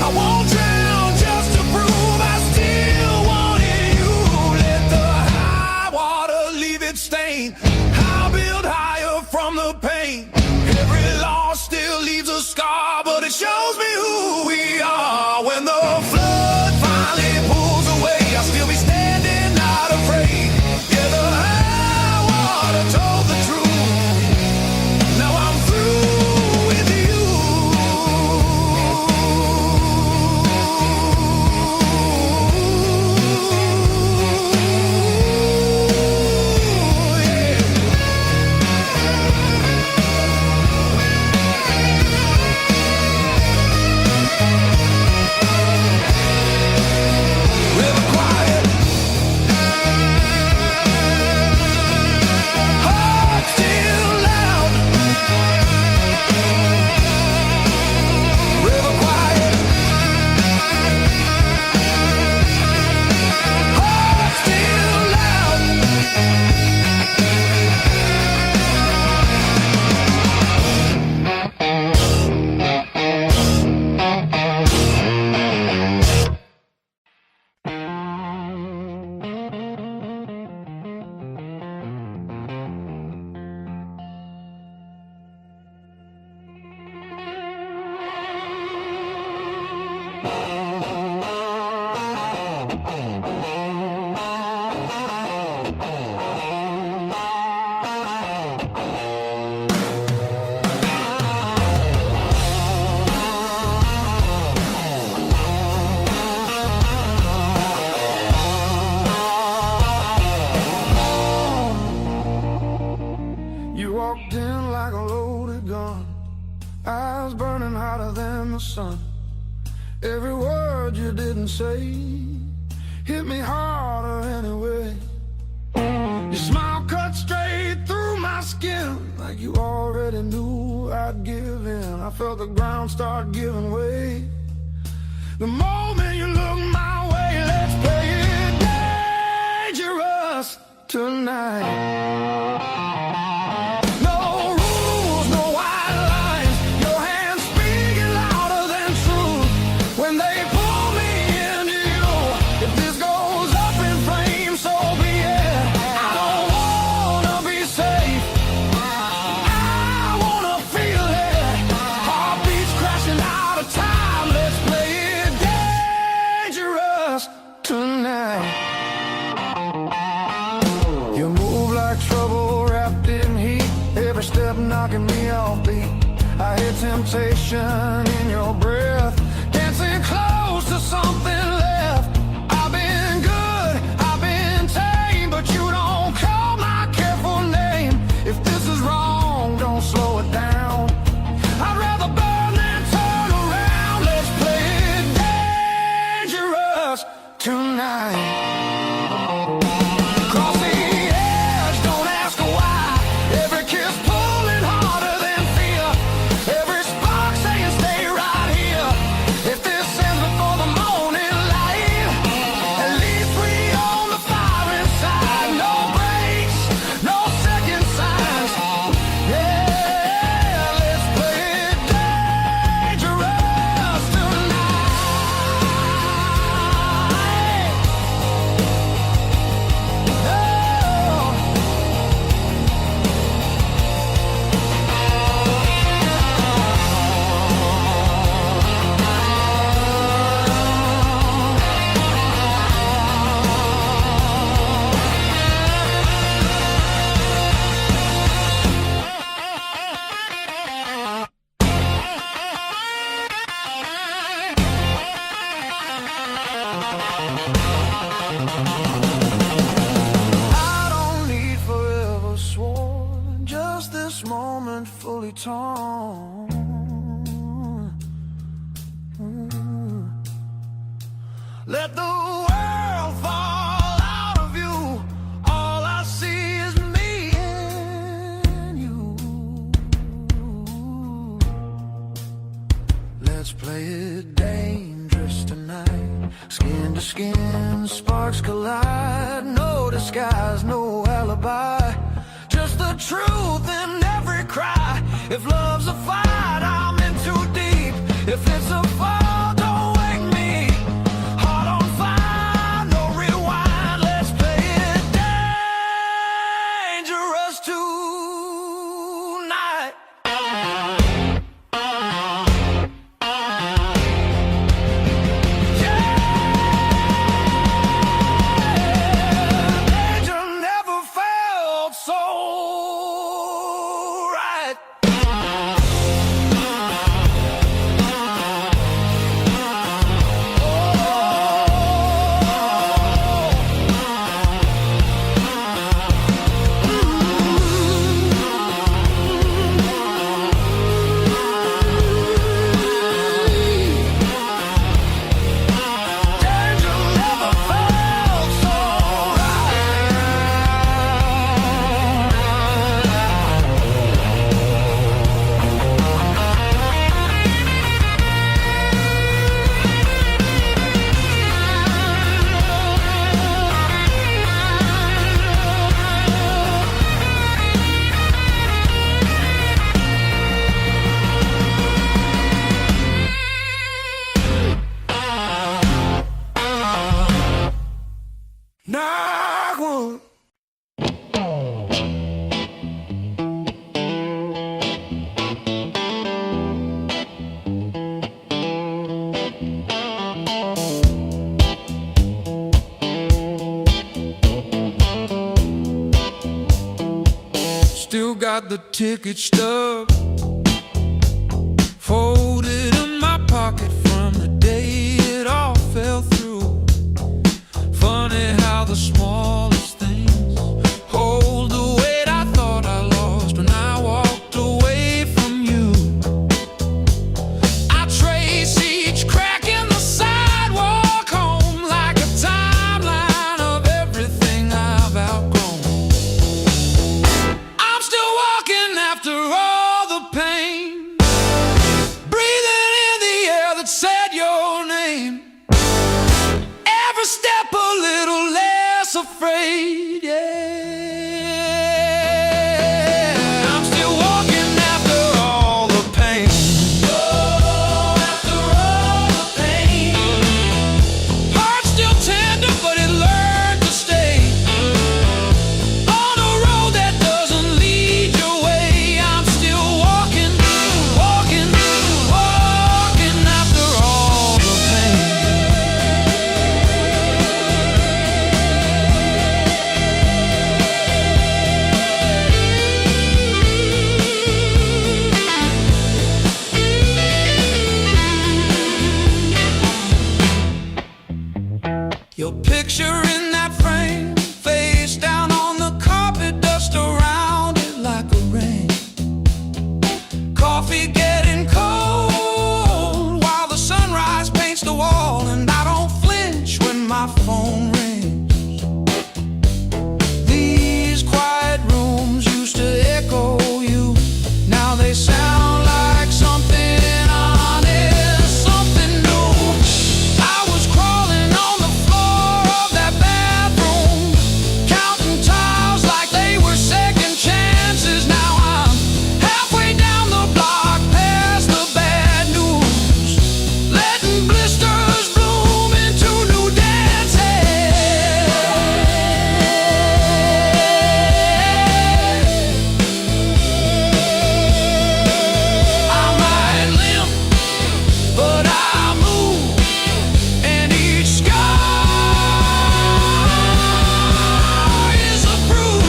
I won't drown just to prove I still wanted you. Let the high water leave its stain. I'll build higher from the pain. Every loss still leaves a scar, but it shows me who we are. When the flood finally pulls away, I'll still be standing, not afraid. Yeah, the high water told the truth. Now I'm through with you. You walked in like a loaded gun, eyes burning hotter than the sun. Every word you didn't say hit me harder anyway. Your smile cut straight through my skin, like you already knew I'd give in. I felt the ground start giving way. The moment you looked my way, let's play it dangerous tonight. You move like trouble wrapped in heat, every step knocking me off beat. I hear temptation in your breath, dancing close to something left. I've been good, I've been tame, but you don't call my careful name. If this is wrong, don't slow it down. I'd rather burn than turn around. Let's play it dangerous tonight. Fully torn. Let the world fall out of you. All I see is me and you. Let's play it dangerous tonight. Skin to skin, sparks collide. No disguise, no alibi. Just the truth in every cry. If love's a fight, I'm in too deep. If it's a fall, don't wake me. Heart on fire, no rewind. Let's play it dangerous tonight. got the ticket stub folded in my pocket from the day it all fell through. Funny how the smallest things hold the weight I thought I lost when I walked away from you. I trace each crack in the sidewalk home like a timeline of everything I've outgrown. I'm still walking after all the pain, breathing in the air that said your name. Every step a little less afraid, yeah. I'm still walking after all the pain. Oh, after all the pain. Heart still tender, but it learned to stay on a road that doesn't lead your way. I'm still walking, walking, walking after all the pain. Your picture in that frame, face down on the carpet, dust around it like a rain. Coffee getting cold while the sunrise paints the wall, and I don't flinch when my phone rings. These quiet rooms used to echo you, now they sound like something honest, something new. I was crawling on the floor of that bathroom, counting tiles like they were second chances. Now I'm halfway down the block, past the bad news, letting blisters bloom into new dances. I might limp, but I move, and each scar is a bruise.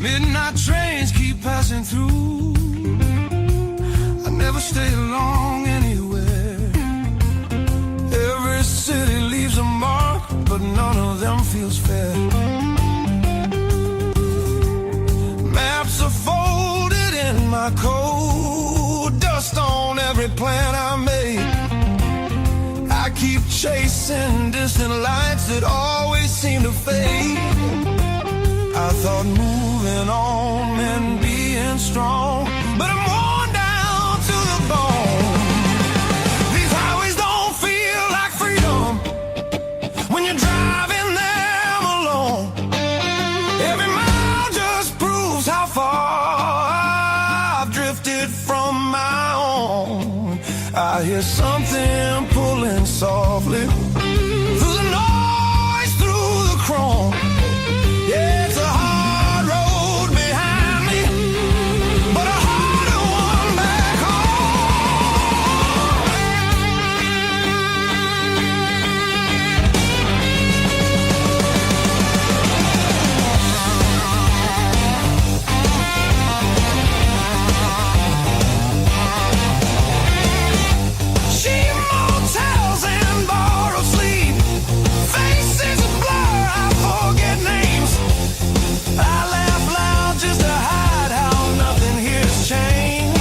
Midnight trains keep passing through. I never stay long anywhere. Every city leaves a mark, but none of them feels fair. Maps are folded in my coat, dust on every plan I made. I keep chasing distant lights that always seem to fade. I thought moving on meant being strong, but I'm worn down to the bone. These highways don't feel like freedom. I hear something pulling softly through the noise, through the chrome. Yeah, it's a hard road behind me, but a harder one back motels and borrowed sleep, faces a blur, I forget names. I laugh loud just to hide how nothing here's changed.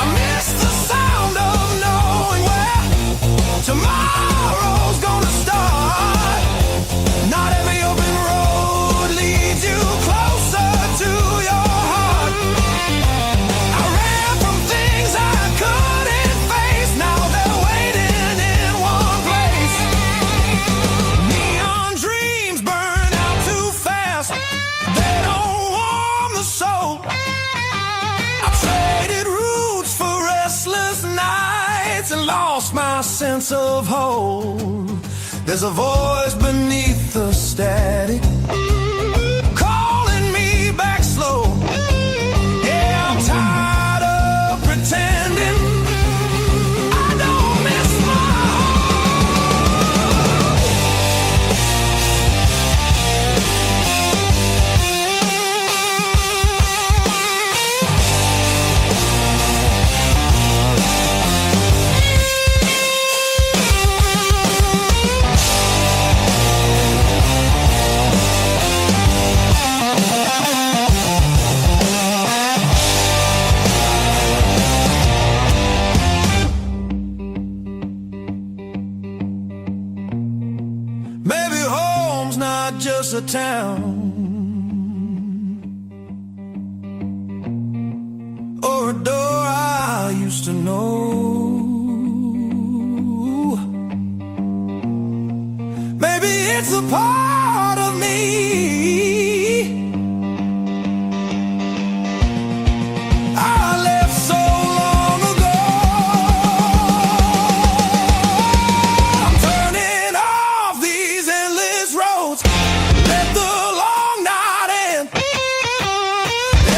I miss the sound of knowing where tomorrow's gonna start. Not every open road leads you closer to your heart. I ran from things I couldn't face, now they're waiting in one place. Neon dreams burn out too fast, they don't warm the soul. I traded roots for restless nights and lost my sense of hold. There's a voice beneath the static calling me back slow. Yeah, I'm tired of pretending I don't miss my maybe home's not just a town or a door I used to know. Maybe it's a part of me I left so long ago. I'm turning off these endless roads, let the long night end.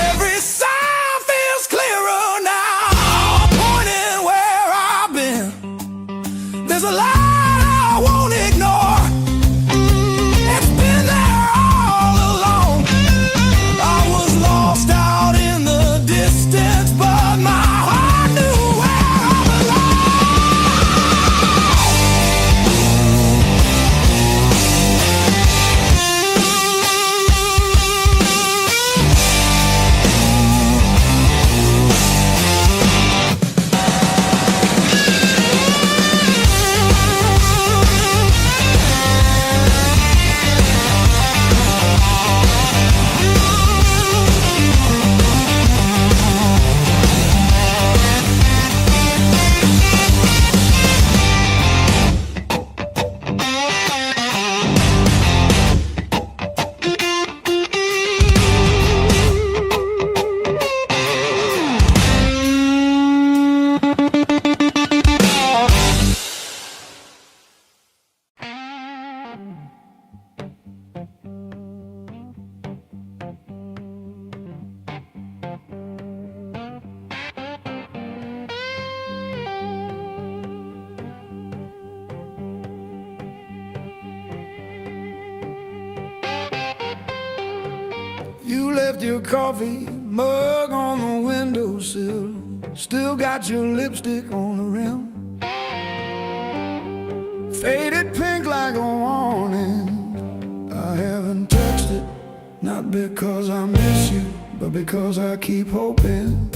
Every sound feels clearer now, pointing where I've been. There's a light I won't ignore, it's been there all along. I was lost out in the distance, but my heart knew where I You left your coffee mug on the windowsill, still got your lipstick on the rim. Faded pink like a warning. I haven't touched it, not because I miss you, but because I keep hoping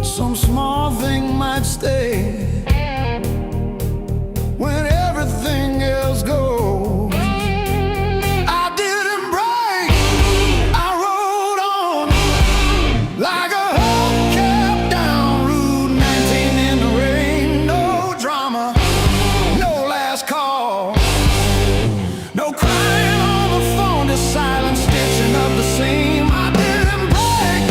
some small thing might stay when everything else goes. I didn't break, I rode on like a hubcap down Route 19 in the rain. No drama, no last call, no crying on the phone, just silence stitching up the seam. I didn't break,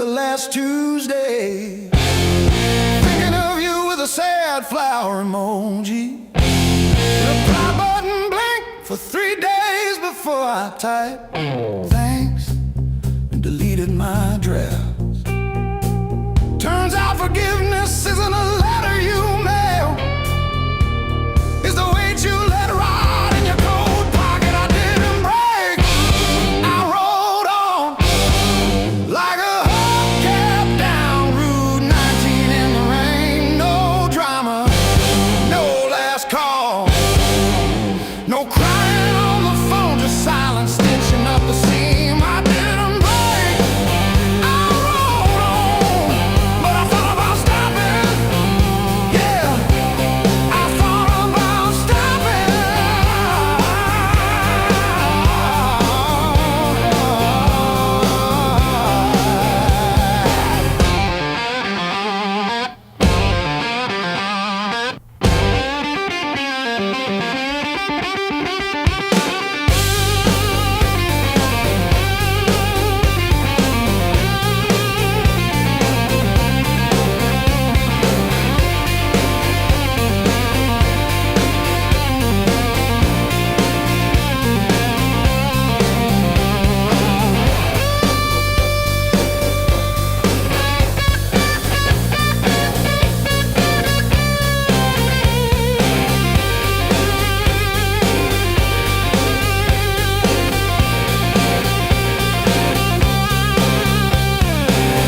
the last Tuesday. Thinking of you with a sad flower emoji. Reply button blink for 3 days before I type thanks and deleted my drafts. Turns out forgiveness isn't a letter you mail. It's the weight you let ride in your coat pocket. I didn't break, I rolled on like a hubcap down Route 19 in the rain. No drama, no last call, no crying on the phone, just silence stitching up the seam. I didn't break, I rolled on, but I thought about stopping. Yeah, I thought about stopping.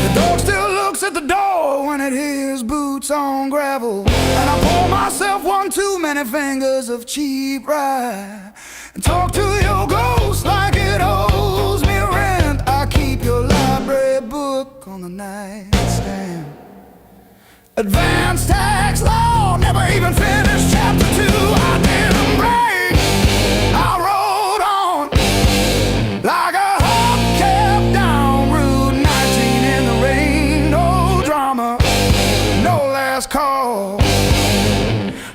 The dog still looks at the door when it hears boots on gravel. And I pour myself one too many fingers of cheap rye and talk to your ghost like it owes me rent. I keep your library book on the nightstand. Advanced tax law, never even finished chapter 2. I didn't break, I rolled on like a hubcap down Route 19 in the rain. No drama, no last call,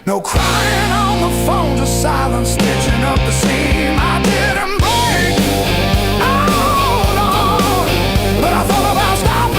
no crying on the phone, just silence stitching up the seam. I didn't break, I rolled on, but I thought about stopping.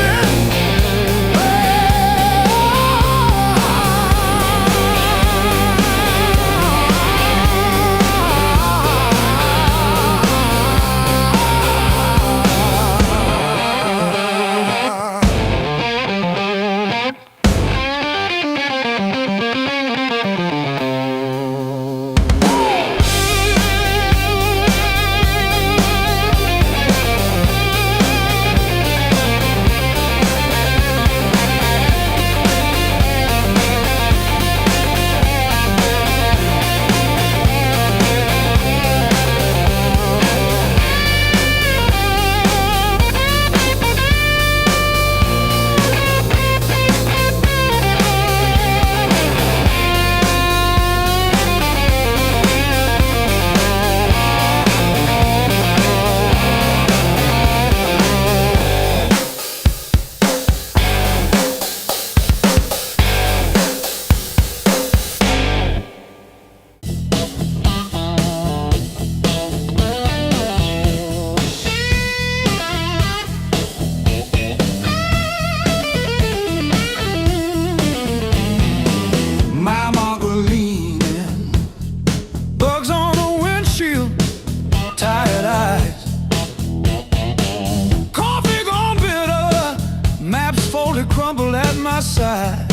Crumble at my side.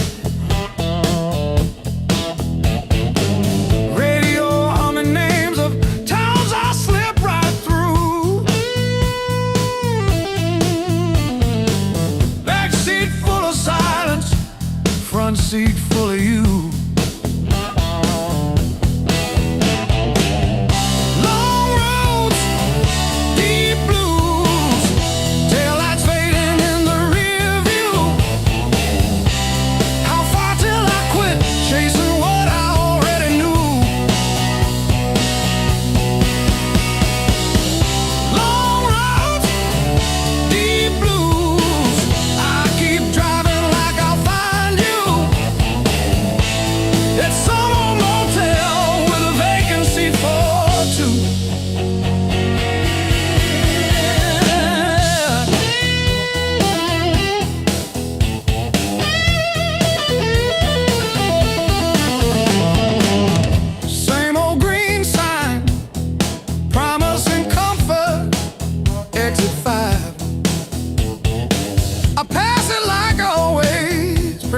Radio humming names of towns I slip right through. Back seat full of silence, front seat full of you. Long roads, deep blues, taillights fading in the rear view. How far till I quit chasing what I already knew? Long roads, deep blues, I keep driving like I'll find you.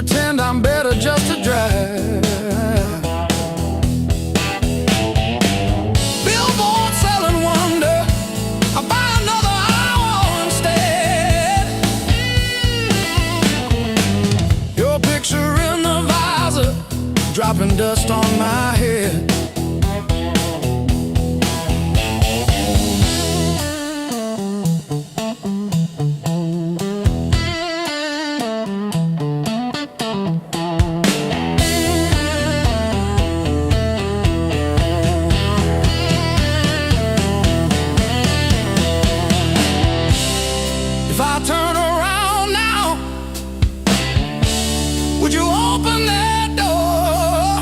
pretend I'm better just to drive. Billboard selling wonder, I'll buy another hour instead. Your picture in the visor, dropping dust on my head. If I turn around now, would you open that door?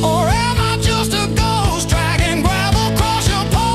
Or am I just a ghost dragging gravel across your porch?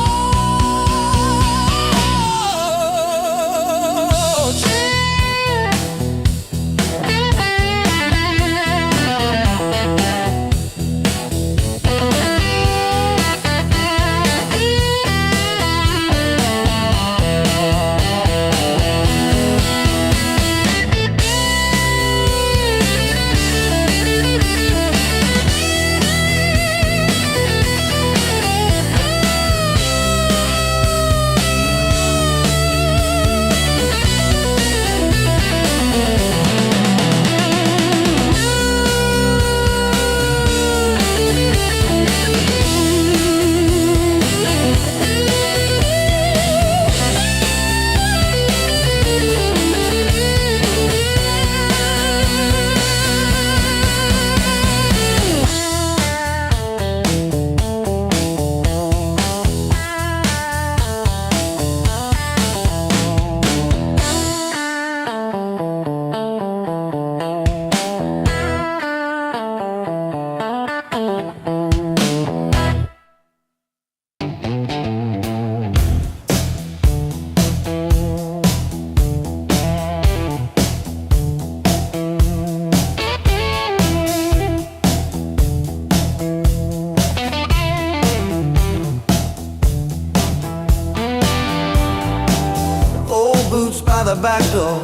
Boots by the back door,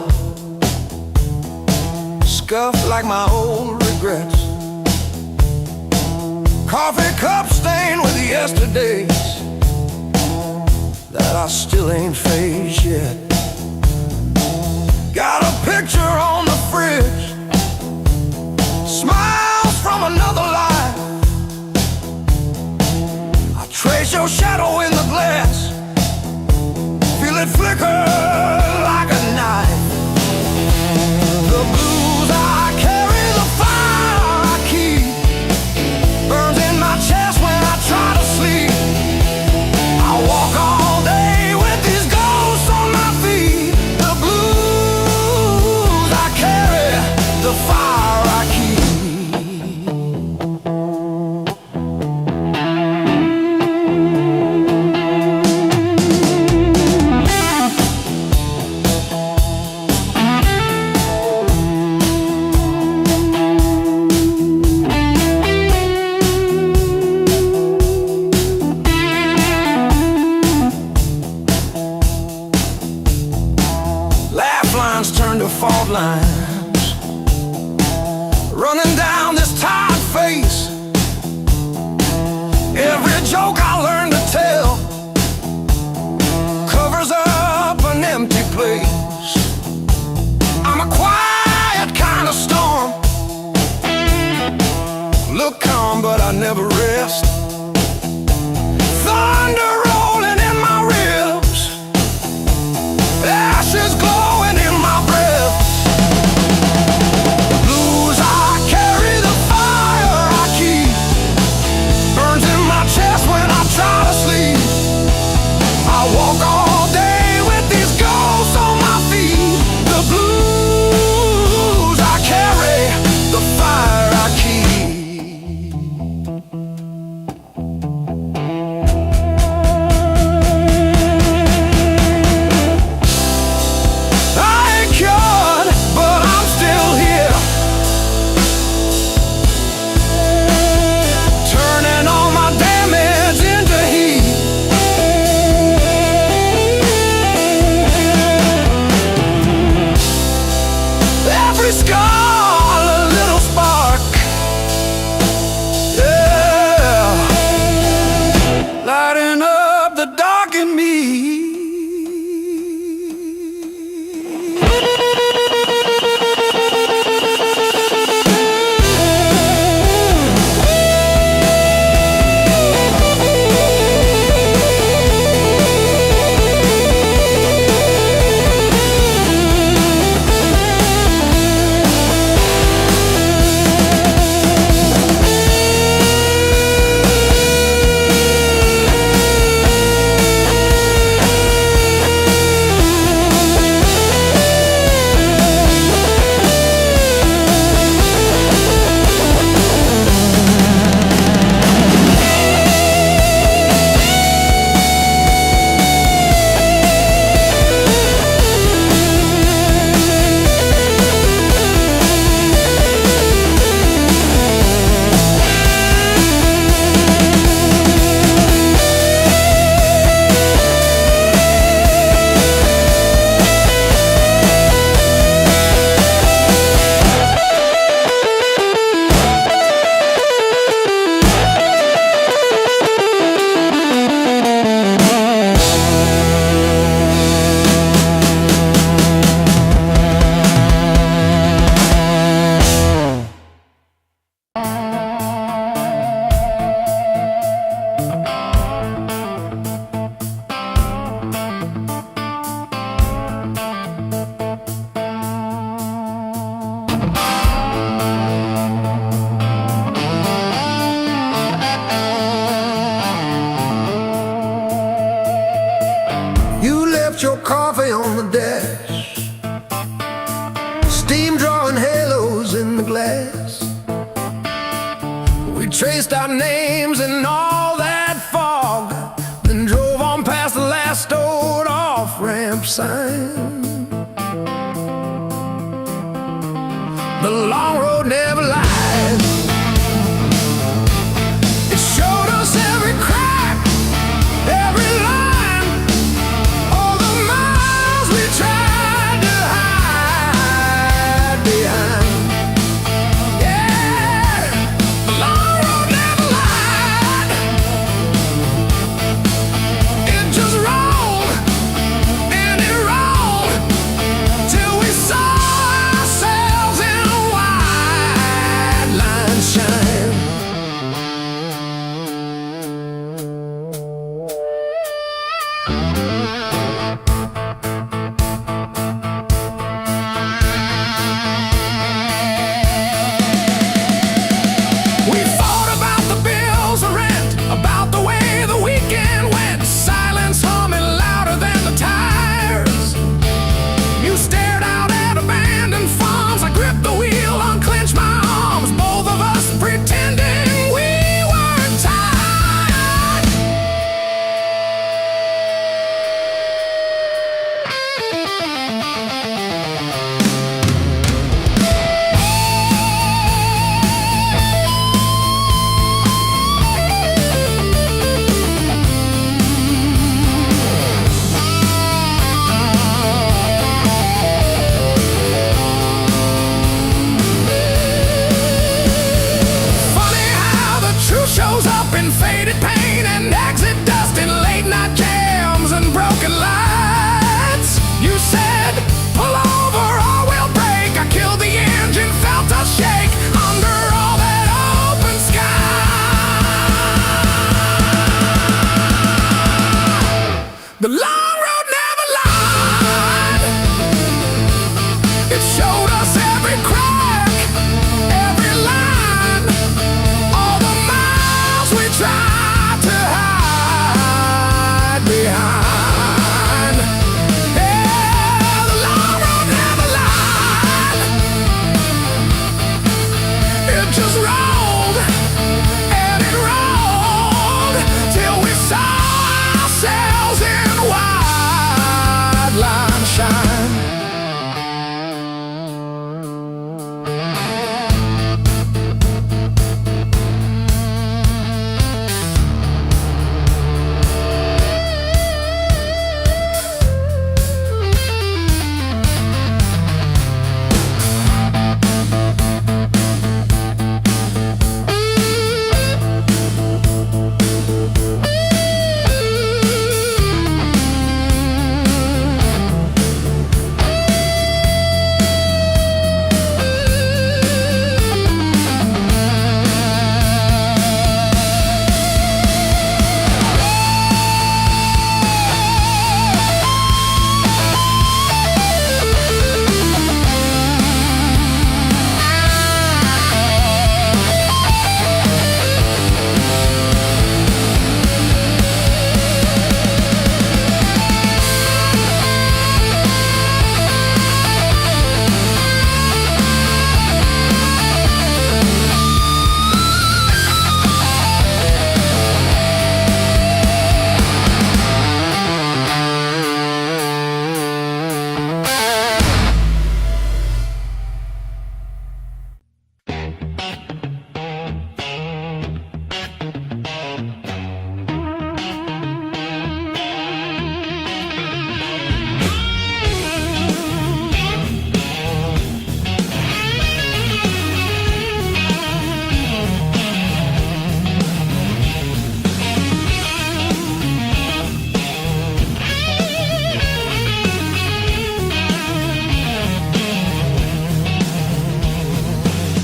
scuffed like my old regrets. Coffee cup stained with yesterdays that I still ain't faced yet. Got a picture on the fridge, smiles from another life. I trace your shadow in the glass, feel it flicker like a knife. The blues I carry, the fire I keep, burns in my chest when I try to sleep. I walk all day with these ghosts on my feet. The blues I carry, the fire I keep. Turn to fault lines, running down this tired face. Every joke I learned to tell covers up an empty place. I'm a quiet kind of storm, look calm but I never rest. Thunder rolling in my ribs, ashes glowing in my breath. The blues I carry, the fire I keep, burns in my chest when I glass. We traced our names in all that fog, then drove on past the last old off-ramp sign. The long road never lies. It showed us every crack, every line, all the miles we tried to hide behind. Yeah, the long road never lied. It just rolled and it rolled till we saw ourselves in a wide line shine. We fought about the bills of rent, about the way the weekend went, silence humming louder than the tires. You stared out at abandoned farms, I gripped the wheel, unclenched my arms, both of us pretending we weren't tired. Funny how the truth shows up in faded paint and exit dust in late night jams and broken lights. You said, pull over or we'll break. I killed the engine, felt us shake under all that open sky. The long road never lied. It showed us every crack, every line, all the miles we tried to hide behind. Yeah, the long road never lied. It just rolled and it rolled till we saw ourselves in wide line shine.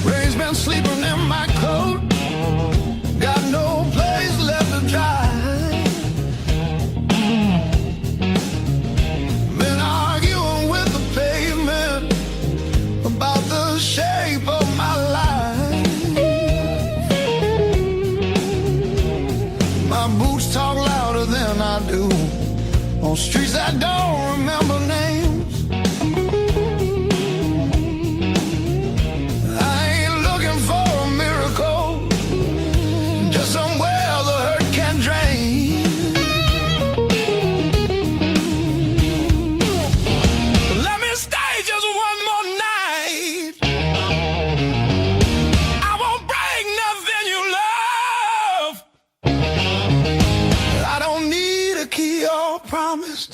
Rain's been sleeping in my coat, got no place left to dry. Been arguing with the pavement about the shape of my life. My boots talk louder than I do on streets that don't remember names. I ain't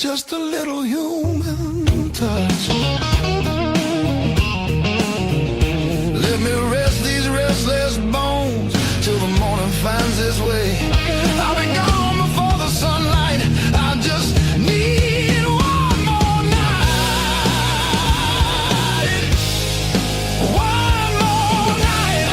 just a little human touch. Let me rest these restless bones till the morning finds its way. I'll be gone before the sunlight. I just need one more night. One more night.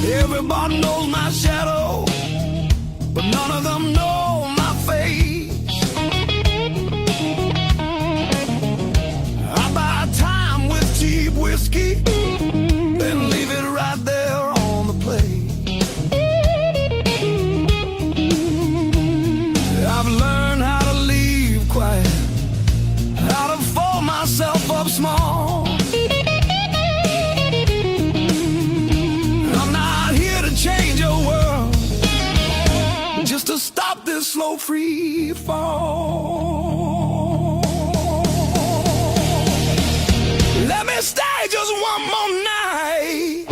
Everybody knows my shadow, but none of them know my face. I buy time with cheap whiskey, then leave it right there on the plate. I've learned how to leave quiet, how to fold myself up small. Change your world just to stop this slow free fall. Let me stay just one more night.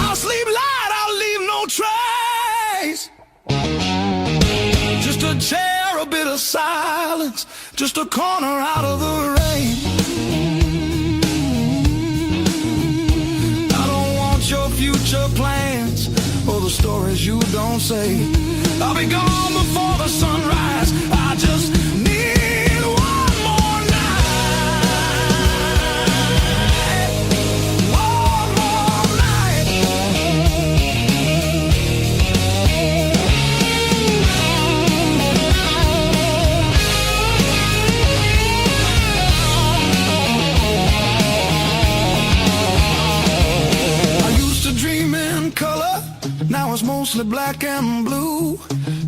I'll sleep light, I'll leave no trace. Just a chair, a bit of silence, just a corner out of the rain. Your future plans or the stories you don't say. I'll be gone before the sunrise. I just need one more night. One more night. Color, now it's mostly black and blue.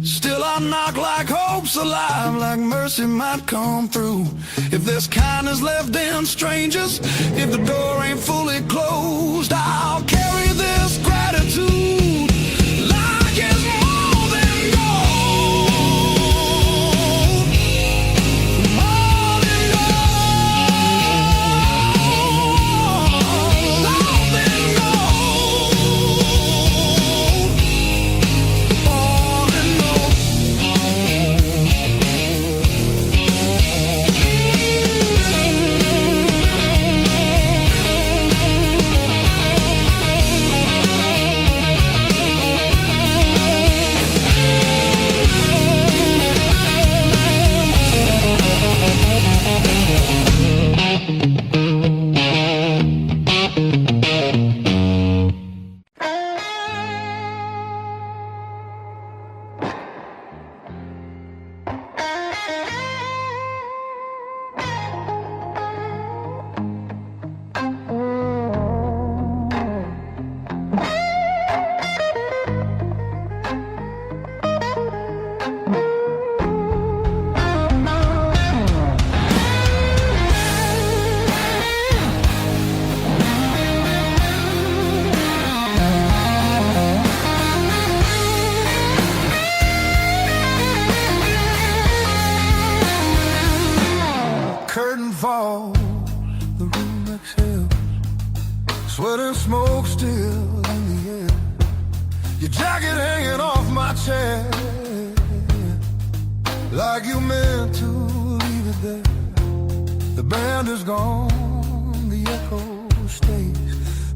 Still I knock like hope's alive, like mercy might come through. If there's kindness left in strangers, if the door ain't fully closed, I'll carry this gratitude like it's more than gold. More than gold. More than gold. Curtain falls, the room exhales, sweat and smoke still in the air. Your jacket hanging off my chair, like you meant to leave it there. The band is gone, the echo stays.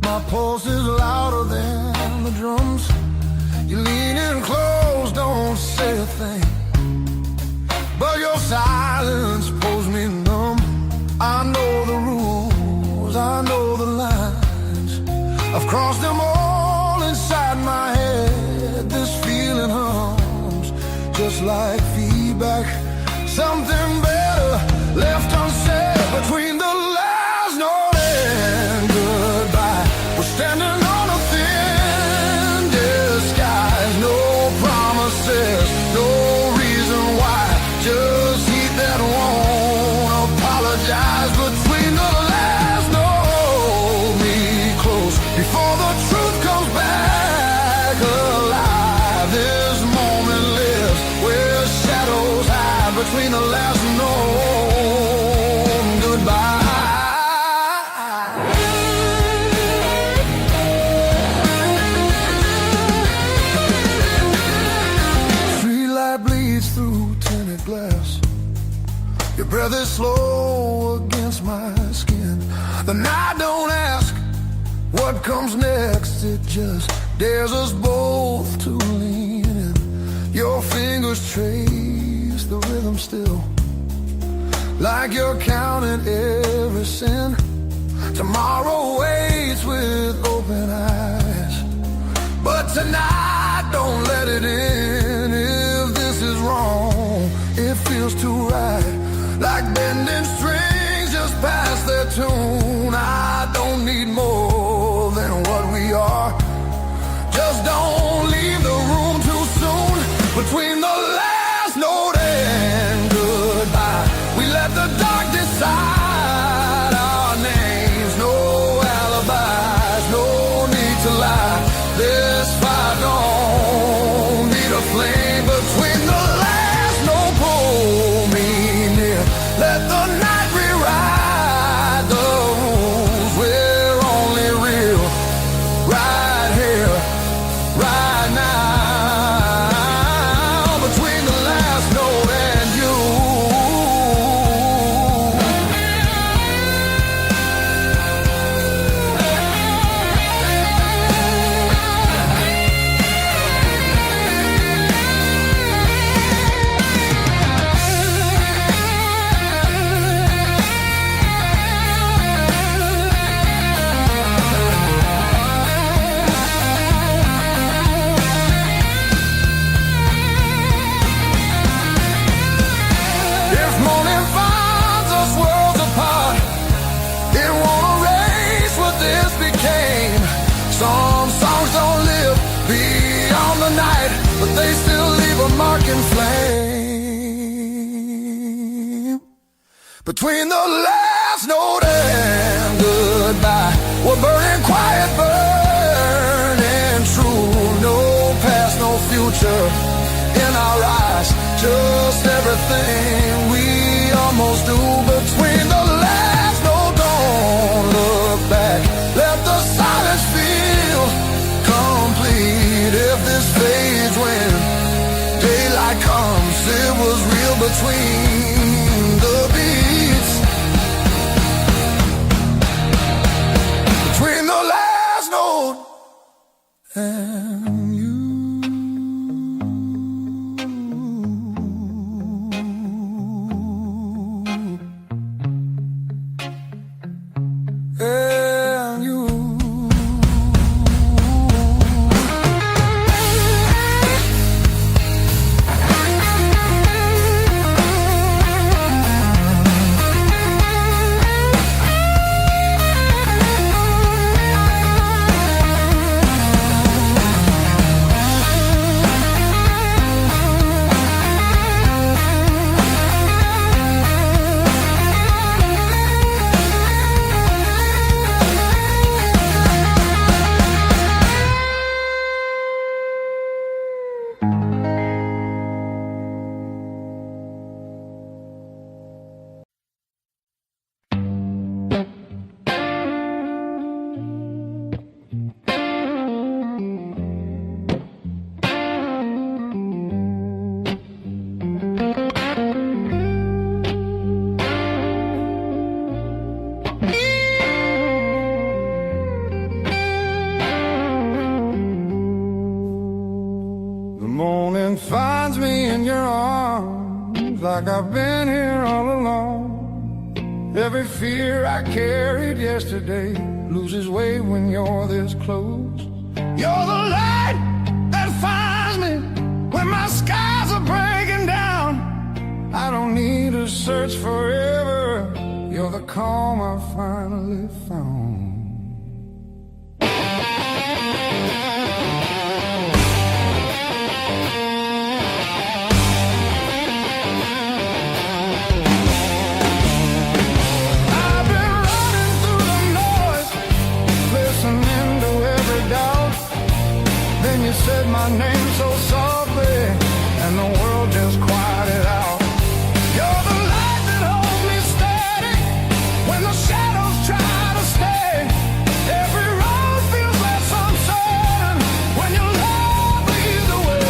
My pulse is louder than the drums. You lean in close, don't say a thing, but your silence pulls me numb. I know the rules, I know the lines. just like feedback. Something better left unsaid between the last note and goodbye. We're standing on a thin disguise. No promises, no reason why. Just heat that won't apologize. Between the last note, me close before the truth comes back alive. This moment lives where shadows hide between the last note and goodbye. Street light bleeds through tinted glass. Your breath is slow against my skin. The night don't ask what comes next. It just dares us both to lean in. Your fingers trace the rhythm still, like you're counting every sin. Tomorrow waits with open eyes, but tonight don't let it in. If this is wrong, it feels too right, like bending strings just past their tune. I don't need more than what we are. Just don't leave the room too soon. Between the last note and goodbye, we let the dark decide our names. No alibis, no need to lie. This fire don't need a flame. Between the last note, pull me near. Let the night rewrite the rules. We're only real right here, right now. Between the last note and you. If morning finds us worlds apart, it won't erase what this became. Some songs don't live beyond the night, but they still leave a mark in flame. Between the last note and goodbye, we're burning quiet, burning true. No past, no future in our eyes, just everything we almost do. Between the last note, don't look back. Let the silence feel complete. If this fades when daylight comes, it was real between the beats. Between the last note and you. And you. morning finds me in your arms, like I've been here all along. Every fear I carried yesterday loses weight when you're this close. You're the light that finds me when my skies are breaking. search forever. You're the calm I finally found. I've been running through the noise, listening to every doubt. Then you said my name so softly, and the world just quieted out. You're the light that holds me steady when the shadows try to stay. Every road feels less uncertain when your love leads the way.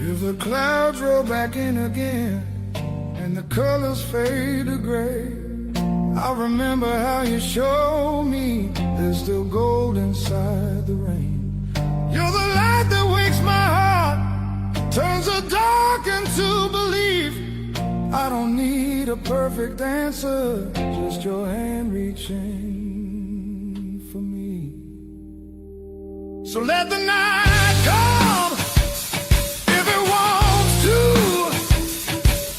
If the clouds roll back in again and the colors fade to gray, I remember how you showed me there's still gold inside the rain. You're the light that wakes my heart, turns the dark into belief. I don't need a perfect answer, just your hand reaching for me. So let the night come if it wants to.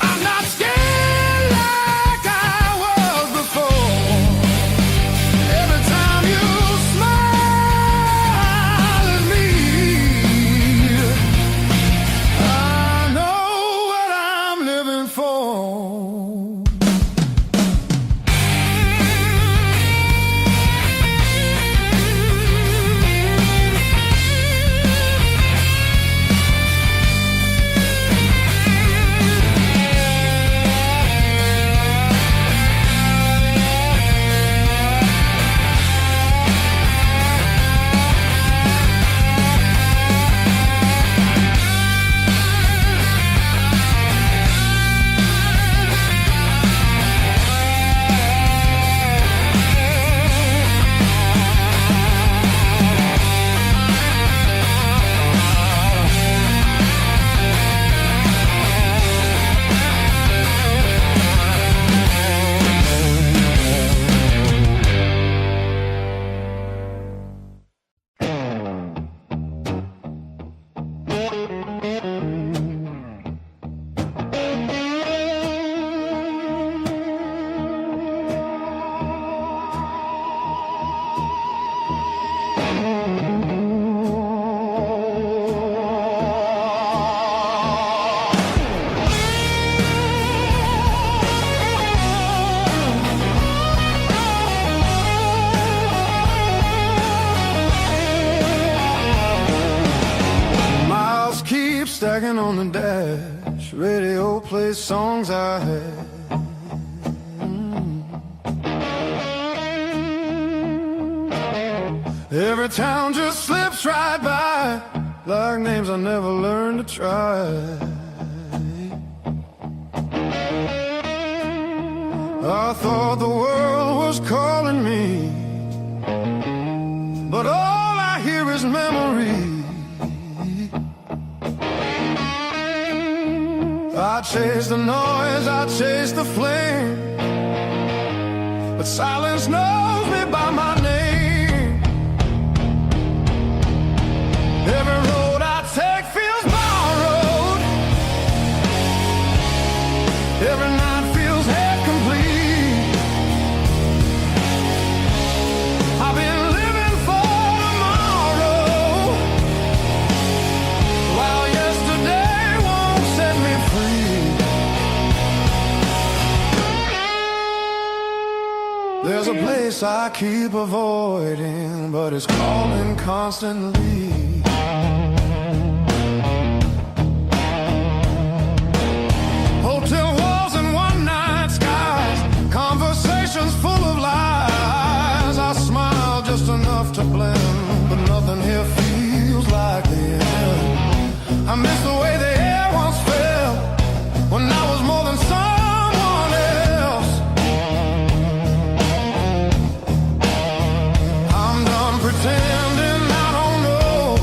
I'm not scared like I was before. Every time you smile at me, I know what I'm living for. Stacking on the dash, radio plays songs I had. Every town just slips right by, like names I never learned to try. I thought the world was calling me, but all I hear is memory. I chase the noise, I chase the flame, but silence knows me by my name. Every road I take feels borrowed. Every night feels half complete. I've been living for tomorrow, while yesterday won't set me free. place I keep avoiding, but it's calling constantly. Hotel walls and one-night skies, conversations full of lies. I smile just enough to blend, but nothing here feels like the end. I miss the way the air once felt when I was more than someone else. I'm done pretending I don't know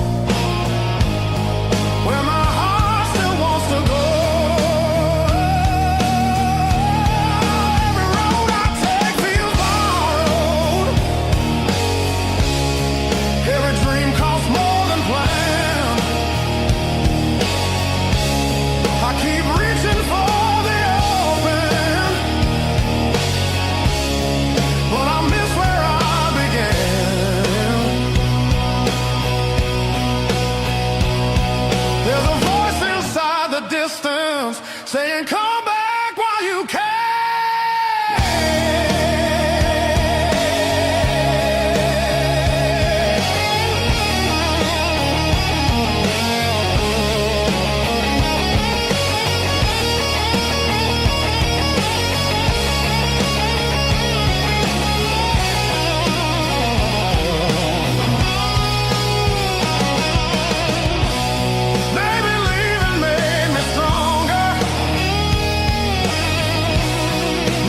where my heart still wants to go. Every road I take feels borrowed. Every dream costs more than planned. I keep reaching for the open, but I miss where I began. There's a voice inside the distance saying, come back while you can. Maybe leaving made me stronger.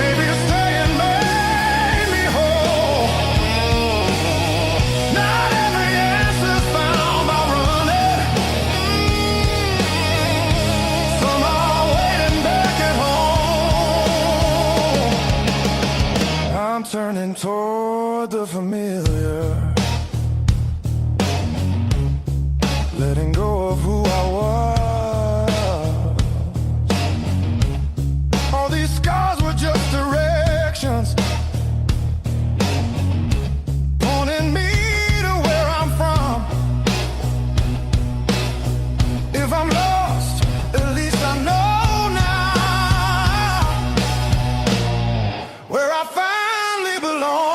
Maybe staying made me whole. Not every answer's found by running. Some are waiting back at home. I'm turning toward the familiar, letting go of who I was. All these scars were just directions, pointing me to where I'm from. If I'm lost, at least I know now where I finally belong.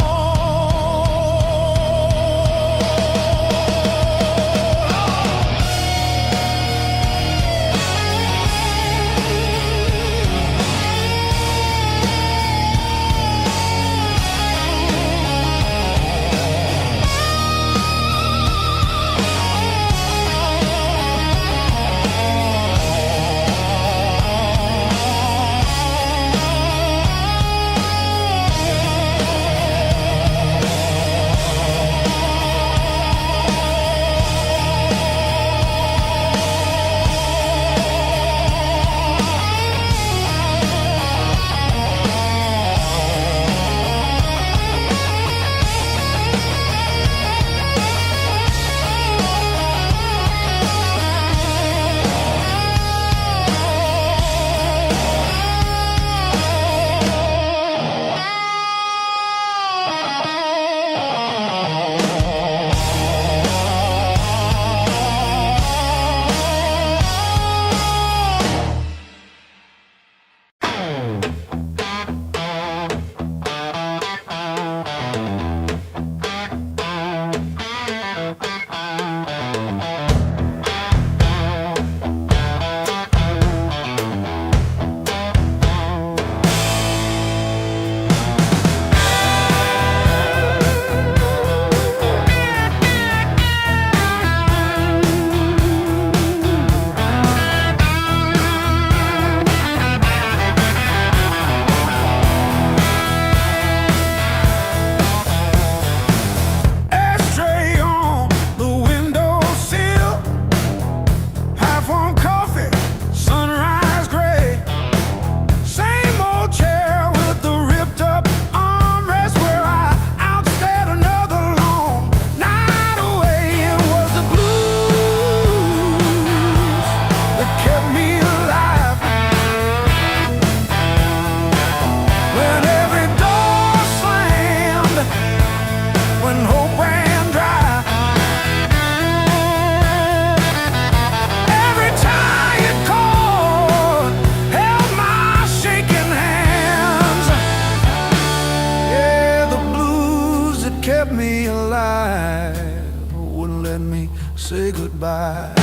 say goodbye.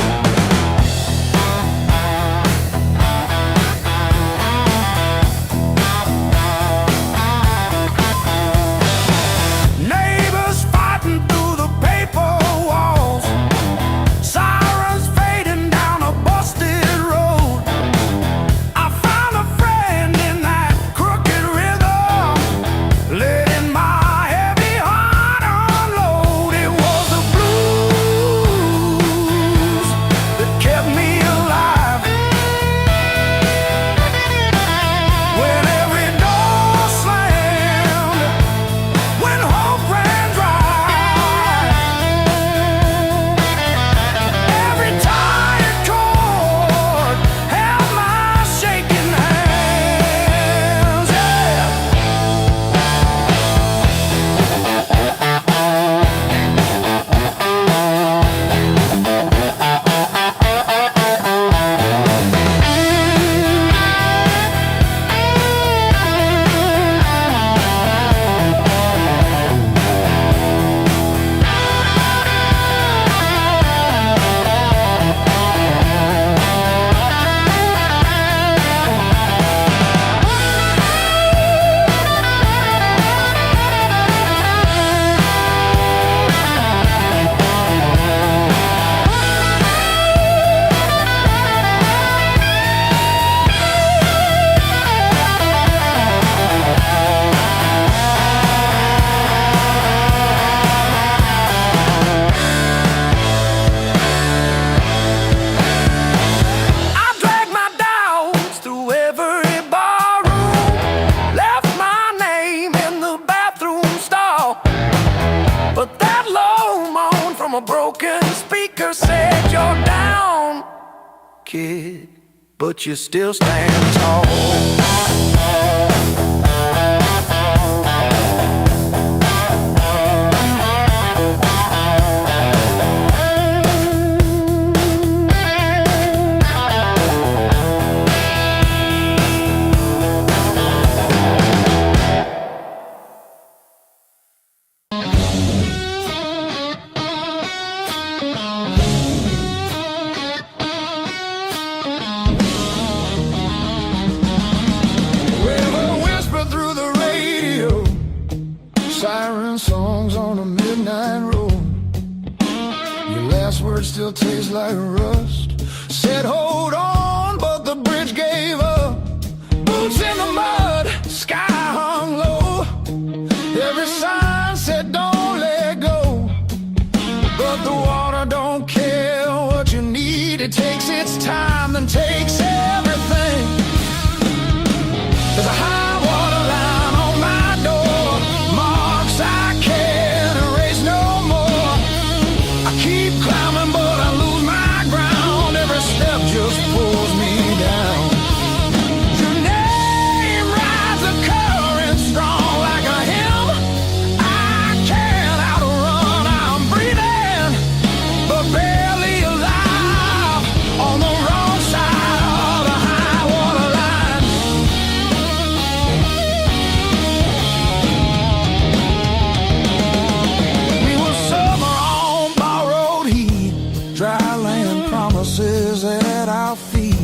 Neighbors fighting through the paper walls, sirens fading down a busted road. I found a friend in that crooked rhythm, letting my heavy heart unload. It was the blues that kept me alive. When every door slammed, when hope ran dry, every tired chord held my shaking hands. Yeah. I dragged my doubts through every barroom, left my name in the bathroom stall. But that low moan from a broken speaker said, "You're down, kid, but you still stand tall." River whisper through the radio, siren songs on a midnight road. Your last words still taste like rust. Said hold on, but the bridge gave up. Boots in the mud, sky hung low. Every sign said don't let go, but the water don't care what you need. It takes its time, then takes everything. There's a high water line on my door, marks I can't erase no more. I keep climbing, but I lose my ground. Every step just pulls me down. Your name rides a current strong like a hymn. I can't outrun, I'm breathing, but barely alive on the wrong side of the high water line. We were summer on borrowed heat, dry land promises at our feet.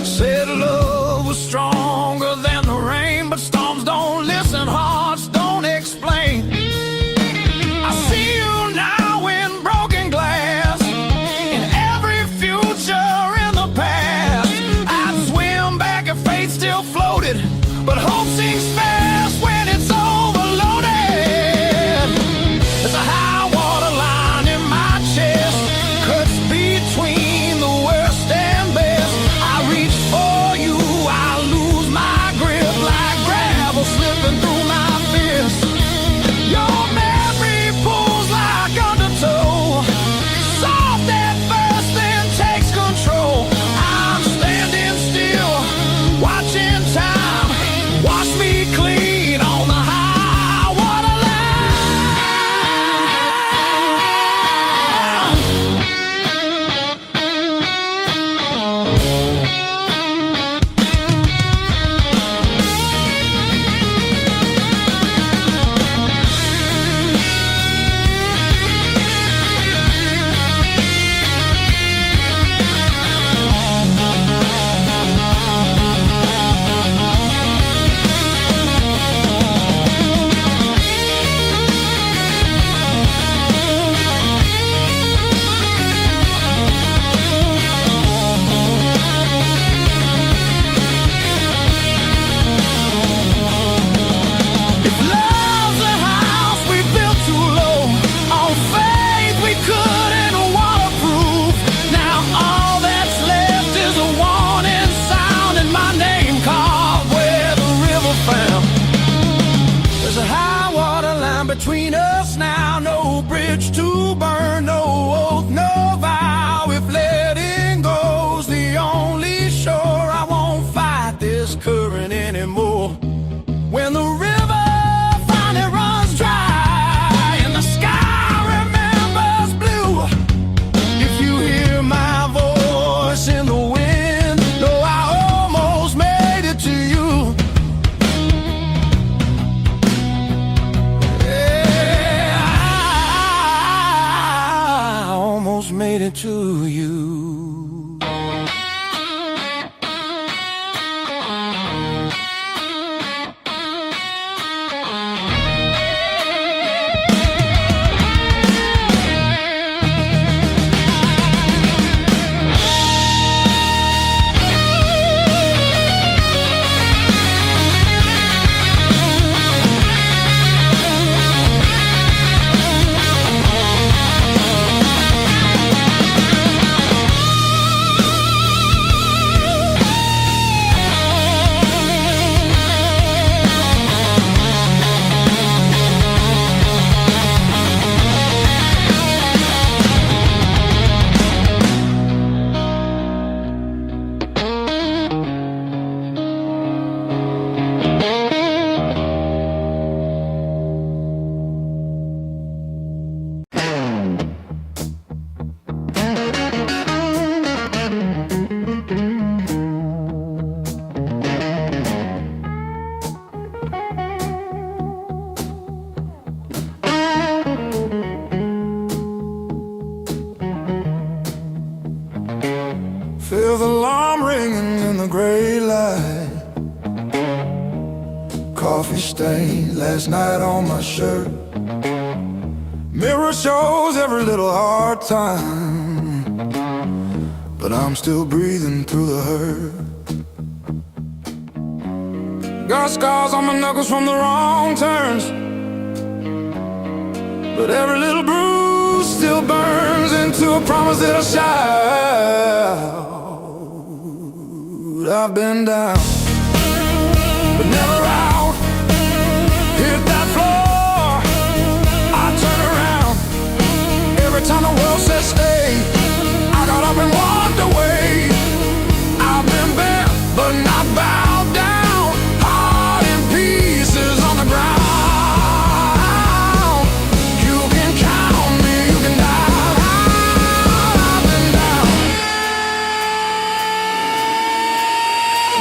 Said love was stronger than the rain, but storms don't listen, hearts don't explain. I see you now in broken glass, in every future in the past. I'd swim back if fate still floated, but hope sinks fast when it's overloaded. There's a high water line in my chest, cuts between the worst and best. I reach for you, I lose my grip. almost made it to you. Feel the alarm ringing in the gray light. Coffee stain last night on my shirt. Mirror shows every little hard time, but I'm still breathing through the hurt. Got scars on my knuckles from the wrong turns, but every little bruise still burns into a promise that I'll shout. I've been down, but never out. Hit that floor, I turn around. Every time the world says stay, I got up and walked away. I've been bent, but not bowed down. Heart in pieces on the ground. You can count me, you can die. I've been down,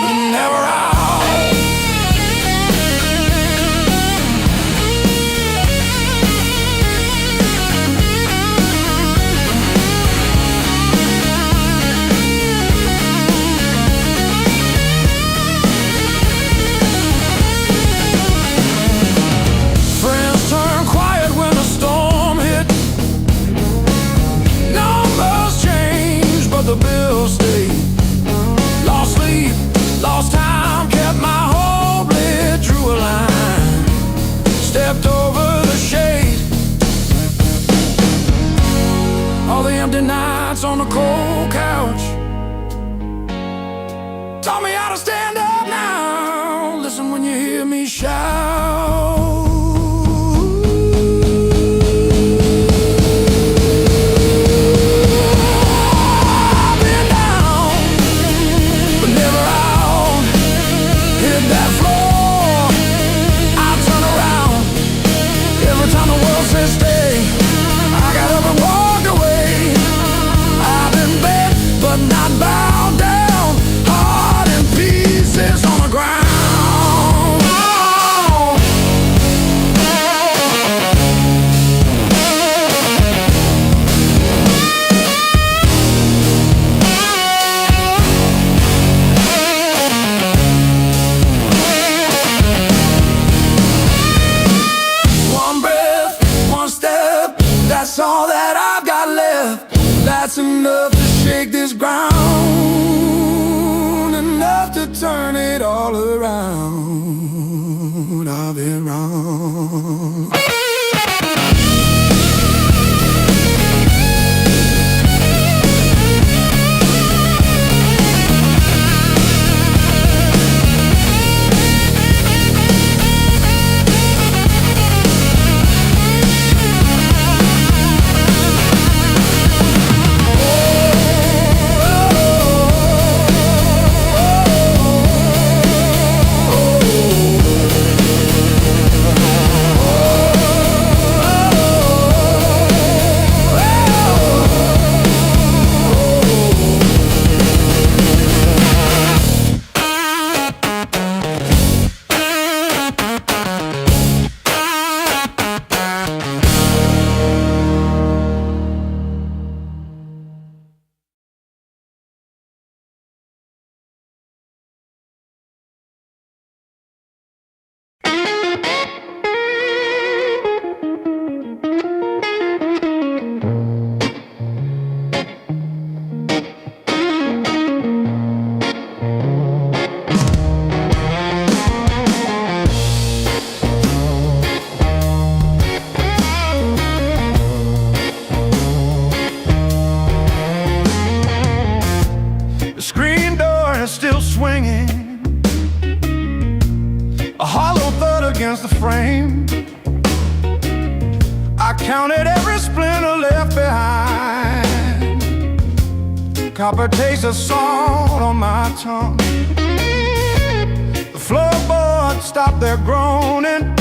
but never out. Friends turn quiet when a storm hit. Numbers change, but the bills stay. Lost sleep, lost time, kept my hope lit, drew a line, stepped over the shade. All the empty nights on the cold couch taught me how to stand up now. Listen when you hear me shout. I've been down, but never out. Hit that floor, I turn around. Every time the world says stay, I got up and walked away. I've been bent, but not bowed down. Heart in pieces on the ground. One breath, one step, that's all that I've got left. That's enough to shake this ground, enough to turn it all around. I've been wrong. against the frame. I counted every splinter left behind. Copper taste of salt on my tongue. The floorboards stopped their groaning.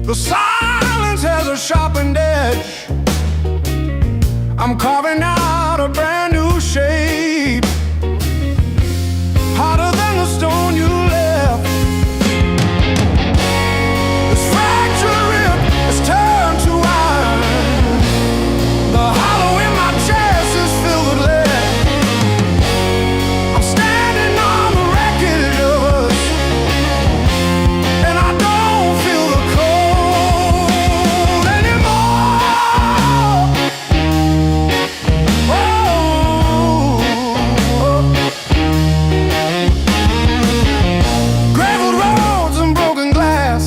The silence has a sharpened edge. I'm carving out a brand new shape, harder than the stone you left. This fractured rib is turned to iron. The hollow in my chest is filled with lead. I'm standing on the wreckage of us, and I don't feel the cold anymore. Graveled roads and broken glass.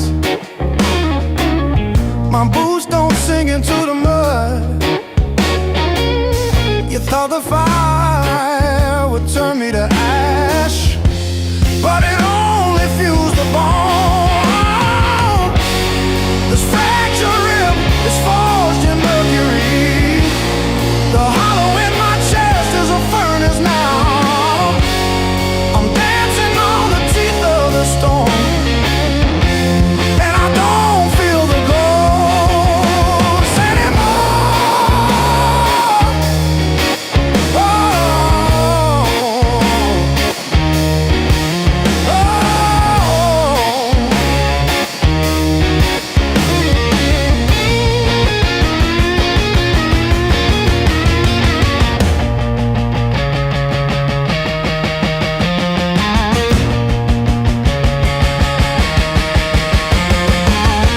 My boots don't sink into the mud. You thought the fire would turn me to ash, but it only fuels the bone. This fractured rib is forged in mercury. The hollow in my chest is a furnace now. I'm dancing on the teeth of the storm, and I don't feel the ghost anymore. Oh,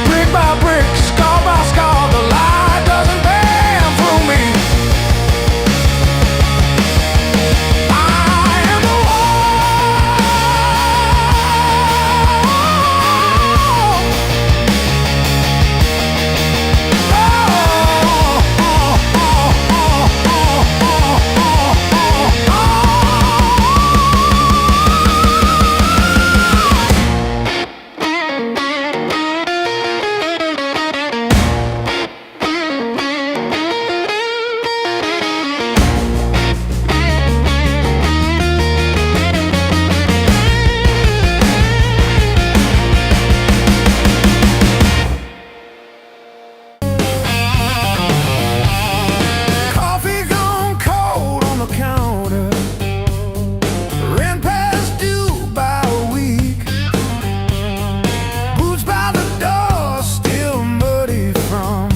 brick by brick, scar by scar, the light doesn't bend through me. I am the coffee gone cold on the counter. Rent past due by a week. Boots by the door, still muddy from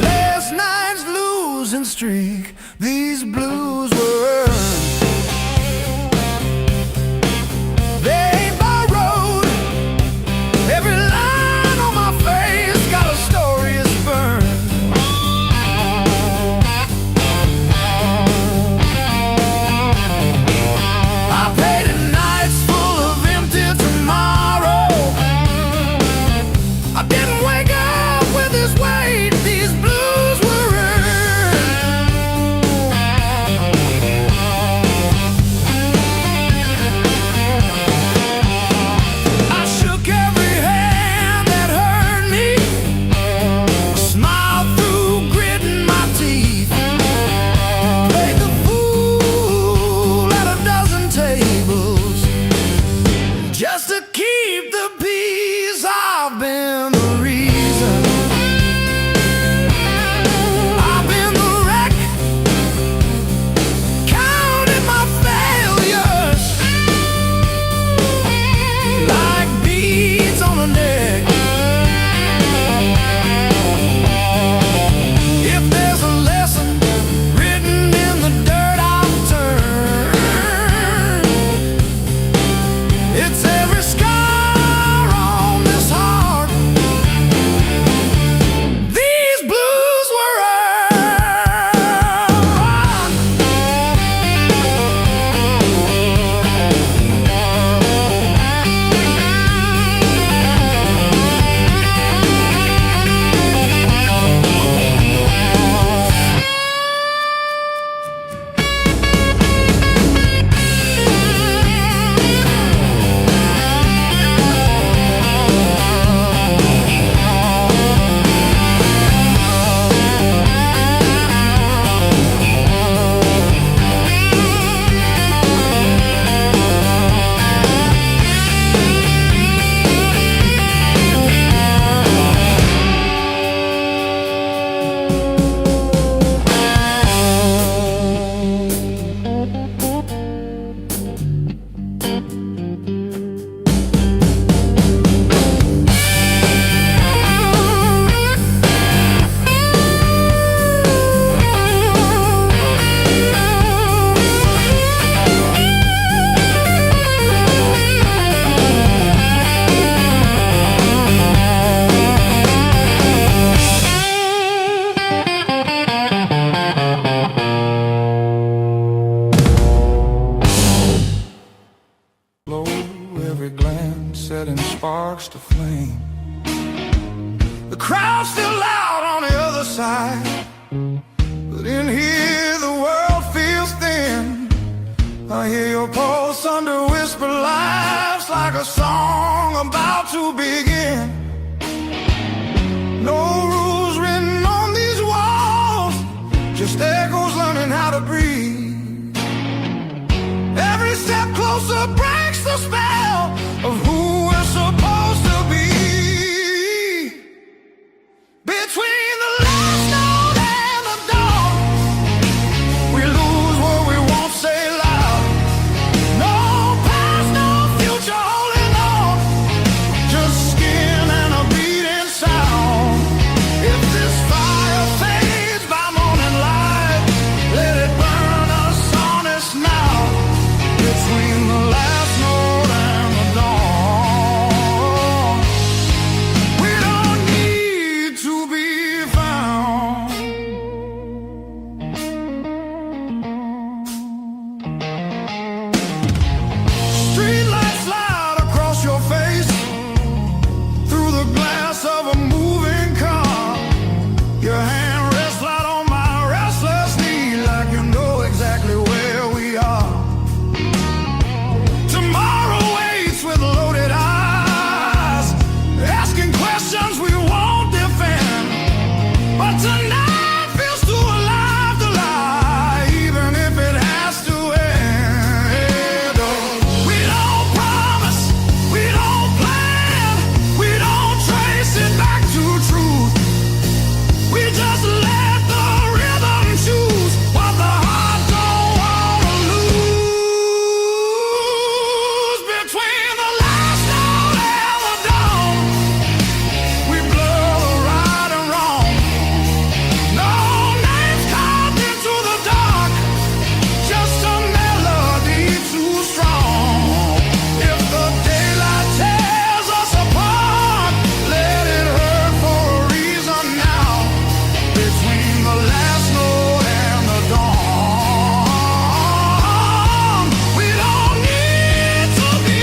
last night's losing streak. These blues were earned. They ain't borrowed. Every line on my face got a story it's burned. I paid a nights full of empty tomorrow. I didn't wake up with this weight. These blues were earned. lost the flame. The crowd's still loud on the other side, but in here the world feels thin. I hear your pulse under whispered laughs, like a song about to begin. No rules written on these walls, just echoes learning how to breathe. Every step closer breaks the spell of who we're supposed to be. Between the last note and the dawn, we lose what we won't say loud. No past, no future holding on, just skin and a beating sound. If this fire fades by morning light, let it burn us honest now. Between the last note and the dawn, we don't need to be found. Street lights slide across your face, through the glass of a moving car. Your hand rests light on my restless knee, like you know exactly where we are. Tomorrow waits with loaded eyes, asking questions we won't defend. But tonight feels too alive to lie, even if it has to end. Oh, we don't promise, we don't plan, we don't trace it back to truth. We just let the rhythm choose what the heart don't wanna lose. Between the last note and the dawn, we blur the right and wrong. No names carved into the dark, just a melody too strong. If the daylight tears us apart, let it hurt for a reason now. Between the last note and the dawn, we don't need to be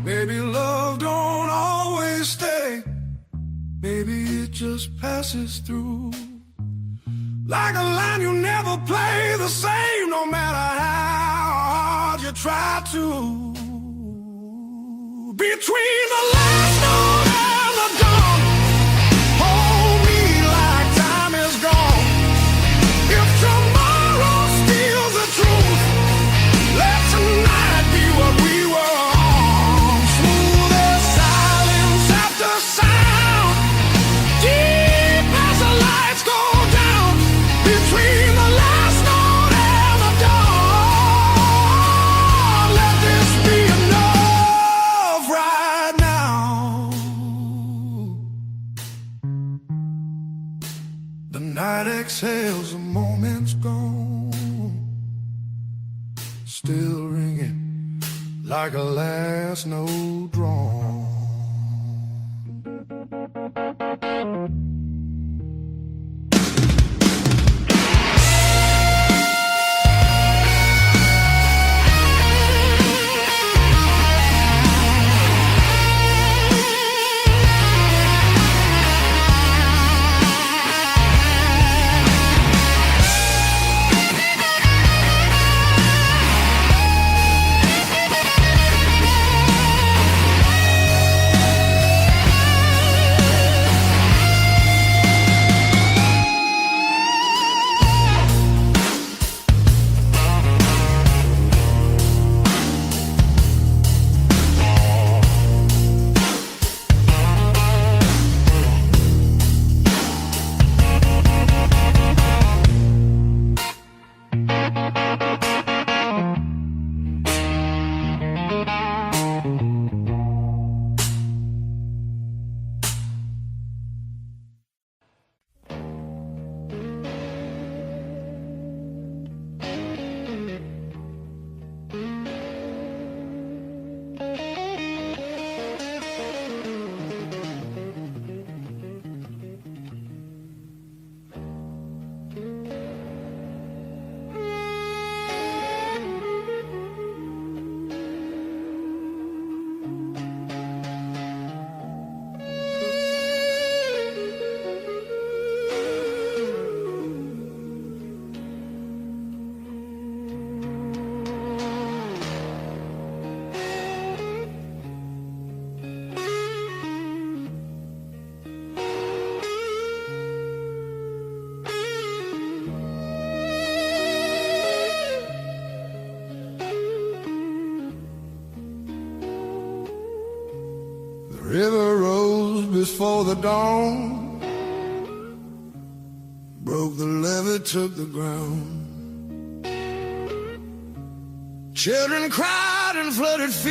Maybe love don't always stay. Maybe it just passes through. Like a line you never play the same, no matter how hard you try to. Between the last note and the dawn, hold me like time is gone. If tomorrow steals the truth, let tonight be what we were on. Smooth as silence after sound, deep as the lights go down. Between the last note and the dawn, let this be enough right now. The night exhales, the moment's gone, still ringing like a last note drawn. before the dawn, broke the levee, took the ground. Children cried and flooded feet.